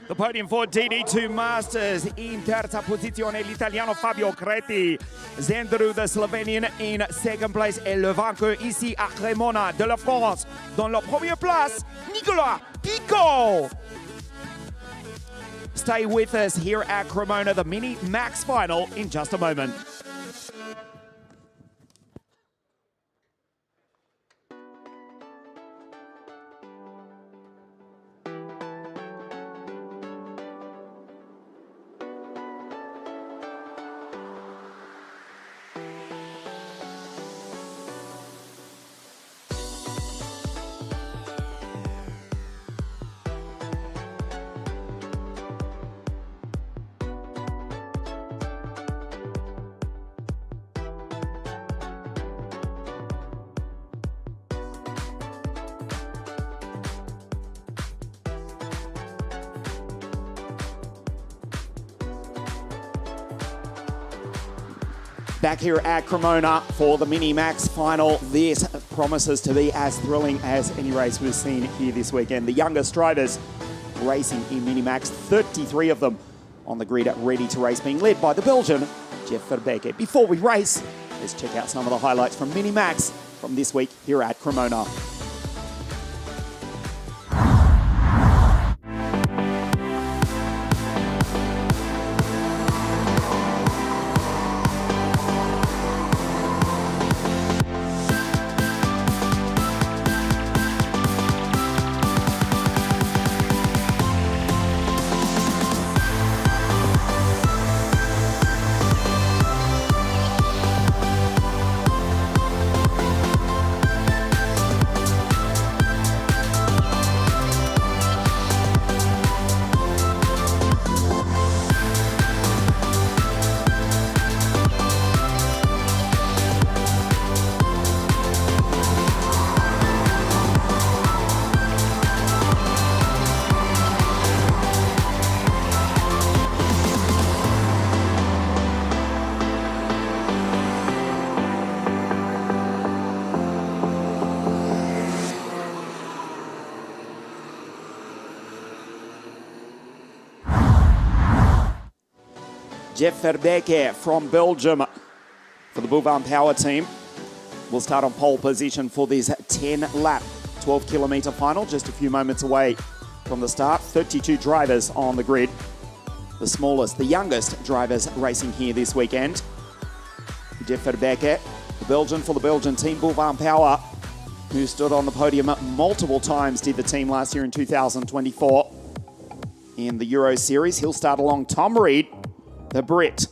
The podium for DD2 Masters. In terza posizione l'italiano Fabio Creti. Zendaru, the Slovenian, in second place. Et le vainqueur ici à Cremona de la France. Dans la première place, Nicolas Picot. Stay with us here at Cremona, the Mini Max final in just a moment. Back here at Cremona for the Mini Max final. This promises to be as thrilling as any race we've seen here this weekend. The youngest drivers racing in Mini Max, 33 of them on the grid ready to race, being led by the Belgian Jeff Verbeke. Before we race, let's check out some of the highlights from Mini Max from this week here at Cremona. Jeff Verbeke from Belgium for the Bouvin Power team will start on pole position for this 10-lap, 12-kilometre final, just a few moments away from the start. 32 drivers on the grid. The smallest, the youngest drivers racing here this weekend. Jeff Verbeke, the Belgian for the Belgian team, Bouvin Power. who stood on the podium multiple times, did the team last year in 2024 in the Euro Series. He'll start along Tom Reed, the Brit,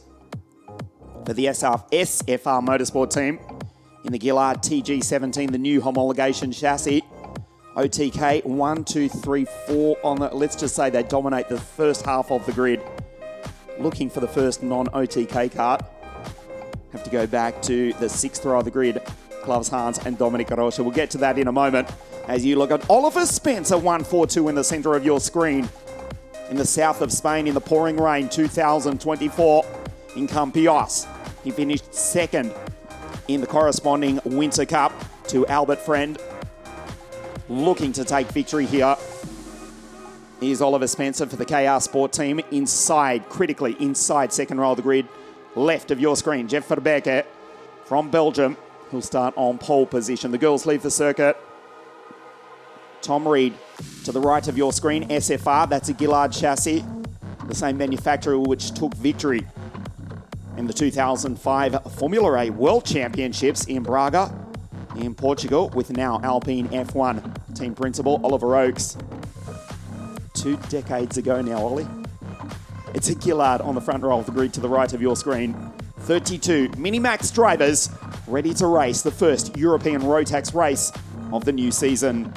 for the SFR Motorsport team in the Gillard TG17, the new homologation chassis. OTK 1, 2, 3, 4 on the, let's just say they dominate the first half of the grid. Looking for the first non-OTK kart. Have to go back to the 6th row of the grid. Klaus Hans and Dominic Rocha. We'll get to that in a moment as you look at Oliver Spencer 142 in the centre of your screen. In the south of Spain in the pouring rain 2024 in Campillos. He finished second in the corresponding Winter Cup to Albert Friend. Looking to take victory here is Oliver Spencer for the KR Sport team. Critically inside second row of the grid, left of your screen. Jeff Verbeeke from Belgium, who'll start on pole position. The girls leave the circuit. Tom Reed to the right of your screen, SFR, that's a Gillard chassis, the same manufacturer which took victory in the 2005 Formula A World Championships in Braga, in Portugal, with now Alpine F1 team principal Oliver Oakes. 2 decades ago now, Ollie. It's a Gillard on the front row of the grid to the right of your screen. 32 Minimax drivers ready to race the first European Rotax race of the new season.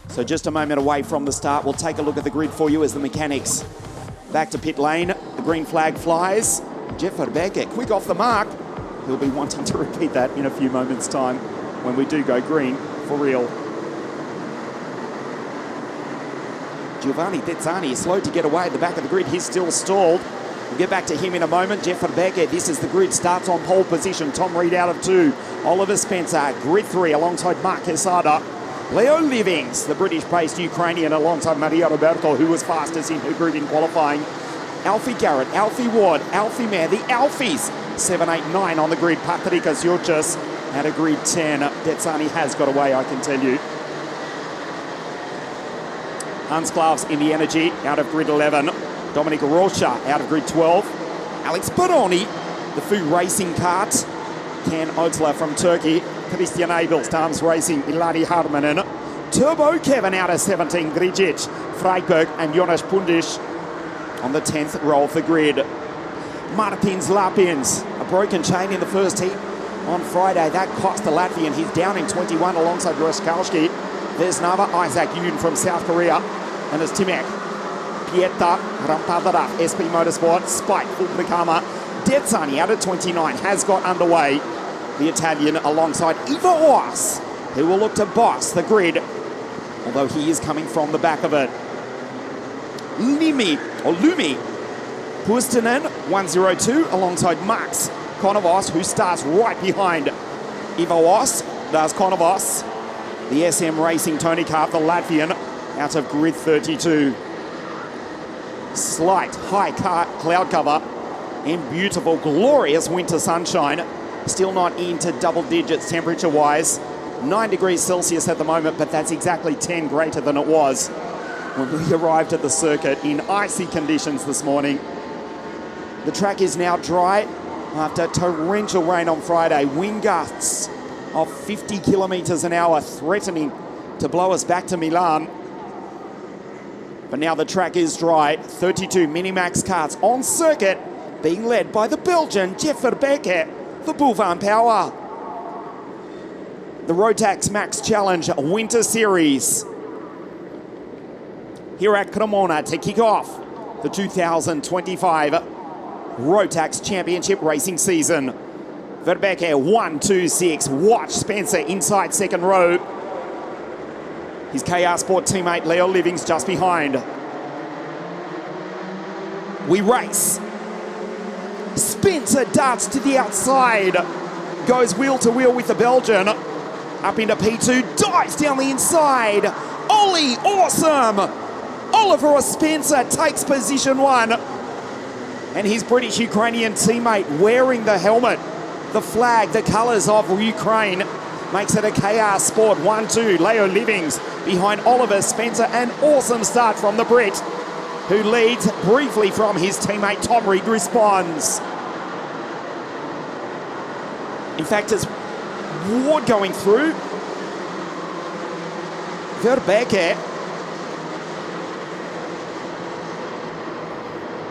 So just a moment away from the start, we'll take a look at the grid for you as the mechanics back to pit lane. The green flag flies. Jeff Verbeeke, quick off the mark. He'll be wanting to repeat that in a few moments' time when we do go green for real. Giovanni Dezzani is slow to get away at the back of the grid. He's still stalled. We'll get back to him in a moment. Jeff Verbeeke, this is the grid, starts on pole position. Tom Reed out of 2. Oliver Spencer, grid 3 alongside Mark Quesada. Leo Livings, the British-based Ukrainian, alongside Maria Roberto, who was fastest in her group in qualifying. Alfie Garrett, Alfie Ward, Alfie Mayer, the Alfies. 7, 8, 9 on the grid. Patrikas Jurchas at a grid 10. Dezzani has got away, I can tell you. Hans Klaus in the Energy out of grid 11. Dominic Rocha out of grid 12. Alex Baroni, the Fu Racing kart. Ken Otzler from Turkey. Christian Abel, Stams Racing, Ilani Harmanen. Turbo Kevin out of 17, Grigic, Freiberg and Jonas Pundisch on the 10th row of the grid. Martins Lapins, a broken chain in the first heat on Friday. That cost the Latvian. He's down in 21 alongside Roszkowski. There's Nava Isaac Yoon from South Korea. And it's Timek, Pieta Rampadara, SP Motorsport, Spike Fulbrikama. Dezzani out of 29 has got underway. The Italian alongside Ivo Oas, who will look to boss the grid, although he is coming from the back of it. Lumi Pustinen 102 alongside Max Konovos, who starts right behind Ivo Oas. Does Konovos. The SM Racing Tony Kart, the Latvian, out of grid 32. Slight high cloud cover in beautiful, glorious winter sunshine. Still not into double digits temperature-wise. 9 degrees Celsius at the moment, but that's exactly 10 greater than it was when we arrived at the circuit in icy conditions this morning. The track is now dry after torrential rain on Friday. Wind gusts of 50 kilometres an hour threatening to blow us back to Milan. But now the track is dry. 32 Minimax karts on circuit, being led by the Belgian Jeff Verbeeke, the Bouvan Power. The Rotax Max Challenge Winter Series here at Cremona to kick off the 2025 Rotax Championship racing season. Verbeeke 1, 2, 6. Watch Spencer inside second row. His KR Sport teammate Leo Livings just behind. We race. Spencer darts to the outside. Goes wheel to wheel with the Belgian. Up into P2, dives down the inside. Ollie, awesome! Oliver Spencer takes position 1. And his British-Ukrainian teammate wearing the helmet, the flag, the colours of Ukraine, makes it a KR Sport 1-2. Leo Livings behind Oliver Spencer. An awesome start from the Brit, who leads briefly from his teammate Tom Reed responds. In fact, it's Ward going through. Verbeeke.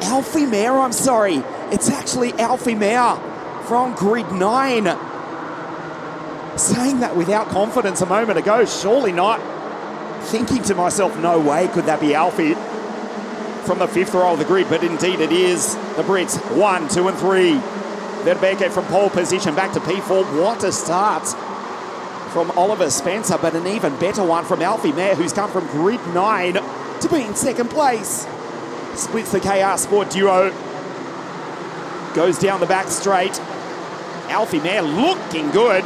Alfie Mayer, I'm sorry. It's actually Alfie Mayer from grid 9. Saying that without confidence a moment ago, surely not. Thinking to myself, no way could that be Alfie from the 5th row of the grid, but indeed it is. The Brits, 1, 2 and 3. Verbeeke from pole position back to P4. What a start from Oliver Spencer, but an even better one from Alfie Mayer, who's come from grid 9 to be in 2nd place. Splits the KR Sport duo. Goes down the back straight. Alfie Mayer looking good.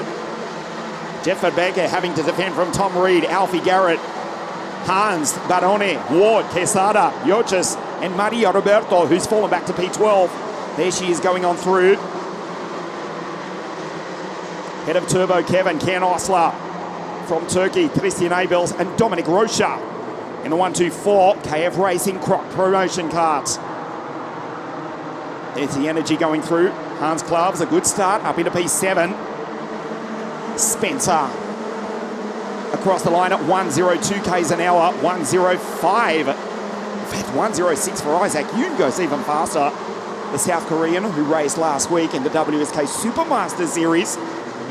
Jeff Verbeeke having to defend from Tom Reed, Alfie Garrett, Hans, Barone, Ward, Quesada, Yochis, and Maria Roberto, who's fallen back to P12. There she is going on through. Head of Turbo Kevin, Ken Osler from Turkey, Christian Abels, and Dominic Rocha. In the 1-2-4, KF Racing Croc Promotion Carts. There's the energy going through. Hans Kloves, a good start, up into P7. Spencer across the line at 102 k's an hour, 105. In fact, 106 for Isaac Yoon goes even faster. The South Korean, who raced last week in the WSK Supermaster Series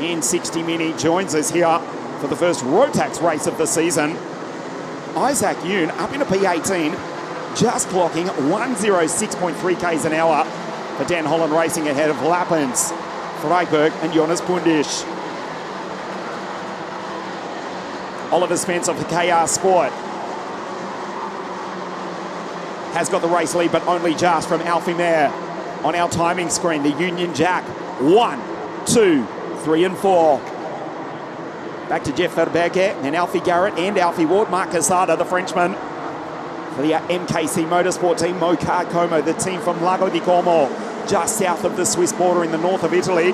in 60 Mini, joins us here for the first Rotax race of the season. Isaac Yoon up into P18, just clocking 106.3 k's an hour for Dan Holland Racing ahead of Lappens, Freiberg and Jonas Pundisch. Oliver Spencer for KR Sport has got the race lead, but only just from Alfie Mayer. On our timing screen, the Union Jack, 1, 2, 3 and 4. Back to Jeff Verbeeke and Alfie Garrett and Alfie Ward. Marc Casada, the Frenchman, for the MKC Motorsport team. Mocar Como, the team from Lago di Como, just south of the Swiss border in the north of Italy.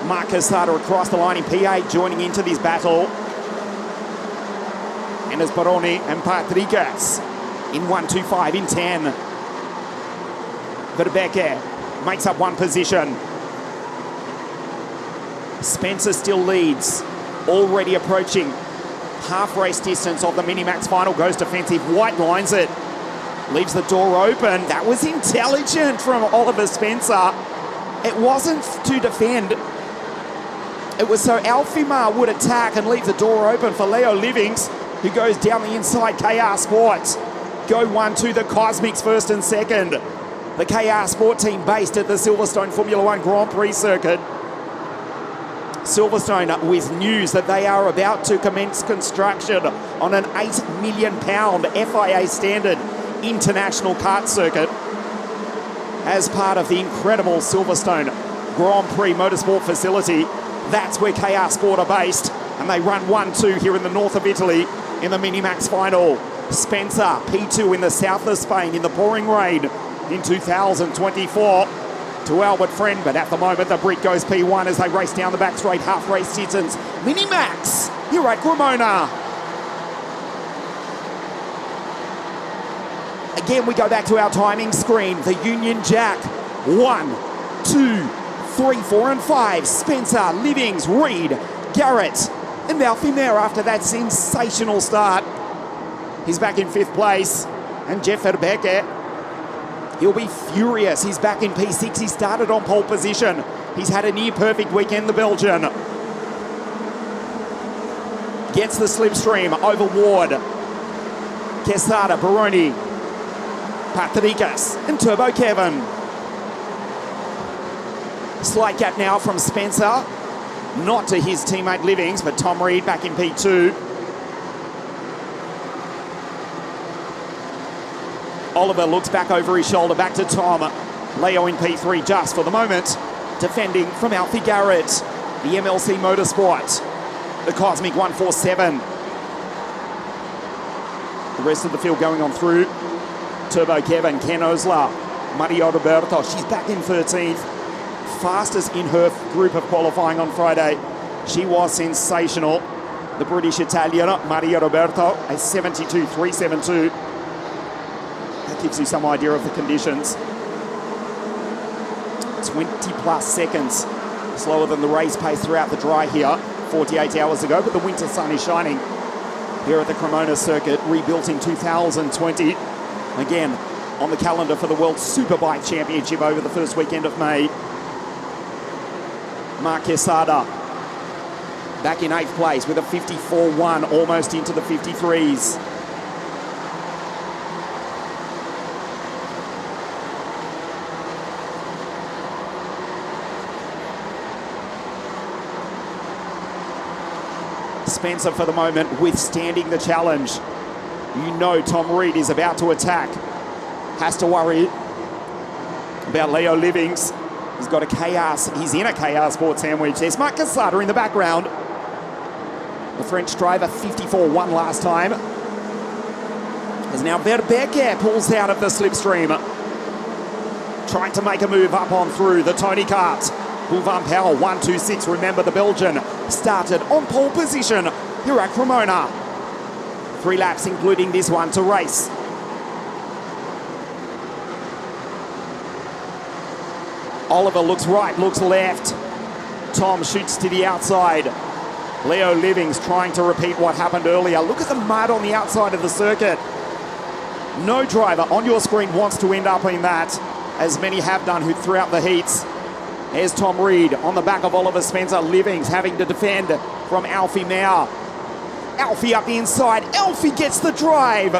Marc Casada across the line in P8, joining into this battle. And as Baroni and Patrikas in 1-2-5 in 10. Verbeeke makes up one position. Spencer still leads, already approaching half race distance of the Minimax final. Goes defensive, white lines it, leaves the door open. That was intelligent from Oliver Spencer. It wasn't to defend, it was so Alfie Mayer would attack and leave the door open for Leo Livings, who goes down the inside. KR Sports go 1-2, the Cosmics first and second. The KR Sport team based at the Silverstone Formula One Grand Prix circuit. Silverstone with news that they are about to commence construction on an £8 million FIA standard international kart circuit as part of the incredible Silverstone Grand Prix motorsport facility. That's where KR Sport are based, and they run 1-2 here in the north of Italy in the Minimax final. Spencer, P2 in the south of Spain in the pouring rain in 2024 to Albert Friend, but at the moment the Brit goes P1 as they race down the back straight, half race distance. Minimax here at Cremona. Again, we go back to our timing screen. The Union Jack, 1, 2, 3, 4 and 5. Spencer, Livings, Reed, Garrett and Alfie Mayer after that sensational start. He's back in 5th place. And Jeff Verbeeke, he'll be furious. He's back in P6. He started on pole position. He's had a near perfect weekend, the Belgian. Gets the slipstream over Ward, Quesada, Baroni, Patrikas and Turbo Kevin. Slight gap now from Spencer, not to his teammate Livings, but Tom Reed back in P2. Oliver looks back over his shoulder, back to Tom. Leo in P3 just for the moment. Defending from Alfie Garrett, the MLC Motorsport, the Cosmic 147. The rest of the field going on through. Turbo Kevin, Ken Osler, Maria Roberto, she's back in 13th. Fastest in her group of qualifying on Friday. She was sensational. The British Italian, Maria Roberto, a 72.372. That gives you some idea of the conditions. 20 plus seconds slower than the race pace throughout the dry here 48 hours ago, but the winter sun is shining here at the Cremona circuit, rebuilt in 2020. Again, on the calendar for the World Superbike Championship over the first weekend of May. Mark Quesada back in 8th place with a 54.1, almost into the 53s. Spencer for the moment withstanding the challenge. You know Tom Reed is about to attack. Has to worry about Leo Livings. He's got a KR, he's in a KR Sport sandwich. There's Marc Quesada in the background. The French driver, 54.1 last time. As now Verbeeke pulls out of the slipstream. Trying to make a move up on through the Tony Kart. Van Powell, 1.26. Remember, the Belgian started on pole position here at Cremona. 3 laps, including this one, to race. Oliver looks right, looks left. Tom shoots to the outside. Leo Livings trying to repeat what happened earlier. Look at the mud on the outside of the circuit. No driver on your screen wants to end up in that, as many have done throughout the heats. There's Tom Reed on the back of Oliver Spencer. Livings having to defend from Alfie Mayer. Alfie up the inside. Alfie gets the drive.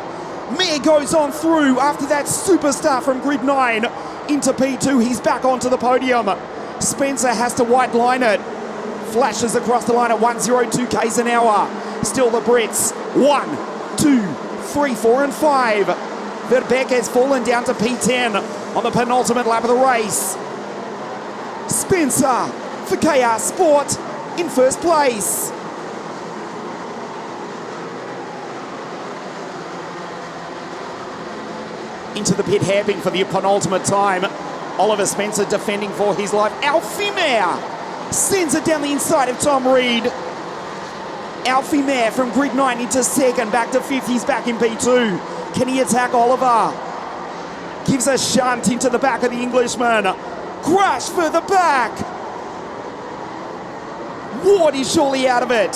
Mayer goes on through after that superstar from grid 9 into P2. He's back onto the podium. Spencer has to white line it. Flashes across the line at 102 k's an hour. Still the Brits. 1, 2, 3, 4 and 5. Verbeek has fallen down to P10 on the penultimate lap of the race. Spencer for KR Sport in first place. Into the pit hairpin for the penultimate time. Oliver Spencer defending for his life. Alfie Mayer sends it down the inside of Tom Reed. Alfie Mayer from grid 9 into second, back to 5th. He's back in P2. Can he attack Oliver? Gives a shunt into the back of the Englishman. Crash further back. Ward is surely out of it.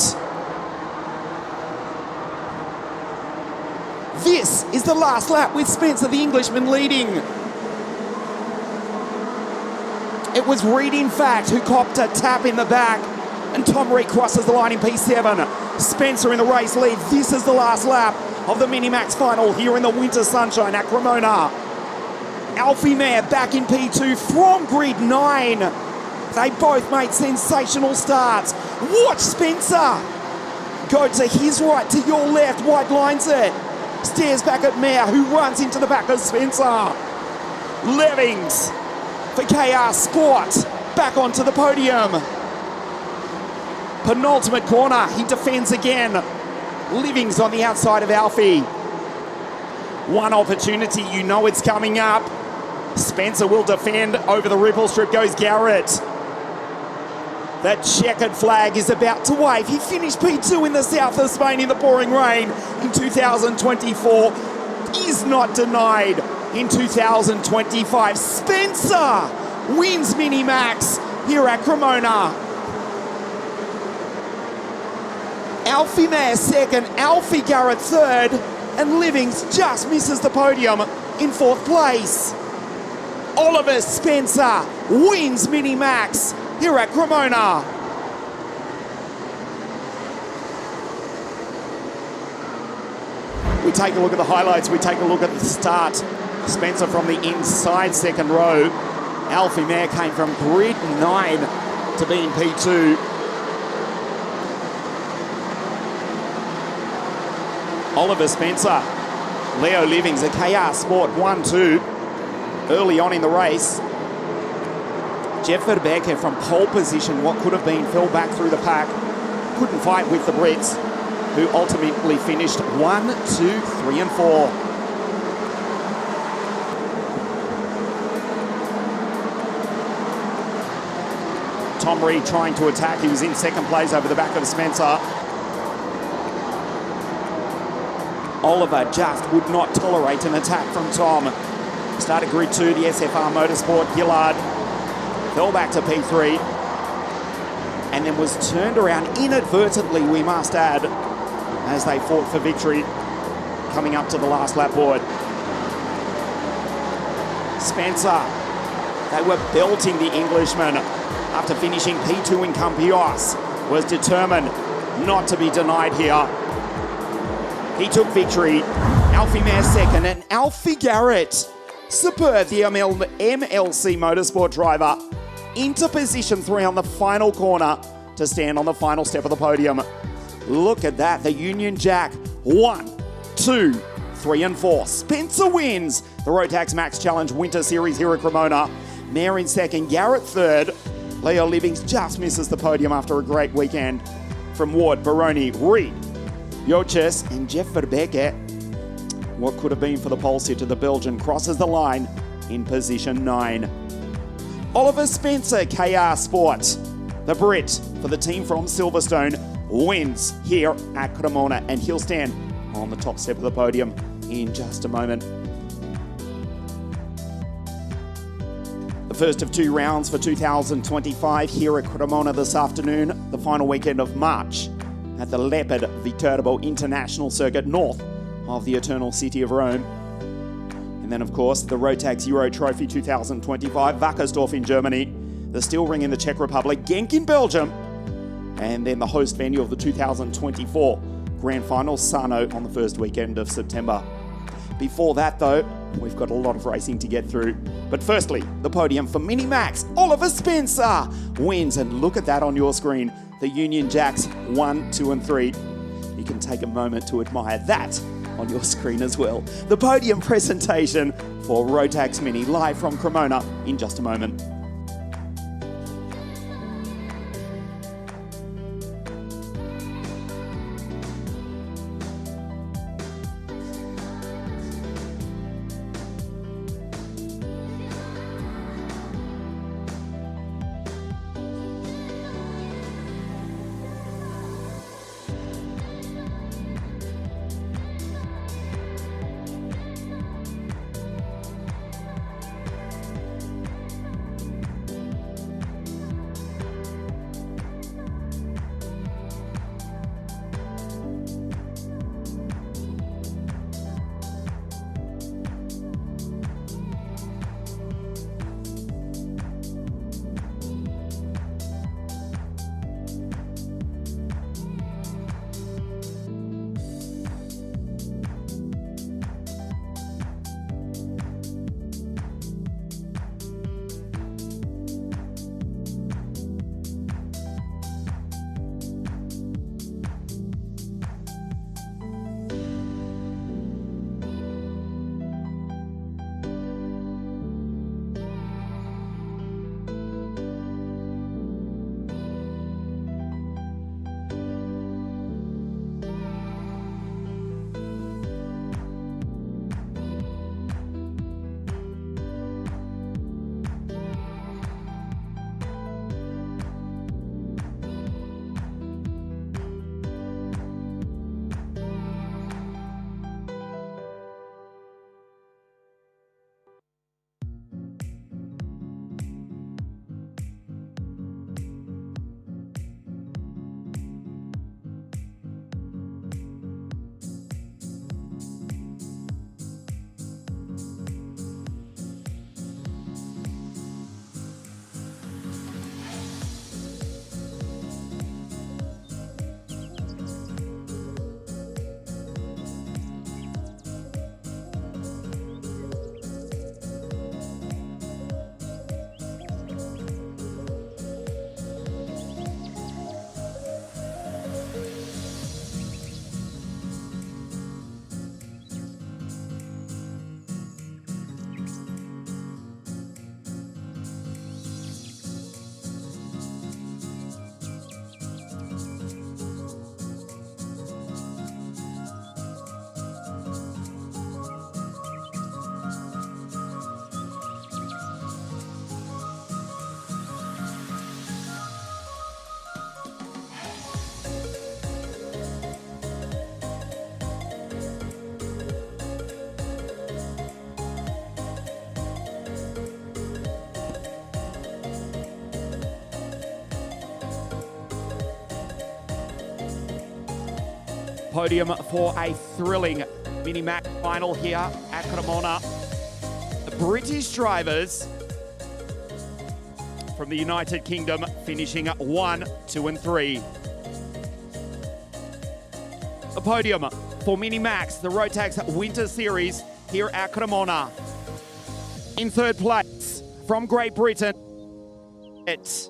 This is the last lap with Spencer, the Englishman, leading. It was Reed, in fact, who copped a tap in the back, and Tom Reed crosses the line in P7. Spencer in the race lead. This is the last lap of the Minimax final here in the winter sunshine at Cremona. Alfie Mayer back in P2 from grid 9. They both made sensational starts. Watch Spencer go to his right, to your left, white lines it. Stares back at Mayer, who runs into the back of Spencer. Livings for KR Sport back onto the podium. Penultimate corner, he defends again. Livings on the outside of Alfie. One opportunity, you know it's coming up. Spencer will defend. Over the ripple strip goes Garrett. That checkered flag is about to wave. He finished P2 in the south of Spain in the pouring rain in 2024. Is not denied in 2025. Spencer wins Minimax here at Cremona. Alfie Mayer second, Alfie Garrett third, and Livings just misses the podium in 4th place. Oliver Spencer wins Minimax here at Cremona. We take a look at the highlights, we take a look at the start. Spencer from the inside second row. Alfie Mayer came from grid 9 to be in P2. Oliver Spencer, Leo Livings, a KR Sport 1-2 early on in the race. Jeff Verbeeke from pole position, what could have been, fell back through the pack. Couldn't fight with the Brits, who ultimately finished 1, 2, 3 and 4. Tom Reed trying to attack. He was in second place over the back of Spencer. Oliver just would not tolerate an attack from Tom. Started grid 2, the SFR Motorsport. Gillard fell back to P3 and then was turned around inadvertently, we must add, as they fought for victory coming up to the last lap board. Spencer, they were belting the Englishman after finishing P2 in Campios, was determined not to be denied here. He took victory. Alfie Mayer second, and Alfie Garrett, superb, the MLC Motorsport driver, into position 3 on the final corner to stand on the final step of the podium. Look at that, the Union Jack, 1, 2, 3 and 4. Spencer wins the Rotax Max Challenge Winter Series here at Cremona. Mayer in second, Garrett third. Leo Libbings just misses the podium after a great weekend from Ward, Baroni, Reed, Joches and Jeff Verbeeke. What could have been for the pole sitter, the Belgian crosses the line in position 9. Oliver Spencer, KR Sport, the Brit for the team from Silverstone, wins here at Cremona, and he'll stand on the top step of the podium in just a moment. The first of 2 rounds for 2025 here at Cremona this afternoon, the final weekend of March at the Leopard Viterbo International Circuit north of the Eternal City of Rome. And then, of course, the Rotax Euro Trophy 2025, Wackersdorf in Germany, the Steel Ring in the Czech Republic, Genk in Belgium, and then the host venue of the 2024 Grand Final, Sano, on the first weekend of September. Before that, though, we've got a lot of racing to get through. But firstly, the podium for Mini Max. Oliver Spencer wins, and look at that on your screen. The Union Jacks 1, 2 and 3. You can take a moment to admire that on your screen as well. The podium presentation for Rotax Mini, live from Cremona in just a moment. Podium for a thrilling mini-mac final here at Cremona. The British drivers from the United Kingdom finishing 1, 2 and 3. The podium for Mini-Max, the Rotax Winter Series here at Cremona. In third place from Great Britain, it's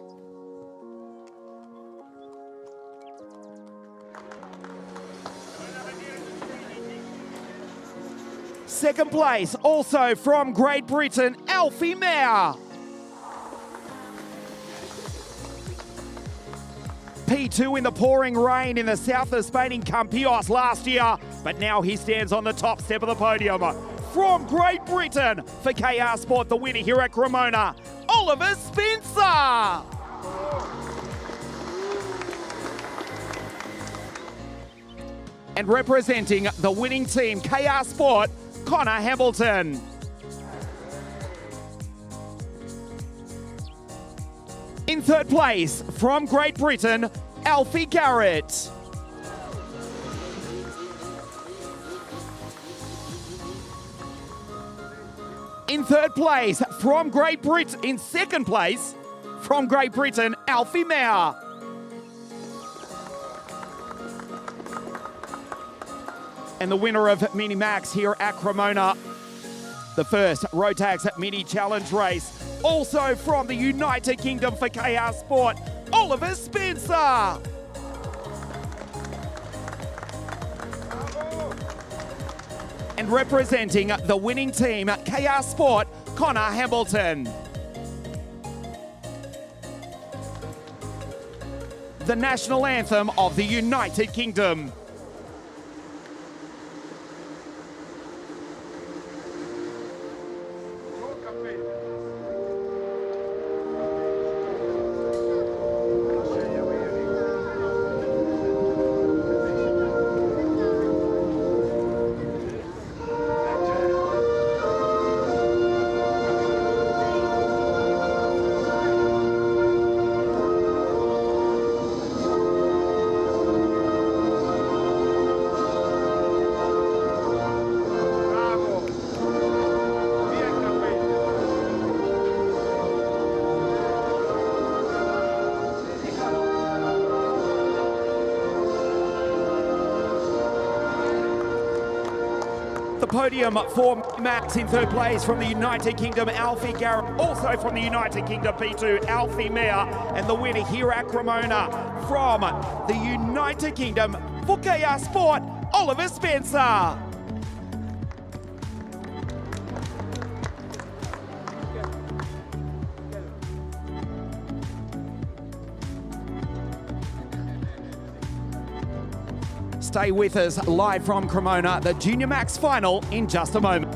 second place, also from Great Britain, Alfie Mayer. P2 in the pouring rain in the south of Spain in Campillos last year, but now he stands on the top step of the podium. From Great Britain, for KR Sport, the winner here at Cremona, Oliver Spencer. And representing the winning team, KR Sport, Connor Hamilton. In third place, from Great Britain, Alfie Garrett. In third place, from Great Britain, in second place, from Great Britain, Alfie Mayer. And the winner of Mini Max here at Cremona, the first Rotax Mini Challenge race, also from the United Kingdom for KR Sport, Oliver Spencer. And representing the winning team, KR Sport, Connor Hamilton. The national anthem of the United Kingdom. The podium for Max in third place from the United Kingdom, Alfie Garrett. Also from the United Kingdom, P2, Alfie Mayer. And the winner here at Cremona from the United Kingdom for KR Sport, Oliver Spencer. Stay with us live from Cremona, the Junior Max final in just a moment.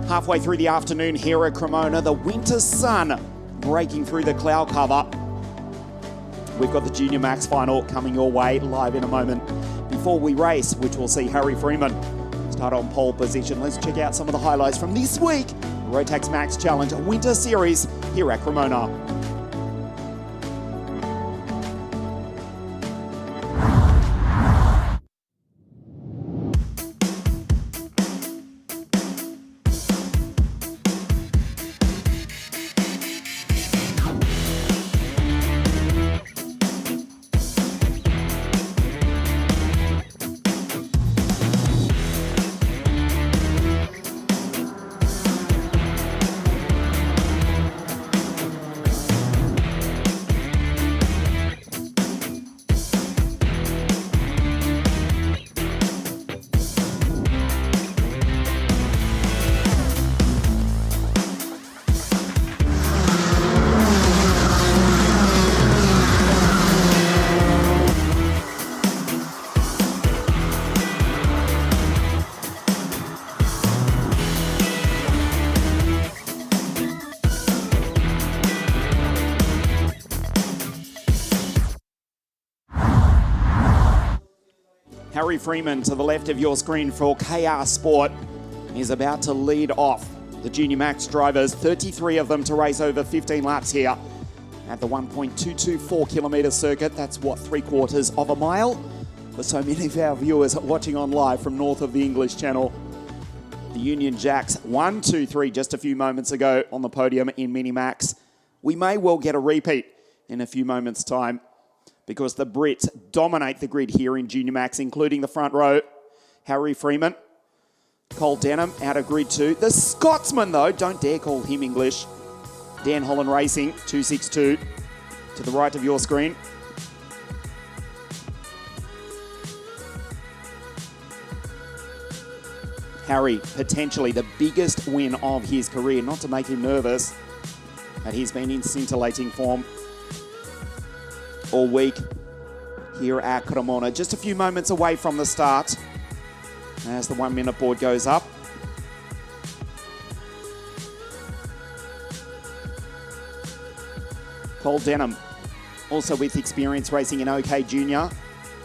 Halfway through the afternoon here at Cremona, the winter sun breaking through the cloud cover. We've got the Junior Max final coming your way live in a moment. Before we race, which we'll see Harry Freeman start on pole position, let's check out some of the highlights from this week. Rotax Max Challenge Winter Series here at Cremona. Harry Freeman to the left of your screen for KR Sport is about to lead off the Junior Max drivers, 33 of them to race over 15 laps here at the 1.224 kilometre circuit. That's what, 3/4 of a mile for so many of our viewers watching on live from north of the English Channel. The Union Jacks 1, 2, 3 just a few moments ago on the podium in Mini Max. We may well get a repeat in a few moments' time because the Brits dominate the grid here in Junior Max, including the front row. Harry Freeman, Cole Denham out of grid 2. The Scotsman, though, don't dare call him English. Dan Holland Racing, 262 to the right of your screen. Harry, potentially the biggest win of his career. Not to make him nervous, but he's been in scintillating form all week here at Cremona. Just a few moments away from the start as the 1 minute board goes up. Cole Denham, also with experience racing in OK Junior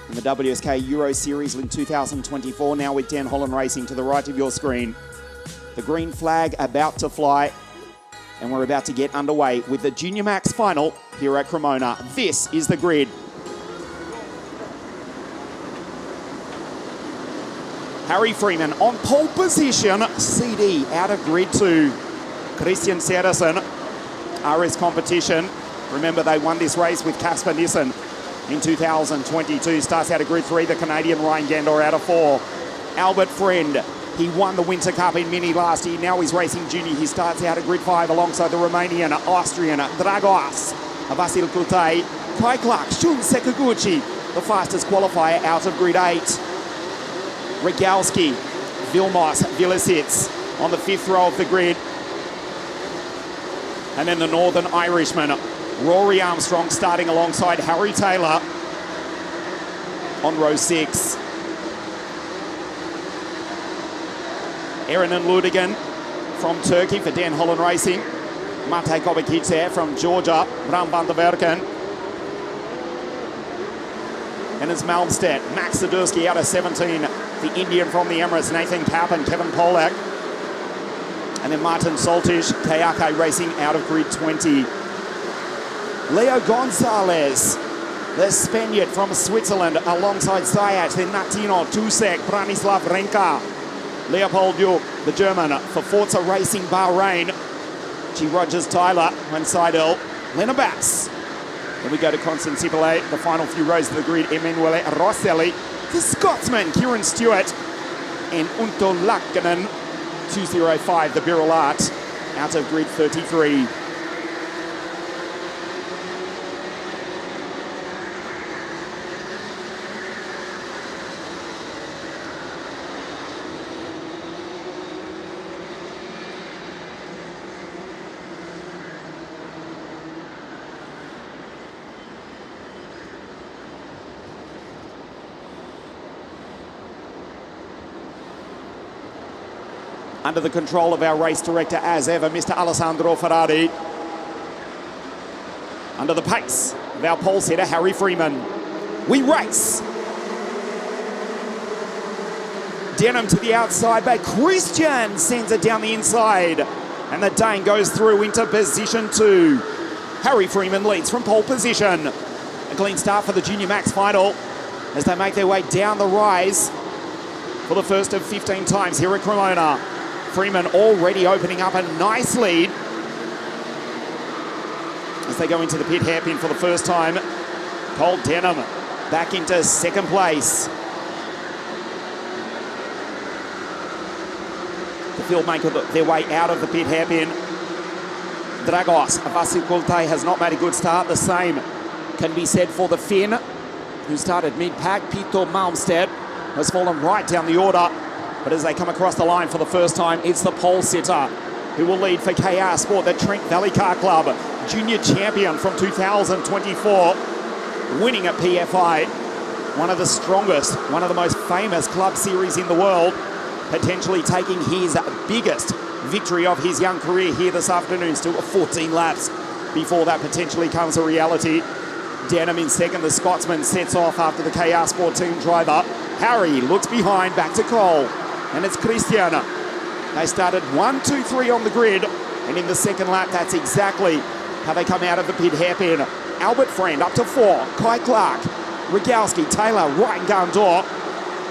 in the WSK Euro Series in 2024, now with Dan Holland Racing to the right of your screen. The green flag about to fly, and we're about to get underway with the Junior Max final here at Cremona. This is the grid. Harry Freeman on pole position, CD out of grid 2. Christian Seresen, RS Competition. Remember, they won this race with Casper Nissen in 2022. Starts out of grid 3, the Canadian Ryan Gandor out of 4. Albert Friend, he won the Winter Cup in Mini last year. Now he's racing junior. He starts out of grid 5 alongside the Romanian, Austrian, Dragos, Vasil Kutai, Kai Clark, Shun Sekaguchi, the fastest qualifier out of grid 8. Regalski, Vilmos, Villasits on the 5th row of the grid. And then the Northern Irishman, Rory Armstrong, starting alongside Harry Taylor on row 6. Eren Ludigan from Turkey for Dan Holland Racing. Mate Kovacic from Georgia, Bram van der Werken. And it's Malmstedt, Max Sadurski out of 17. The Indian from the Emirates, Nathan Kappen, Kevin Polak. And then Martin Soltich, Kayake Racing out of grid 20. Leo Gonzalez, the Spaniard from Switzerland, alongside Zayat, then Natino, Tusek, Branislav Renka. Leopold Juk, the German, for Forza Racing Bahrain. G. Rogers Tyler and Seidel. Lena Bass. Then we go to Constance Sipole, the final few rows of the grid. Emanuele Rosselli, the Scotsman, Kieran Stewart, and Unto Lakkanen, 205, the Birolart, out of grid 33. Under the control of our race director, as ever, Mr. Alessandro Ferrari. Under the pace of our pole setter, Harry Freeman. We race. Denham to the outside, but Christian sends it down the inside. And the Dane goes through into position 2. Harry Freeman leads from pole position. A clean start for the Junior Max final as they make their way down the rise for the first of 15 times here at Cremona. Freeman already opening up a nice lead as they go into the pit hairpin for the first time. Cole Denham back into second place. The field make their way out of the pit hairpin. Dragos, Vasil Kulte has not made a good start. The same can be said for the Finn, who started mid-pack. Pito Malmstedt has fallen right down the order. But as they come across the line for the first time, it's the pole sitter who will lead for KR Sport, the Trent Valley Car Club, junior champion from 2024, winning at PFI, one of the strongest, one of the most famous club series in the world, potentially taking his biggest victory of his young career here this afternoon. Still 14 laps before that potentially comes a reality. Denham in second. The Scotsman sets off after the KR Sport team driver Harry looks behind, back to Cole. And it's Christian. They started 1, 2, 3 on the grid. And in the second lap, that's exactly how they come out of the pit hairpin. Albert Friend up to 4. Kai Clark, Rogalski, Taylor, Ryan Gandor,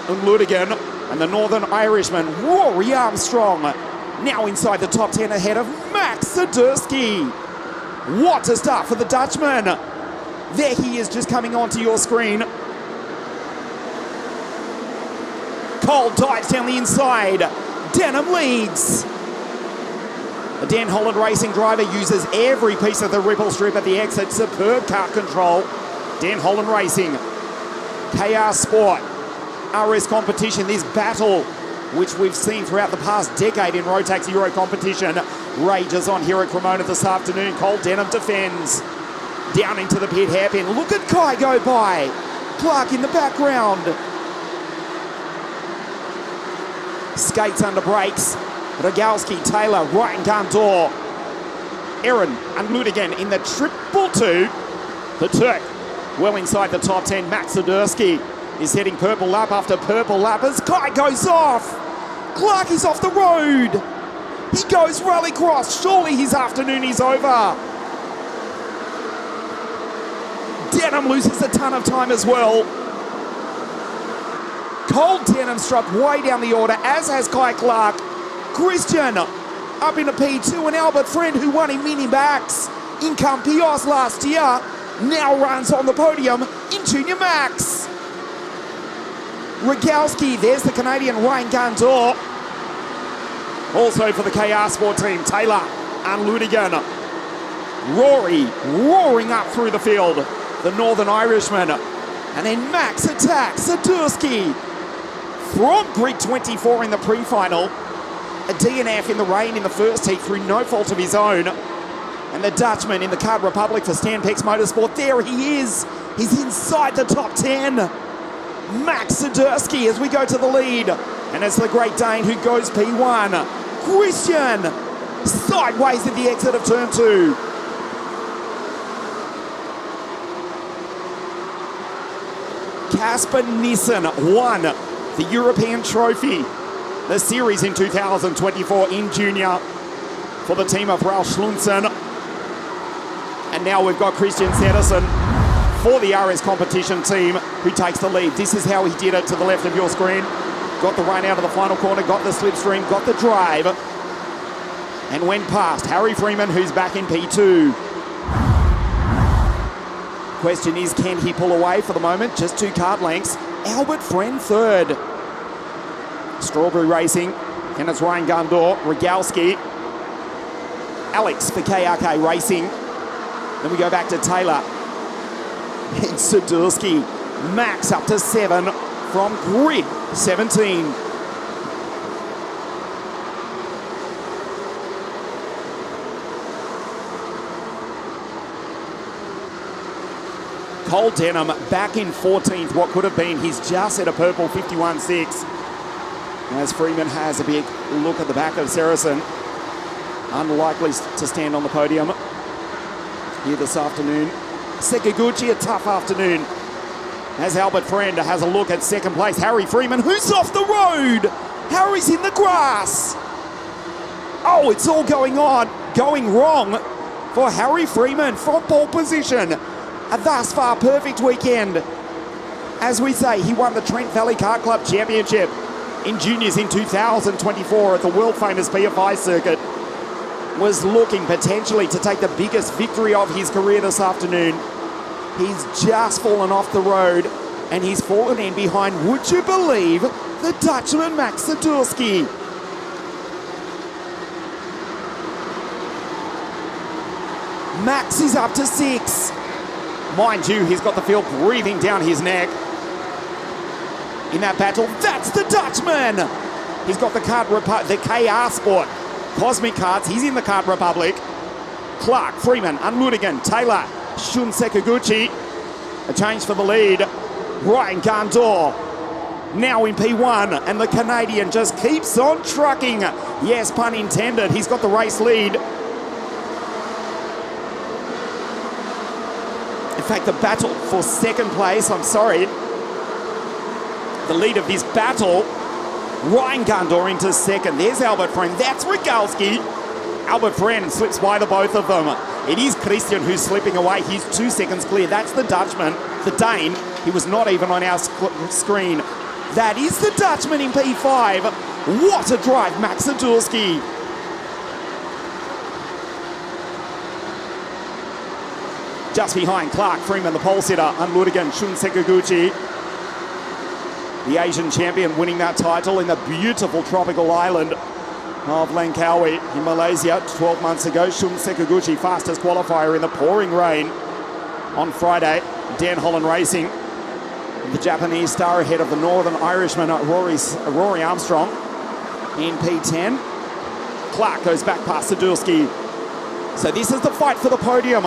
and Ludigan. And the Northern Irishman, Rory Armstrong, now inside the top 10 ahead of Max Sadursky. What a start for the Dutchman. There he is, just coming onto your screen. Cole dives down the inside. Denham leads. The Den Holland Racing driver uses every piece of the ripple strip at the exit. Superb kart control. Den Holland Racing. KR Sport. RS competition. This battle, which we've seen throughout the past decade in Rotax Euro competition, rages on here at Cremona this afternoon. Cole Denham defends. Down into the pit hairpin. Look at Kai go by. Clark in the background. Skates under brakes. Rogalski, Taylor, Ryan Gandor, Aaron and Ludigan in the 222. The Turk well inside the top 10. Max Sadursky is heading purple lap after purple lap as Kai goes off. Clark is off the road. He goes rallycross. Surely his afternoon is over. Denham loses a ton of time as well. Cole Denham struck way down the order, as has Kai Clark. Christian up into P2, and Albert Friend, who won in mini max in Campios last year, now runs on the podium in Junior Max. Rogalski, there's the Canadian Ryan Gandor. Also for the KR Sport team, Taylor and Ludigan. Rory roaring up through the field, the Northern Irishman. And then Max attacks Sadursky from grid 24 in the pre-final. A DNF in the rain in the first heat through no fault of his own. And the Dutchman in the Card Republic for Stanpex Motorsport. There he is. He's inside the top 10. Max Sadursky as we go to the lead. And it's the Great Dane who goes P1. Christian sideways at the exit of turn 2. Casper Nissen won the European Trophy, the series in 2024 in junior for the team of Ralf Schlunsen. And now we've got Christian Sederson for the RS competition team who takes the lead. This is how he did it to the left of your screen. Got the run out of the final corner, got the slipstream, got the drive, and went past Harry Freeman, who's back in P2. Question is, can he pull away? For the moment, just 2 card lengths. Albert Friend third. Strawberry Racing, and it's Ryan Gandor, Rogalski, Alex for KRK Racing. Then we go back to Taylor and Sadursky. Max up to 7 from grid 17. Cole Denham back in 14th, what could have been. He's just at a purple 51.6. As Freeman has a big look at the back of Saracen. Unlikely to stand on the podium here this afternoon. Sekaguchi, a tough afternoon. As Albert Friend has a look at second place. Harry Freeman, who's off the road. Harry's in the grass. Oh, it's all going wrong for Harry Freeman from pole position. A thus far perfect weekend. As we say, he won the Trent Valley Kart Club Championship in juniors in 2024 at the world famous PFI circuit. Was looking potentially to take the biggest victory of his career this afternoon. He's just fallen off the road and he's fallen in behind, would you believe, the Dutchman Max Sadursky. Max is up to 6. Mind you, he's got the field breathing down his neck. In that battle, that's the Dutchman. He's got the KR Sport Cosmic Karts. He's in the Kart Republic. Clark, Freeman, Unmudigan, Taylor, Shun Sekaguchi. A change for the lead. Ryan Gandor now in P1, and the Canadian just keeps on trucking. Yes, pun intended. He's got the race lead. In fact, the battle for second place, I'm sorry, the lead of this battle. Ryan Gandor into second. There's Albert Friend. That's Rogalski. Albert Friend slips by the both of them. It is Christian who's slipping away. He's 2 seconds clear. That's the Dutchman, the Dane. He was not even on our screen. That is the Dutchman in P5. What a drive, Max Sadurski. Just behind Clark, Freeman, the pole sitter, Unludigan, Shun Sekaguchi. The Asian champion winning that title in the beautiful tropical island of Langkawi in Malaysia 12 months ago. Shun Sekaguchi, fastest qualifier in the pouring rain on Friday. Dan Holland Racing, the Japanese star ahead of the Northern Irishman Rory Armstrong in P10. Clark goes back past Sadurski. So this is the fight for the podium.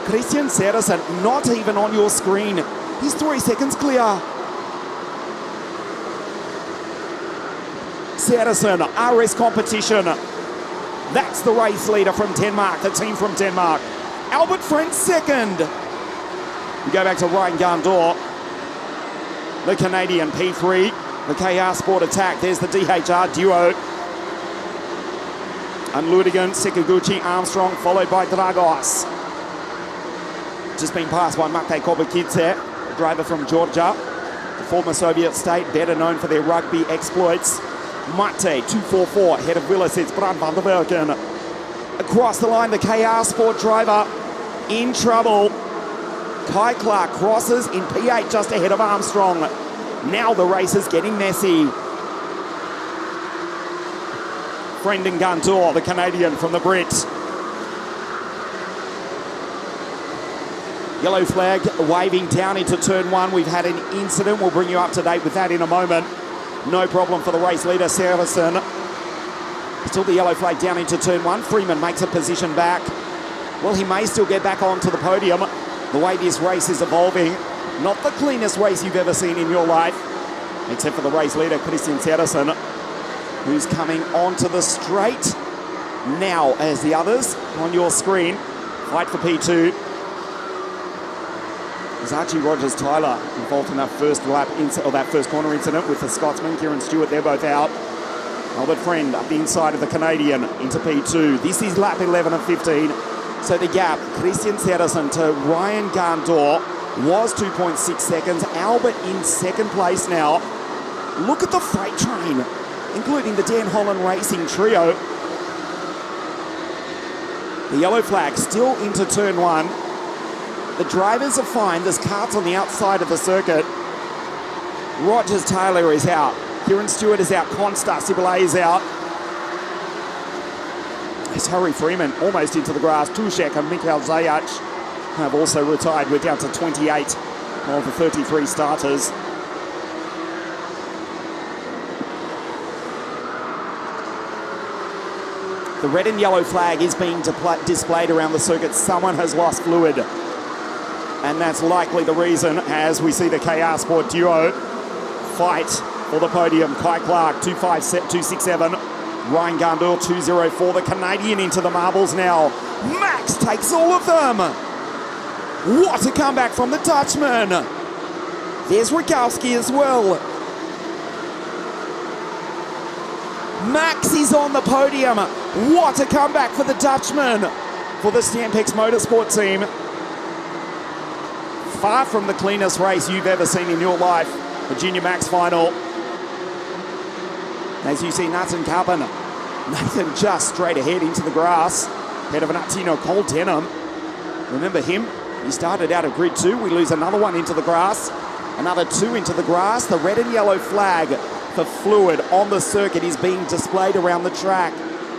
Christian Sederson, not even on your screen. He's 3 seconds clear. Sederson, RS competition. That's the race leader from Denmark, the team from Denmark. Albert Friend second. We go back to Ryan Gandor, the Canadian P3, the KR Sport Attack. There's the DHR duo. Unludigan, Sekaguchi, Armstrong, followed by Dragos. Just been passed by Mate Kobakidze, a driver from Georgia, the former Soviet state, better known for their rugby exploits. Mate, 244, ahead of Willis, it's Brand van der Berken. Across the line, the KR Sport driver in trouble. Kai Clark crosses in P8 just ahead of Armstrong. Now the race is getting messy. Friend and Gandor, the Canadian from the Brit. Yellow flag waving down into turn 1. We've had an incident. We'll bring you up to date with that in a moment. No problem for the race leader, Sederson. Still the yellow flag down into turn 1. Freeman makes a position back. Well, he may still get back onto the podium. The way this race is evolving, not the cleanest race you've ever seen in your life, except for the race leader, Christian Sederson, who's coming onto the straight now as the others on your screen fight for P2. There's Archie Rogers-Tyler involved in that first lap or that first corner incident with the Scotsman, Kieran Stewart. They're both out. Albert Friend up the inside of the Canadian into P2. This is lap 11 and 15. So the gap, Christian Sederson to Ryan Gandor was 2.6 seconds. Albert in second place now. Look at the freight train, including the Dan Holland Racing trio. The yellow flag still into turn 1. The drivers are fine. There's carts on the outside of the circuit. Rogers-Taylor is out. Kieran Stewart is out. Constar Sibylle is out. There's Harry Freeman almost into the grass. Tushek and Mikhail Zayac have also retired. We're down to 28 of the 33 starters. The red and yellow flag is being displayed around the circuit. Someone has lost fluid. And that's likely the reason as we see the KR Sport duo fight for the podium. Kai Clark, 267. Ryan Gandor, 204. The Canadian into the marbles now. Max takes all of them. What a comeback from the Dutchman. There's Rogalski as well. Max is on the podium. What a comeback for the Dutchman, for the Stampex Motorsport team. Far from the cleanest race you've ever seen in your life. The Junior Max final. As you see Nathan Carpen. Nathan just straight ahead into the grass. Ahead of an Atino Cole Denham. Remember him? He started out of grid 2. We lose another one into the grass. Another 2 into the grass. The red and yellow flag for fluid on the circuit is being displayed around the track.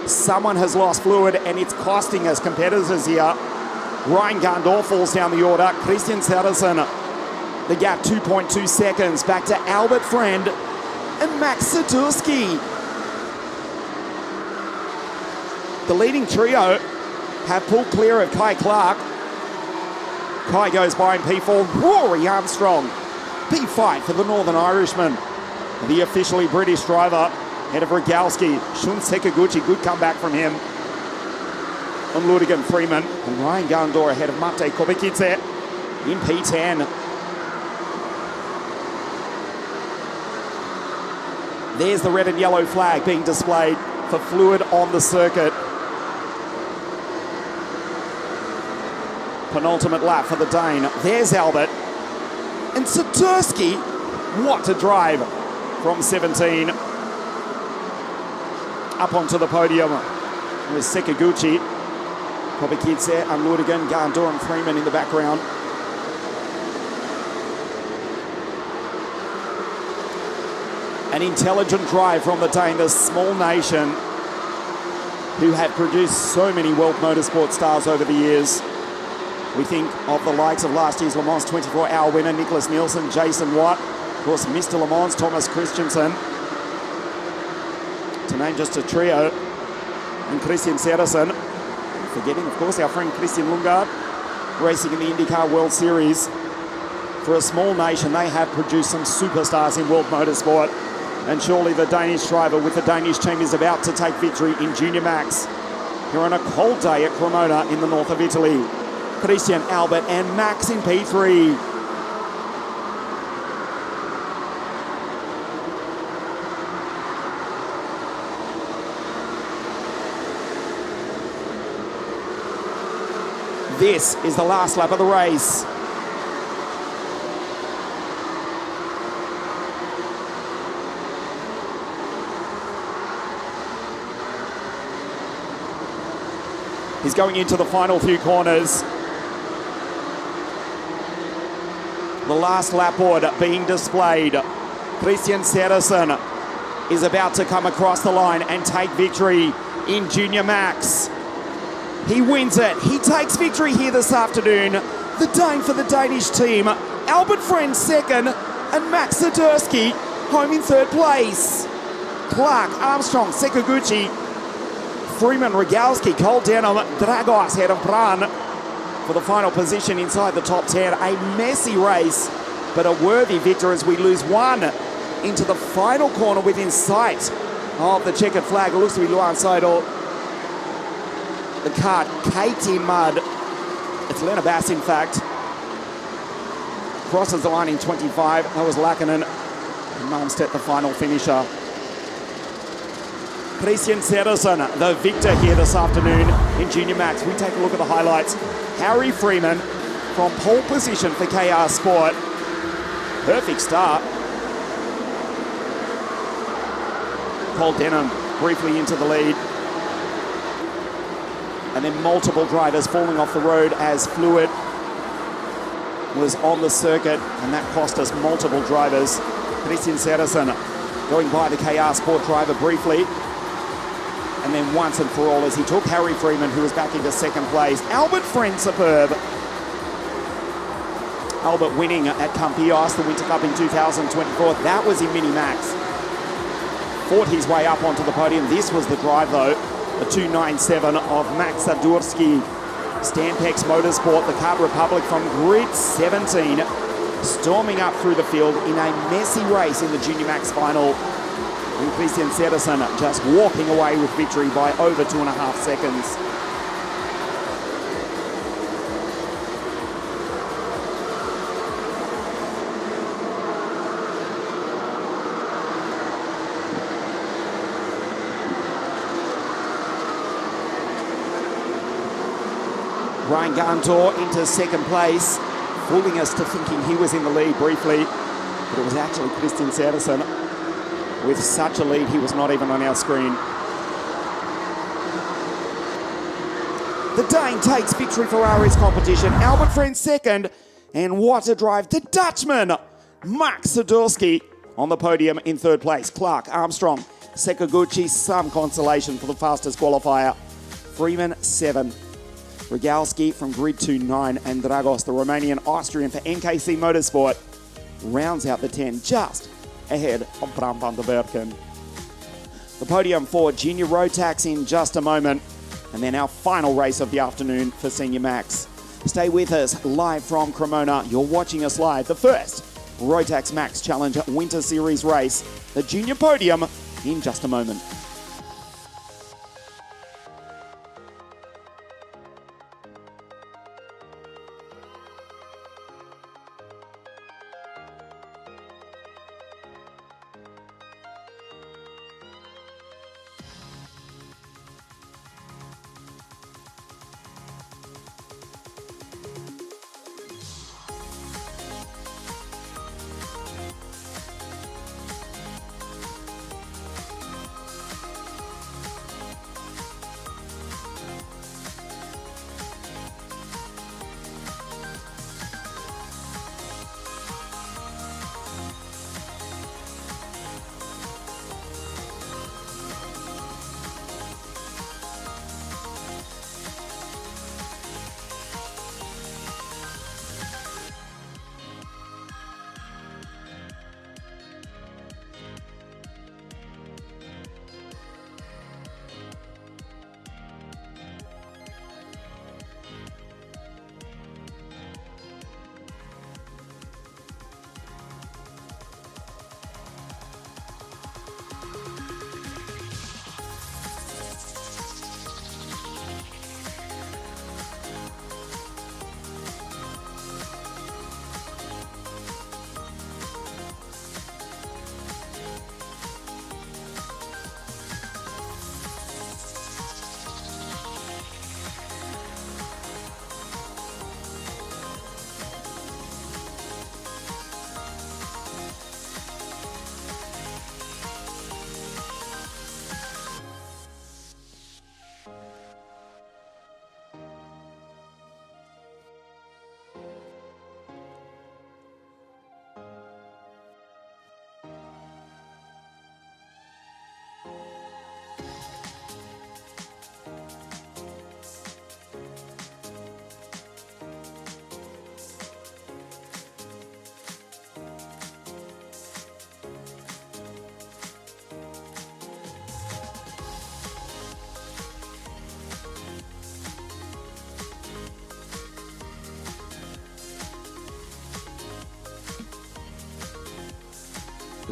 Someone has lost fluid and it's costing us competitors here. Ryan Gandor falls down the order. Christian Sederson, the gap 2.2 seconds. Back to Albert Friend and Max Sadurski. The leading trio have pulled clear of Kai Clark. Kai goes by in P4. Rory Armstrong, P5 for the Northern Irishman. The officially British driver, ahead of Rogalski. Shun Sekaguchi, good comeback from him. On Ludigan Freeman and Ryan Gandor ahead of Mate Kobakidze in P10. There's the red and yellow flag being displayed for fluid on the circuit. Penultimate lap for the Dane. There's Albert. And Satursky, what a drive from 17. Up onto the podium with Sekaguchi, Kobakidze, and Ludigan, Gandor and Freeman in the background. An intelligent drive from the Dane, the small nation who have produced so many world motorsport stars over the years. We think of the likes of last year's Le Mans 24-hour winner, Nicholas Nielsen, Jason Watt, of course, Mr. Le Mans, Thomas Christensen, to name just a trio, and Christian Sedersen. Forgetting, of course, our friend Christian Lundgaard, racing in the IndyCar World Series. For a small nation, they have produced some superstars in world motorsport. And surely the Danish driver with the Danish team is about to take victory in Junior Max. Here on a cold day at Cremona in the north of Italy. Christian, Albert and Max in P3. This is the last lap of the race. He's going into the final few corners. The last lap board being displayed. Christian Sedersen is about to come across the line and take victory in Junior Max. He wins it. He takes victory here this afternoon. The Dane for the Danish team. Albert Frenz second and Max Satursky home in third place. Clark, Armstrong, Sekaguchi, Freeman, Rogalski, Cole Denham, Dragos ahead of Bran for the final position inside the top 10. A messy race, but a worthy victory as we lose one into the final corner within sight of the checkered flag. It looks to be Luan Seidel. The cart caked in mud. It's Lena Bass, in fact. Crosses the line in 25. That was Lackinen. And Malmstedt, the final finisher. Christian Sedersen, the victor here this afternoon in Junior Max. We take a look at the highlights. Harry Freeman from pole position for KR Sport. Perfect start. Cole Denham briefly into the lead. And then multiple drivers falling off the road as fluid was on the circuit, and that cost us multiple drivers. Christian Sedersen going by the KR Sport driver briefly. And then once and for all as he took Harry Freeman, who was back into second place. Albert Frenz, superb. Albert winning at Campillos, the Winter Cup in 2024. That was in Mini Max. Fought his way up onto the podium. This was the drive though. The 297 of Max Satursky. Stampex Motorsport, the Kart Republic from grid 17. Storming up through the field in a messy race in the Junior Max final. And Christian Sedersen just walking away with victory by over 2.5 seconds. Ryan Gantor into second place, fooling us to thinking he was in the lead briefly, but it was actually Christian Sedersen. With such a lead, he was not even on our screen. The Dane takes victory for Ferrari's competition. Albert Frenz second, and what a drive. The Dutchman, Max Satursky, on the podium in third place. Clark, Armstrong, Sekaguchi, some consolation for the fastest qualifier. Freeman 7. Rogalski from grid 2-9, and Dragos, the Romanian Austrian for NKC Motorsport, rounds out the 10 just ahead of Bram van der Berken. The podium for Junior Rotax in just a moment, and then our final race of the afternoon for Senior Max. Stay with us live from Cremona. You're watching us live, the first Rotax Max Challenge Winter Series race, the Junior Podium, in just a moment.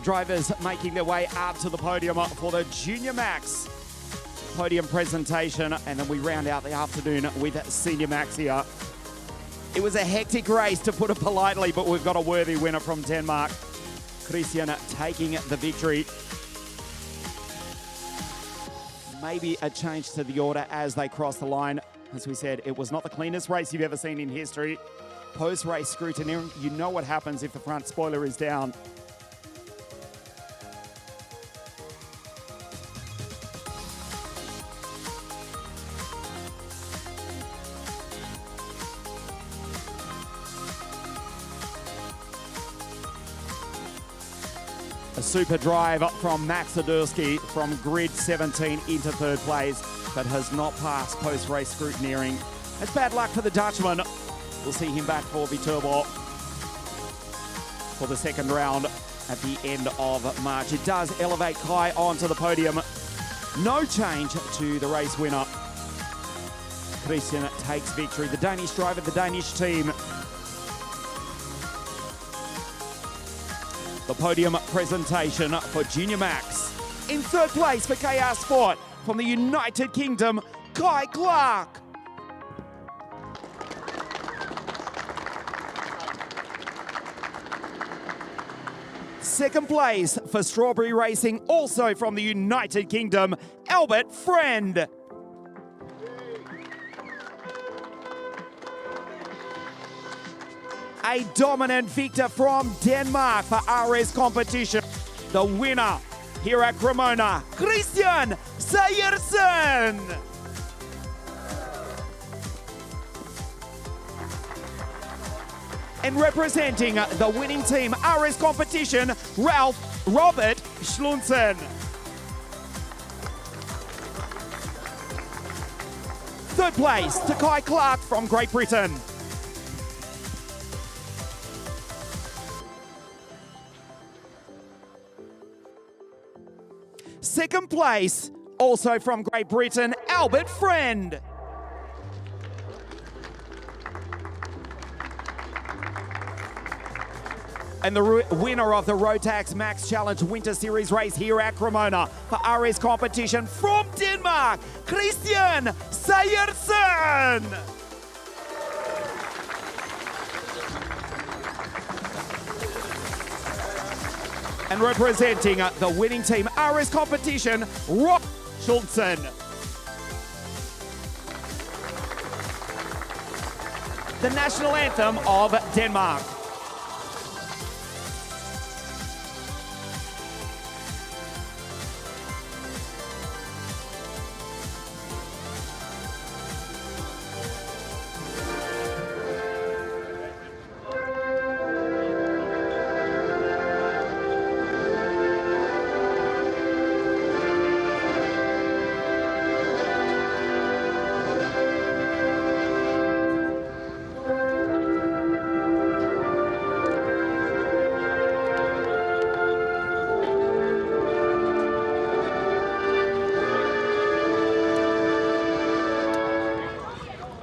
The drivers making their way out to the podium for the Junior Max podium presentation, and then we round out the afternoon with Senior Max here. It was a hectic race, to put it politely, but we've got a worthy winner from Denmark. Christian taking the victory. Maybe a change to the order as they cross the line. As we said, it was not the cleanest race you've ever seen in history. Post-race scrutiny, you know what happens if the front spoiler is down. A super drive from Max Zadursky from grid 17 into third place, but has not passed post-race scrutineering. It's bad luck for the Dutchman. We'll see him back for Viterbo for the second round at the end of March. It does elevate Kai onto the podium. No change to the race winner. Christian takes victory. The Danish driver, the Danish team. The podium presentation for Junior Max. In third place for KR Sport from the United Kingdom, Kai Clark. Second place for Strawberry Racing, also from the United Kingdom, Albert Friend. A dominant victor from Denmark for RS competition. The winner here at Cremona, Christian Sejersen. And representing the winning team, RS competition, Robert Schlunsen. Third place to Kai Clark from Great Britain. Second place, also from Great Britain, Albert Friend. And the winner of the Rotax Max Challenge Winter Series race here at Cremona for RS competition from Denmark, Christian Sejersen. And representing the winning team, RS competition, Rob Schultzen. The national anthem of Denmark.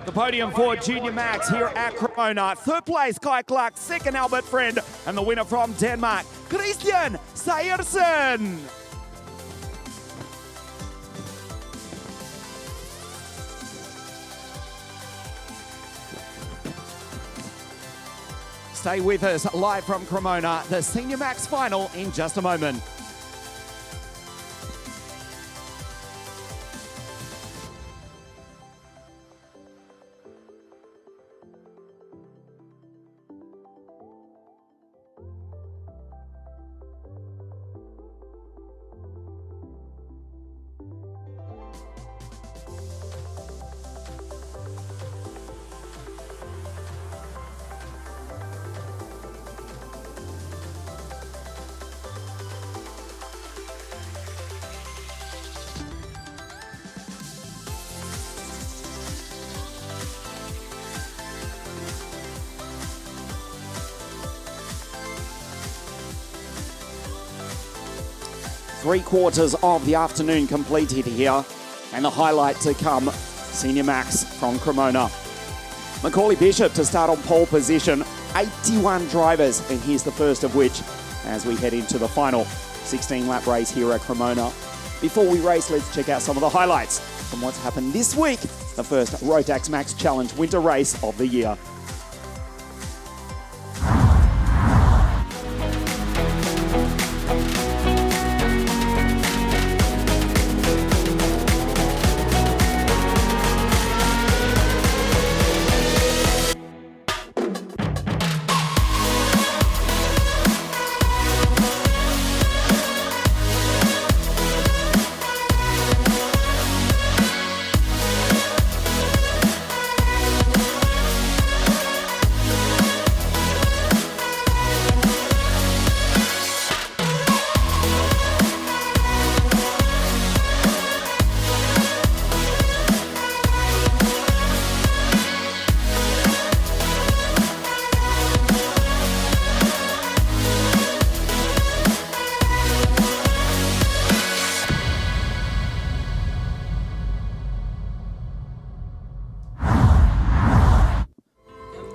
The podium for Junior Max here at Cremona. Third place, Kai Clark. Second, Albert Friend. And the winner from Denmark, Christian Sejersen. Stay with us live from Cremona. The Senior Max final in just a moment. Three-quarters of the afternoon completed here, and the highlight to come, Senior Max from Cremona. Macaulay Bishop to start on pole position, 81 drivers, and here's the first of which, as we head into the final 16-lap race here at Cremona. Before we race, let's check out some of the highlights from what's happened this week, the first Rotax Max Challenge winter race of the year.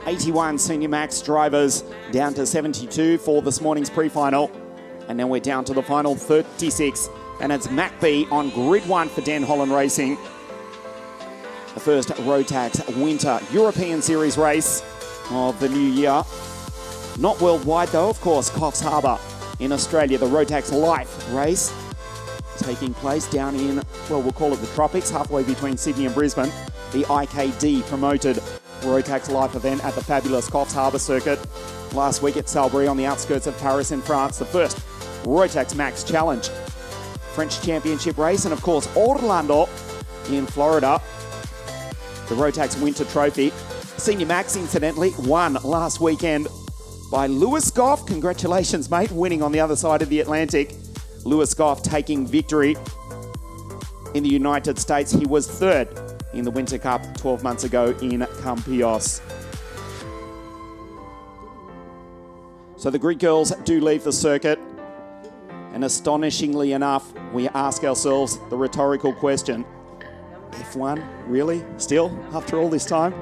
'81 Senior Max drivers down to 72 for this morning's pre-final. And then we're down to the final 36. And it's Mac B on grid 1 for Den Holland Racing. The first Rotax Winter European Series race of the new year. Not worldwide though, of course, Coffs Harbour in Australia. The Rotax Life race taking place down in, well, we'll call it the tropics, halfway between Sydney and Brisbane. The IKD promoted Rotax Life event at the fabulous Coffs Harbour circuit. Last week at Salbris on the outskirts of Paris in France, the first Rotax Max Challenge French Championship race, and of course Orlando in Florida, the Rotax Winter Trophy. Senior Max, incidentally, won last weekend by Lewis Goff. Congratulations, mate, winning on the other side of the Atlantic. Lewis Goff taking victory in the United States. He was third in the Winter Cup 12 months ago in Campillos. So the Greek girls do leave the circuit, and astonishingly enough, we ask ourselves the rhetorical question, F1, really? Still, after all this time?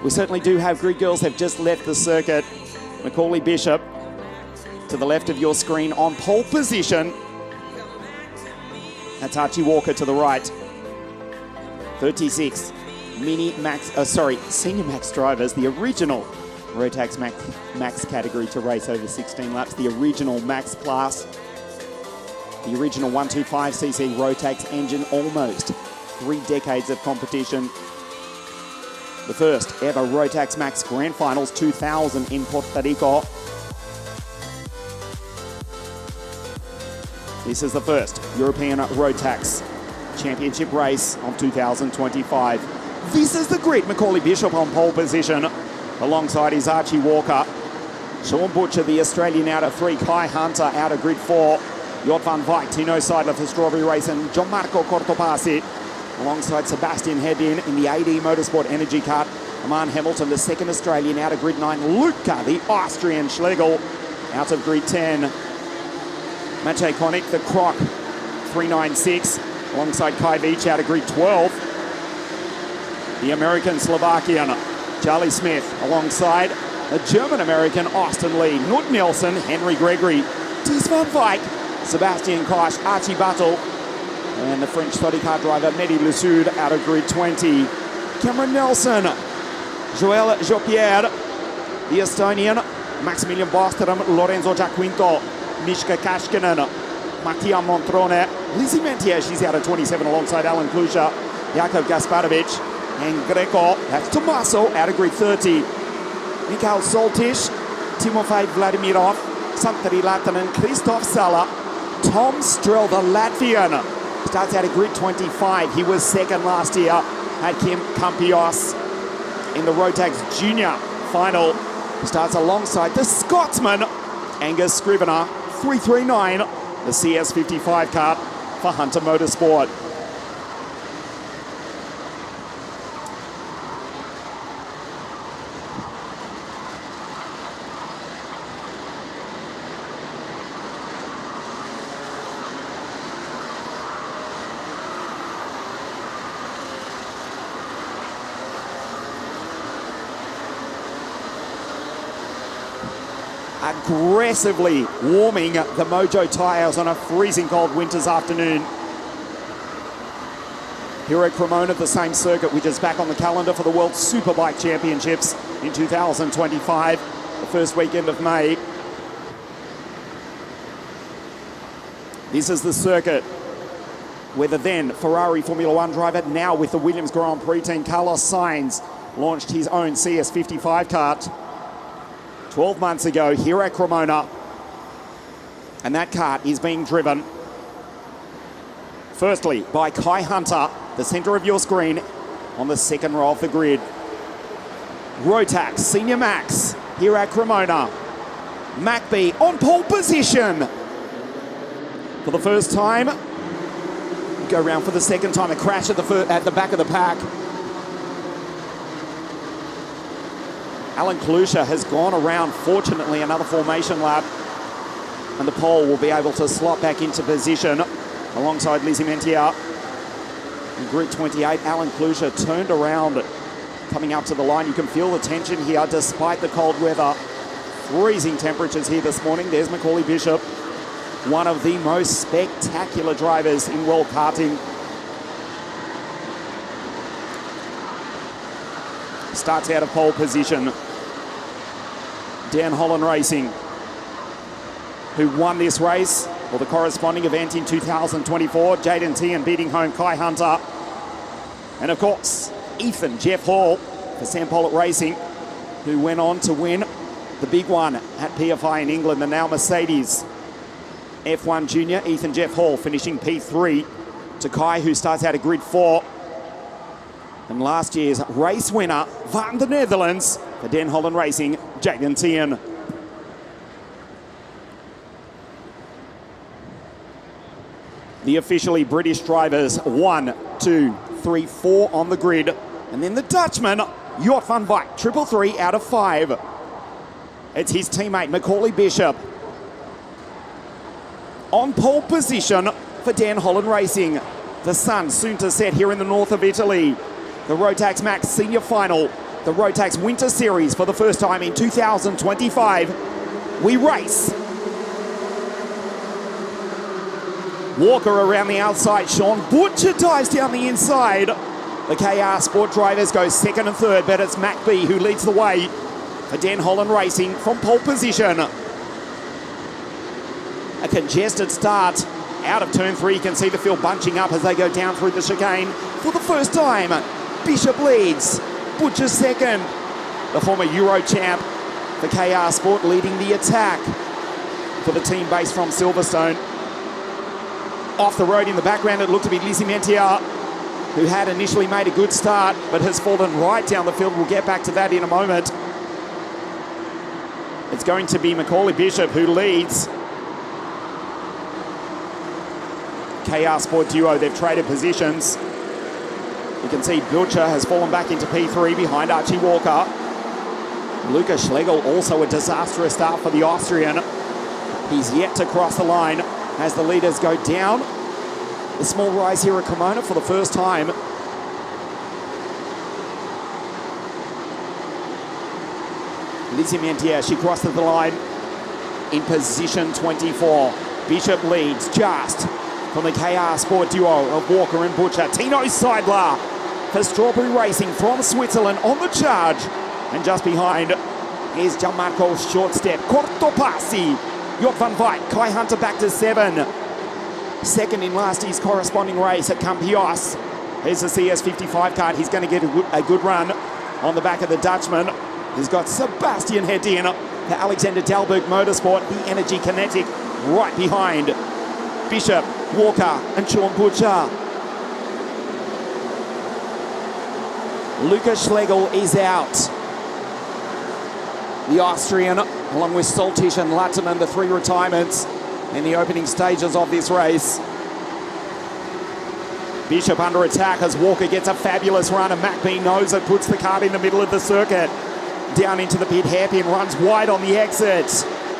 We certainly do have Greek girls. They've just left the circuit. Macaulay Bishop to the left of your screen on pole position. That's Archie Walker to the right. 36 Senior Max drivers, the original Rotax Max category to race over 16 laps, the original Max class, the original 125cc Rotax engine, almost 3 decades of competition. The first ever Rotax Max Grand Finals 2000 in Puerto Rico. This is the first European Rotax Championship race of 2025. This is the grid. Macaulay Bishop on pole position alongside his Archie Walker. Sean Butcher, the Australian, out of 3. Kai Hunter out of grid 4. Jot van Wyk, Tino Seidler for Strawberry Race, and Gianmarco Cortopassi alongside Sebastian Hedin in the AD Motorsport Energy Kart. Aman Hamilton, the second Australian, out of grid 9. Luca, the Austrian Schlegel, out of grid 10. Maciej Konik, the Croc, 396, alongside Kai Veach out of grid 12. The American-Slovakian, Charlie Smith, alongside the German-American, Austin Lee, Knut Nielsen, Henry Gregory, Ties van Wyk, Sebastian Koch, Archie Battle, and the French study car driver, Mehdi Lesud, out of grid 20. Cameron Nelson, Joël Jopierre, the Estonian, Maximilian Bostrom, Lorenzo Giaquinto, Mishka Kashkinen, Mattia Montrone, Lizzie Mentier, she's out of 27 alongside Alan Kluscher, Jakub Gasparovic, and Greco, that's Tommaso, out of grid 30. Mikhail Soltish, Timofey Vladimirov, Santeri Latanen, Christoph Sala, Tom Strel, the Latvian, starts out of grid 25. He was second last year at Campillos in the Rotax Junior final. Starts alongside the Scotsman, Angus Scrivener, 339, the CS55 kart for Hunter Motorsport. aggressively warming the Mojo tyres on a freezing cold winter's afternoon. Here at Cremona, the same circuit, which is back on the calendar for the World Superbike Championships in 2025, the first weekend of May. This is the circuit where the then Ferrari Formula One driver, now with the Williams Grand Prix team, Carlos Sainz, launched his own CS55 kart 12 months ago here at Cremona. And that kart is being driven firstly by Kai Hunter, the centre of your screen, on the second row of the grid. Rotax Senior Max here at Cremona. Macby on pole position. For the first time, go round for the second time, a crash at the back of the pack. Alan Kluscher has gone around, fortunately, another formation lap, and the pole will be able to slot back into position alongside Lizzie Mentier. In grid 28, Alan Kluscher turned around, coming up to the line. You can feel the tension here despite the cold weather. Freezing temperatures here this morning. There's Macaulay Bishop, one of the most spectacular drivers in world karting. Starts out of pole position. Dan Holland Racing, who won this race, or the corresponding event in 2024. Jaden Tian beating home Kai Hunter. And of course, Ethan Jeff Hall for Sam Pollitt Racing, who went on to win the big one at PFI in England, and now Mercedes F1 Junior. Ethan Jeff Hall finishing P3 to Kai, who starts out of grid 4. And last year's race winner van the Netherlands for Den Holland Racing, Jaden Tian. The officially British drivers, 1, 2, 3, 4 on the grid. And then the Dutchman, Jort van Wijk, 333 out of 5. It's his teammate, Macaulay Bishop, on pole position for Dan Holland Racing. The sun soon to set here in the north of Italy. The Rotax Max Senior Final, the Rotax Winter Series for the first time in 2025. We race. Walker around the outside. Sean Butcher dives down the inside. The KR Sport drivers go second and third, but it's Mac B who leads the way for Dan Holland Racing from pole position. A congested start out of turn 3. You can see the field bunching up as they go down through the chicane. For the first time, Bishop leads, Butcher second. The former Euro champ for KR Sport leading the attack for the team based from Silverstone. Off the road in the background, it looked to be Lizzie Mentier, who had initially made a good start, but has fallen right down the field. We'll get back to that in a moment. It's going to be Macaulay Bishop who leads. KR Sport duo, they've traded positions. You can see Butcher has fallen back into P3 behind Archie Walker. Luca Schlegel, also a disastrous start for the Austrian. He's yet to cross the line as the leaders go down. The small rise here at Cremona for the first time. Lizzie Mentier, she crosses the line in position 24. Bishop leads just from the KR Sport duo of Walker and Butcher. Tino Seidler for Strawberry Racing from Switzerland on the charge. And just behind is Gianmarco's short step. Corto Passi. Jort van Wijk, Kai Hunter back to 7. Second in last year's corresponding race at Campios. Here's the CS55 kart. He's going to get a good run on the back of the Dutchman. He's got Sebastian Hedin for Alexander Dalberg Motorsport, the Energy Kinetic, right behind Bishop, Walker and Sean Butcher. Luca Schlegel is out. The Austrian, along with Soltisch and Lattinen, the 3 retirements in the opening stages of this race. Bishop under attack as Walker gets a fabulous run, and Mac B knows it, puts the kart in the middle of the circuit. Down into the pit hairpin, runs wide on the exit.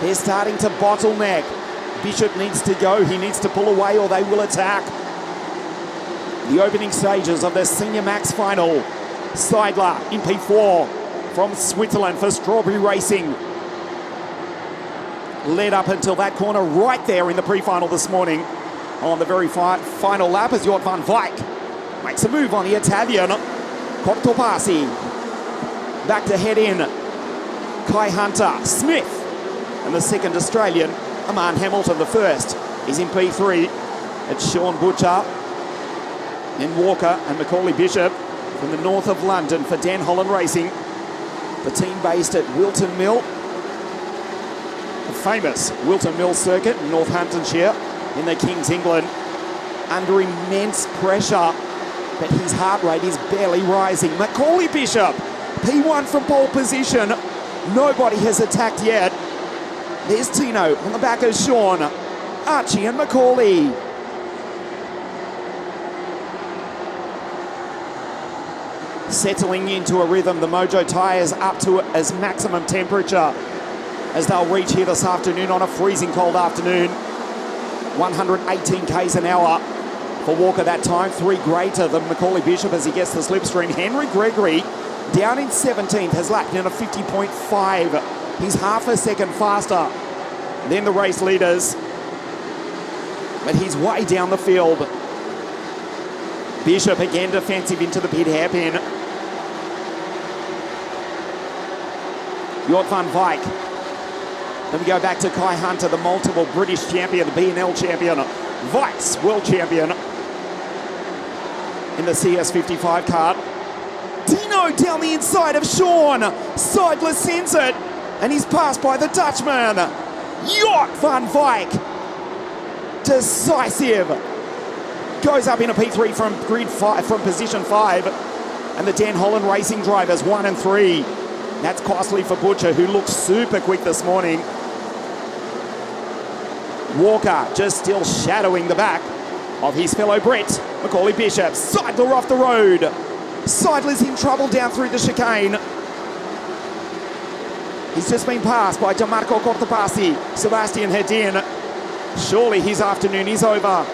They're starting to bottleneck. Bishop needs to go, he needs to pull away or they will attack. The opening stages of the Senior Max Final. Seidler in P4 from Switzerland for Strawberry Racing. led up until that corner right there in the pre-final this morning. On the very final lap as Jort van Wijk makes a move on the Italian. Cortopassi back to head in. Kai Hunter, Smith, and the second Australian, Aman Hamilton. The first is in P3. It's Sean Butcher, then Walker and Macaulay Bishop from the north of London for Dan Holland Racing. The team based at Wilton Mill, the famous Wilton Mill circuit in Northamptonshire in the King's England. Under immense pressure, but his heart rate is barely rising. Macaulay Bishop, P1 from pole position. Nobody has attacked yet. There's Tino on the back of Sean, Archie and Macaulay. Settling into a rhythm, the Mojo tyres up to as maximum temperature as they'll reach here this afternoon on a freezing cold afternoon. 118 k's an hour for Walker that time, 3 greater than Macaulay Bishop as he gets the slipstream. Henry Gregory down in 17th, has lapped in a 50.5. He's half a second faster than the race leaders, but he's way down the field. Bishop again defensive into the pit hairpin. Jort van Wijk. Then we go back to Kai Hunter, the multiple British champion, the B&L champion, vice world champion in the CS55 kart. Dino down the inside of Sean. Seidler sends it, and he's passed by the Dutchman. Jort van Wijk. Decisive. Goes up in a P3 from grid 5, from position 5. And the Dan Holland Racing drivers 1 and 3. That's costly for Butcher, who looks super quick this morning. Walker just still shadowing the back of his fellow Brit, Macaulay Bishop. Seidler off the road. Seidler's in trouble down through the chicane. He's just been passed by Gianmarco Cortopassi. Sebastian Hedin. Surely his afternoon is over.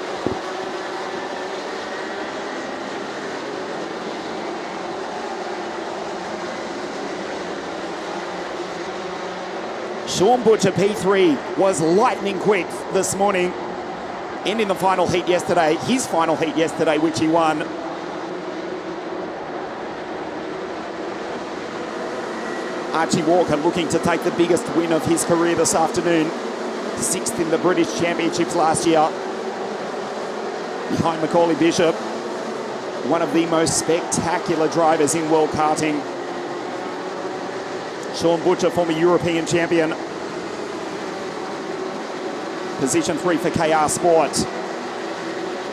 Sean Butcher, P3, was lightning quick this morning. Ending the final heat yesterday, his final heat yesterday, which he won. Archie Walker looking to take the biggest win of his career this afternoon. 6th in the British Championships last year. Behind Macaulay Bishop, one of the most spectacular drivers in world karting. Sean Butcher, former European champion. Position 3 for KR Sport.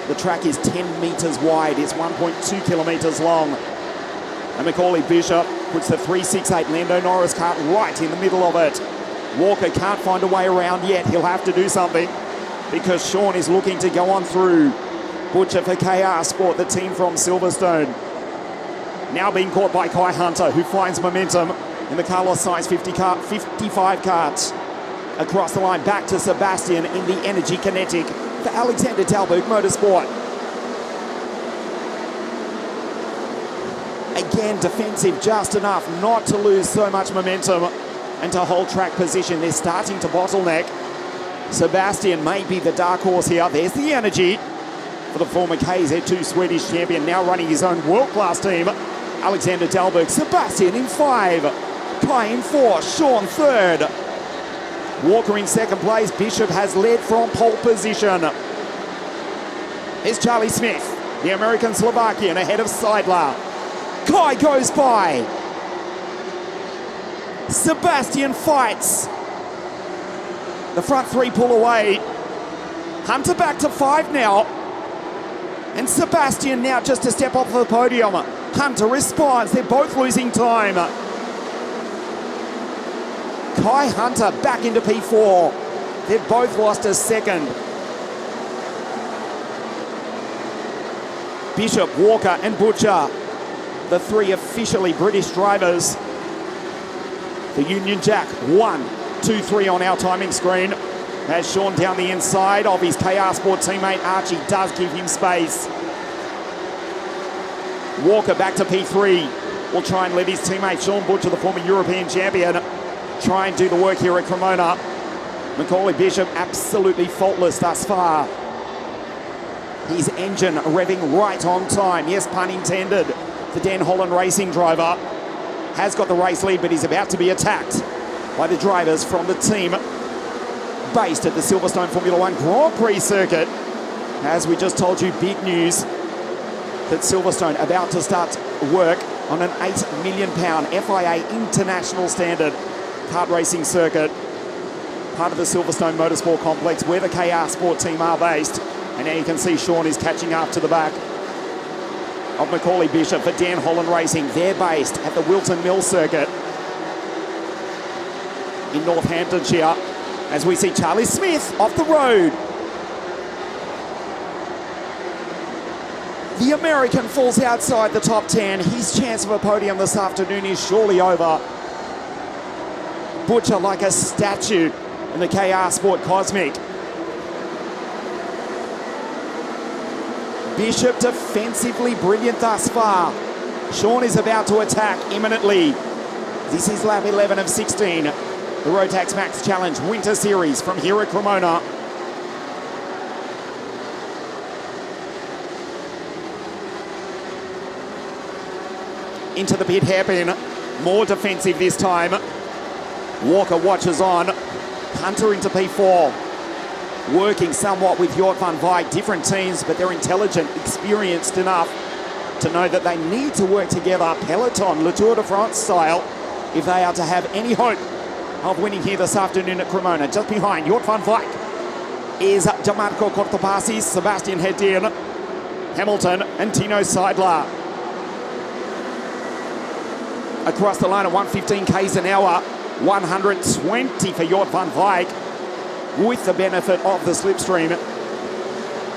The track is 10 metres wide. It's 1.2 kilometres long. And Macaulay Bishop puts the 368 Lando Norris kart right in the middle of it. Walker can't find a way around yet. He'll have to do something because Sean is looking to go on through. Butcher for KR Sport, the team from Silverstone. Now being caught by Kai Hunter, who finds momentum in the Carlos Sainz 55 kart. Across the line, back to Sebastian in the Energy Kinetic for Alexander Dalberg Motorsport. Again, defensive just enough not to lose so much momentum and to hold track position. They're starting to bottleneck. Sebastian may be the dark horse here. There's the energy for the former KZ2 Swedish champion, now running his own world-class team. Alexander Dalberg, Sebastian in 5, Kai in 4, Sean 3rd. Walker in 2nd place. Bishop has led from pole position. Here's Charlie Smith, the American-Slovakian, ahead of Seidler. Kai goes by. Sebastian fights. The front 3 pull away. Hunter back to 5 now. And Sebastian now just a step off the podium. Hunter responds. They're both losing time. Kai Hunter back into P4. They've both lost a second. Bishop, Walker and Butcher, the 3 officially British drivers. The Union Jack, 1, 2, 3 on our timing screen. As Sean down the inside of his KR Sport teammate, Archie does give him space. Walker back to P3. Will try and let his teammate Sean Butcher, the former European champion, try and do the work here at Cremona. Macaulay Bishop absolutely faultless thus far. His engine revving right on time. Yes, pun intended. The Den Holland racing driver has got the race lead, but he's about to be attacked by the drivers from the team based at the Silverstone Formula One Grand Prix circuit. As we just told you, big news that Silverstone about to start work on an £8 million FIA international standard kart racing circuit, part of the Silverstone Motorsport Complex where the KR Sport team are based. And now you can see Sean is catching up to the back of Macaulay Bishop for Dan Holland Racing. They're based at the Wilton Mill circuit in Northamptonshire, as we see Charlie Smith off the road. The American falls outside the top 10. His chance of a podium this afternoon is surely over. Butcher like a statue in the KR Sport Cosmic. Bishop defensively brilliant thus far. Sean is about to attack imminently. This is lap 11 of 16. The Rotax Max Challenge Winter Series from here at Cremona. Into the pit hairpin. More defensive this time. Walker watches on. Hunter into P4. Working somewhat with Jort van Wyk. Different teams, but they're intelligent, experienced enough to know that they need to work together, peloton, Le Tour de France style, if they are to have any hope of winning here this afternoon at Cremona. Just behind Jort van Wyk is Gianmarco Cortopassis, Sebastian Hedin, Hamilton and Tino Seidler. Across the line at 115 k's an hour, 120 for Jort van Wyk, with the benefit of the slipstream.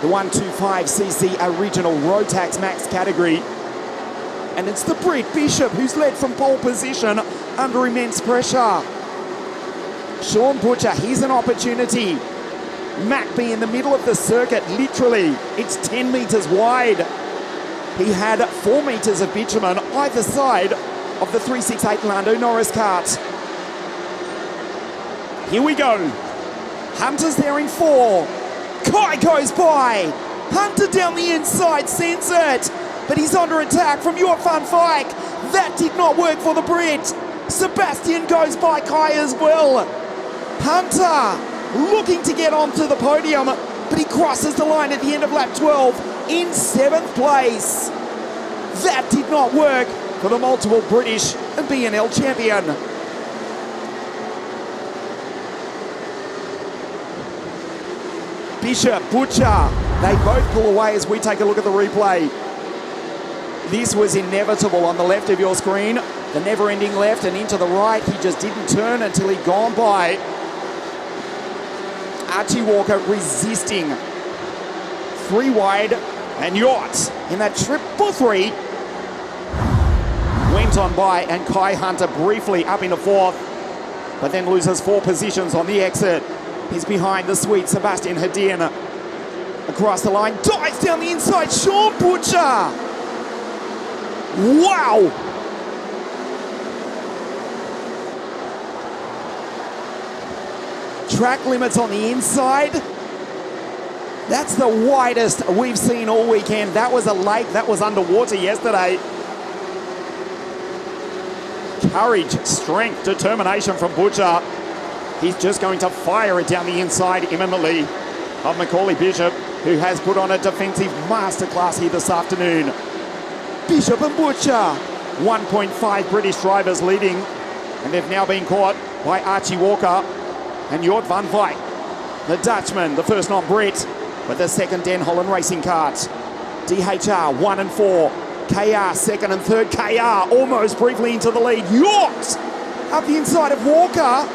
The 125cc original Rotax Max category. And it's the Brit Bishop who's led from pole position under immense pressure. Sean Butcher, here's an opportunity. Macby in the middle of the circuit, literally. It's 10 metres wide. He had 4 metres of bitumen either side of the 368 Lando Norris kart. Here we go. Hunter's there in 4. Kai goes by. Hunter down the inside, sends it. But he's under attack from Jort van Wyk. That did not work for the Brit. Sebastian goes by Kai as well. Hunter looking to get onto the podium, but he crosses the line at the end of lap 12 in 7th place. That did not work for the multiple British and BNL champion. Bishop, Butcher, they both pull away as we take a look at the replay. This was inevitable on the left of your screen, the never-ending left, and into the right. He just didn't turn until he'd gone by. Archie Walker resisting. 3 wide, and Jort in that triple 3 went on by, and Kai Hunter briefly up into 4th, but then loses 4 positions on the exit. He's behind the sweet Sebastian Hedin. Across the line, dives down the inside, Sean Butcher. Wow! Track limits on the inside. That's the widest we've seen all weekend. That was a lake, that was underwater yesterday. Courage, strength, determination from Butcher. He's just going to fire it down the inside imminently of Macaulay Bishop, who has put on a defensive masterclass here this afternoon. Bishop and Butcher, 1.5 British drivers leading, and they've now been caught by Archie Walker and Jort van Wyk. The Dutchman, the first non-Brit, but the second Den Holland racing kart. DHR 1 and 4, KR second and third. KR almost briefly into the lead. Jort up the inside of Walker,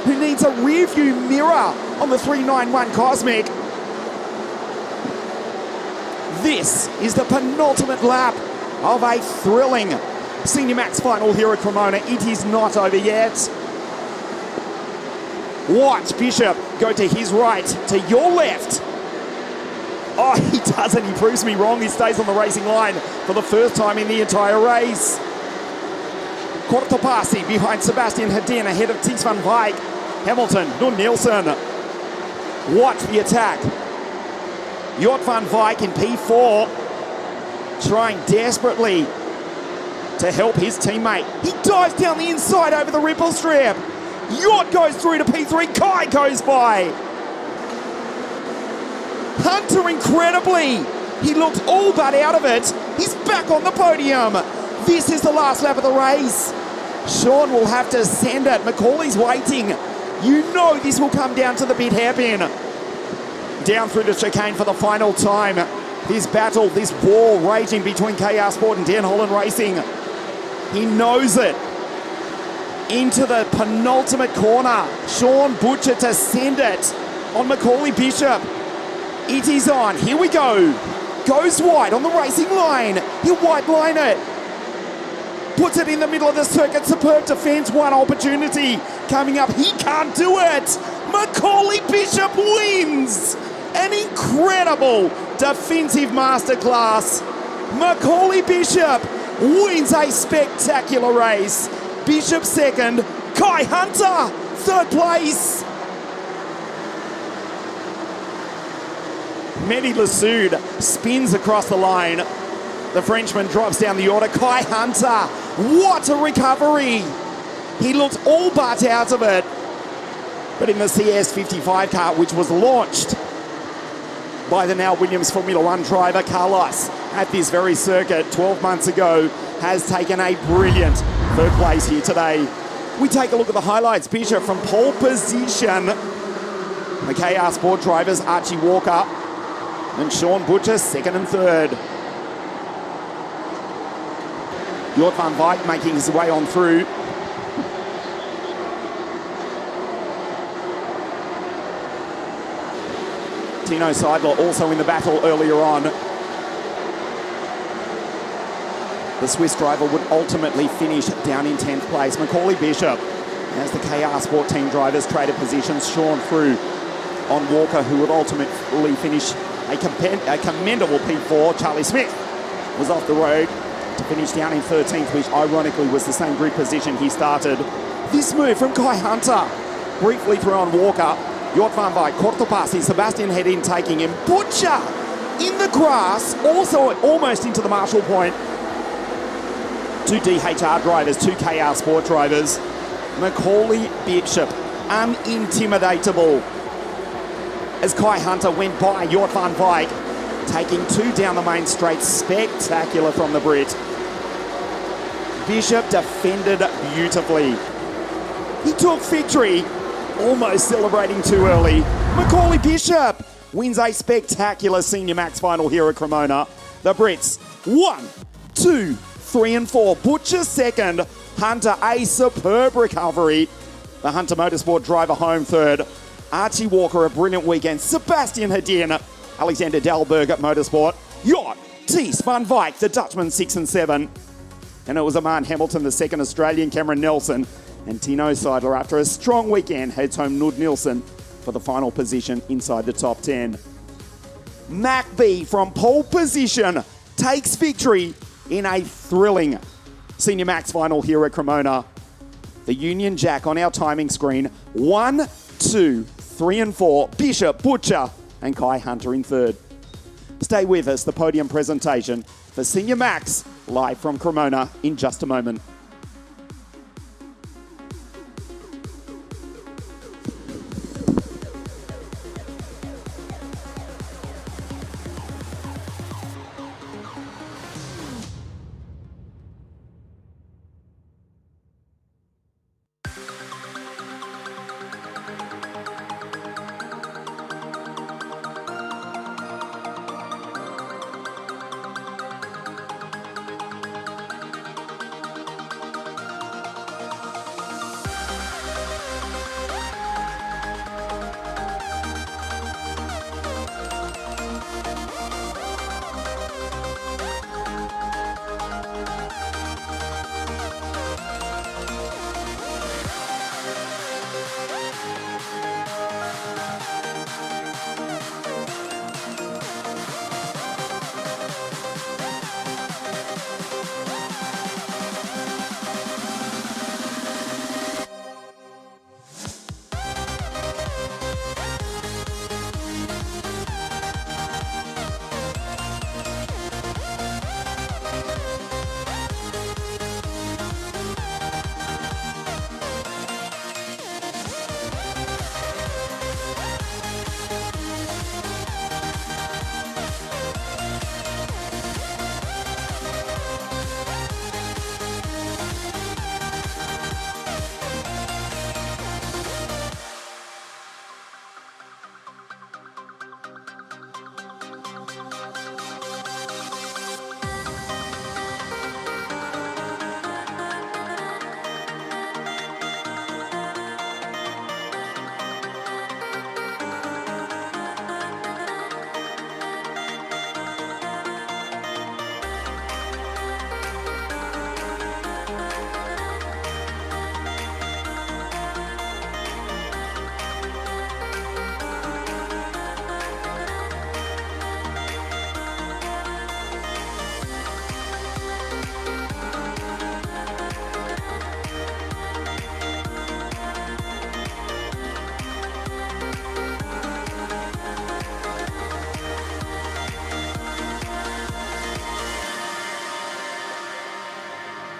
who needs a rear view mirror on the 391 Cosmic. This is the penultimate lap of a thrilling Senior Max final here at Cremona. It is not over yet. Watch Bishop go to his right, to your left. Oh, he doesn't. He proves me wrong. He stays on the racing line for the first time in the entire race. Cortopassi behind Sebastian Hedin ahead of Ties van Wyk. Hamilton, Nielsen. Watch the attack. Jort van Wyk in P4, trying desperately to help his teammate. He dives down the inside over the ripple strip. Jort goes through to P3, Kai goes by. Hunter incredibly, he looked all but out of it. He's back on the podium. This is the last lap of the race. Sean will have to send it. Macaulay's waiting. You know this will come down to the big hairpin. Down through the chicane for the final time. This battle, this war raging between KR Sport and Dan Holland Racing. He knows it. Into the penultimate corner. Sean Butcher to send it on Macaulay Bishop. It is on. Here we go. Goes wide on the racing line. He'll white line it. Puts it in the middle of the circuit. Superb defense. One opportunity coming up. He can't do it. Macaulay Bishop wins. An incredible defensive masterclass. Macaulay Bishop wins a spectacular race. Bishop second. Kai Hunter third place. Mehdi Lassoud spins across the line. The Frenchman drops down the order. Kai Hunter, what a recovery. He looked all but out of it. But in the CS55 car, which was launched by the now Williams Formula One driver, Carlos, at this very circuit 12 months ago, has taken a brilliant third place here today. We take a look at the highlights. Bishop from pole position. The KR Sport drivers, Archie Walker and Sean Butcher, second and third. Jort van Wyk making his way on through. Tino Seidler also in the battle earlier on. The Swiss driver would ultimately finish down in 10th place. Macaulay Bishop, as the KR Sport team drivers traded positions, Sean through on Walker, who would ultimately finish a commendable P4. Charlie Smith was off the road to finish down in 13th, which ironically was the same grid position he started. This move from Kai Hunter, briefly through on Walker. Jort van Wyk, Cortopassi, Sebastian Hedin taking him. Butcher in the grass, also almost into the Marshall point. Two DHR drivers, two KR Sport drivers. Macaulay Bishop, unintimidatable. As Kai Hunter went by Jort van Wyk, taking two down the main straight. Spectacular from the Brit. Bishop defended beautifully. He took victory, almost celebrating too early. Macaulay Bishop wins a spectacular Senior Max final here at Cremona. The Brits, 1, 2, 3 and 4. Butcher second. Hunter a superb recovery. The Hunter Motorsport driver home third. Archie Walker a brilliant weekend. Sebastian Hedin, Alexander Dalberg at Motorsport. Jort, Thies van Wyk, the Dutchman 6 and 7. And it was Aman Hamilton, the second Australian, Cameron Nelson, and Tino Seidler after a strong weekend heads home Nud Nielsen for the final position inside the top 10. MacB from pole position takes victory in a thrilling Senior Max final here at Cremona. The Union Jack on our timing screen. 1, 2, 3 and 4. Bishop, Butcher and Kai Hunter in third. Stay with us, the podium presentation for Senior Max live from Cremona in just a moment.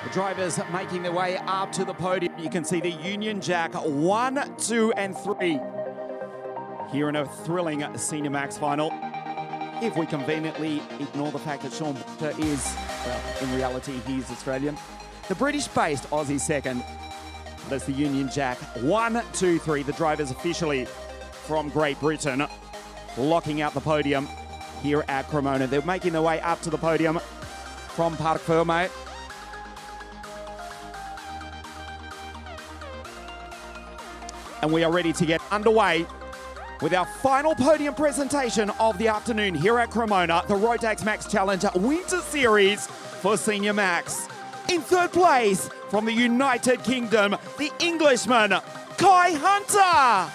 The drivers making their way up to the podium. You can see the Union Jack 1, 2 and 3 here in a thrilling Senior Max final. If we conveniently ignore the fact that Sean Butcher is, well, in reality, he's Australian. The British-based Aussie second. That's the Union Jack 1, 2, 3. The drivers officially from Great Britain locking out the podium here at Cremona. They're making their way up to the podium from Parc Fermé. And we are ready to get underway with our final podium presentation of the afternoon here at Cremona, the Rotax Max Challenge Winter Series for Senior Max. In third place from the United Kingdom, the Englishman, Kai Hunter.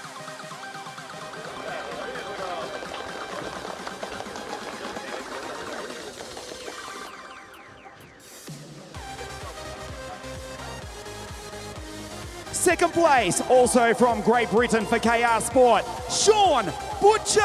Second place, also from Great Britain for KR Sport, Sean Butcher.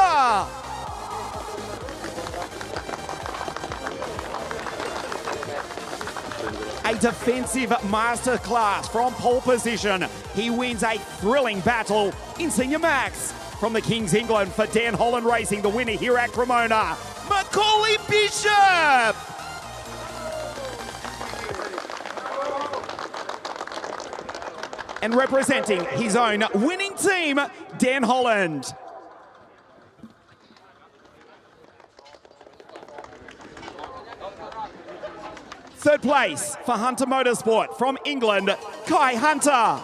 A defensive masterclass from pole position. He wins a thrilling battle in Senior Max. From the Kings England for Dan Holland Racing, the winner here at Cremona, Macaulay Bishop. And representing his own winning team, Dan Holland. Third place for Hunter Motorsport from England, Kai Hunter.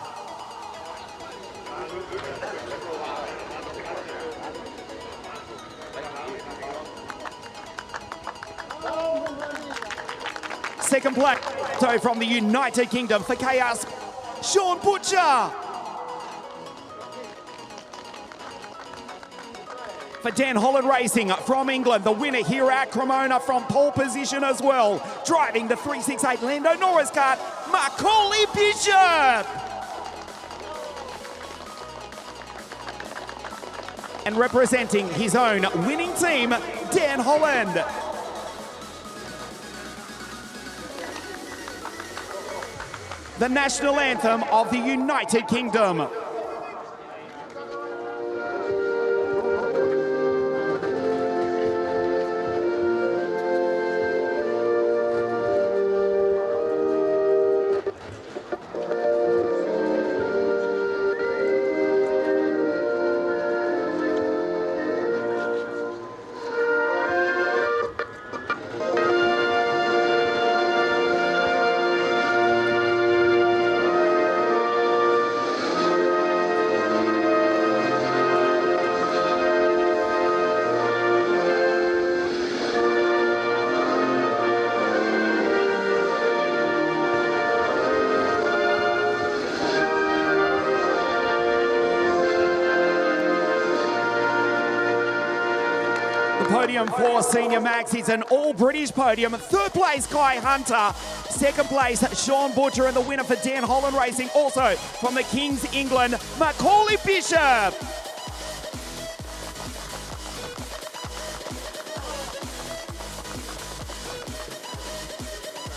Second place from the United Kingdom for KR Sport, Sean Butcher. For Dan Holland Racing from England, the winner here at Cremona from pole position as well, driving the 368 Lando Norris kart, Macaulay Bishop. And representing his own winning team, Dan Holland. The national anthem of the United Kingdom. Podium for Senior Max is an all-British podium. Third place, Kai Hunter. Second place, Sean Butcher, and the winner for Dan Holland Racing, also from the Kings England, Macaulay Bishop.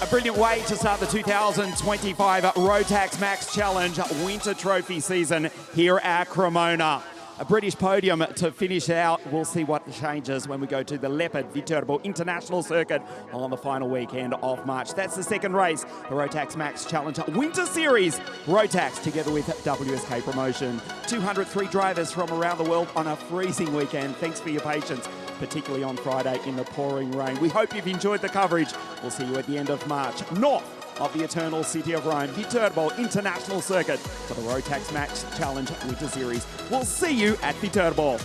A brilliant way to start the 2025 Rotax Max Challenge Winter Trophy season here at Cremona. A British podium to finish out. We'll see what changes when we go to the Leopard Viterbo International Circuit on the final weekend of March. That's the second race, the Rotax Max Challenge Winter Series. Rotax together with WSK Promotion. 203 drivers from around the world on a freezing weekend. Thanks for your patience, particularly on Friday in the pouring rain. We hope you've enjoyed the coverage. We'll see you at the end of March, north of the eternal city of Rome, Viterbo International Circuit for the Rotax Max Challenge Winter Series. We'll see you at Viterbo.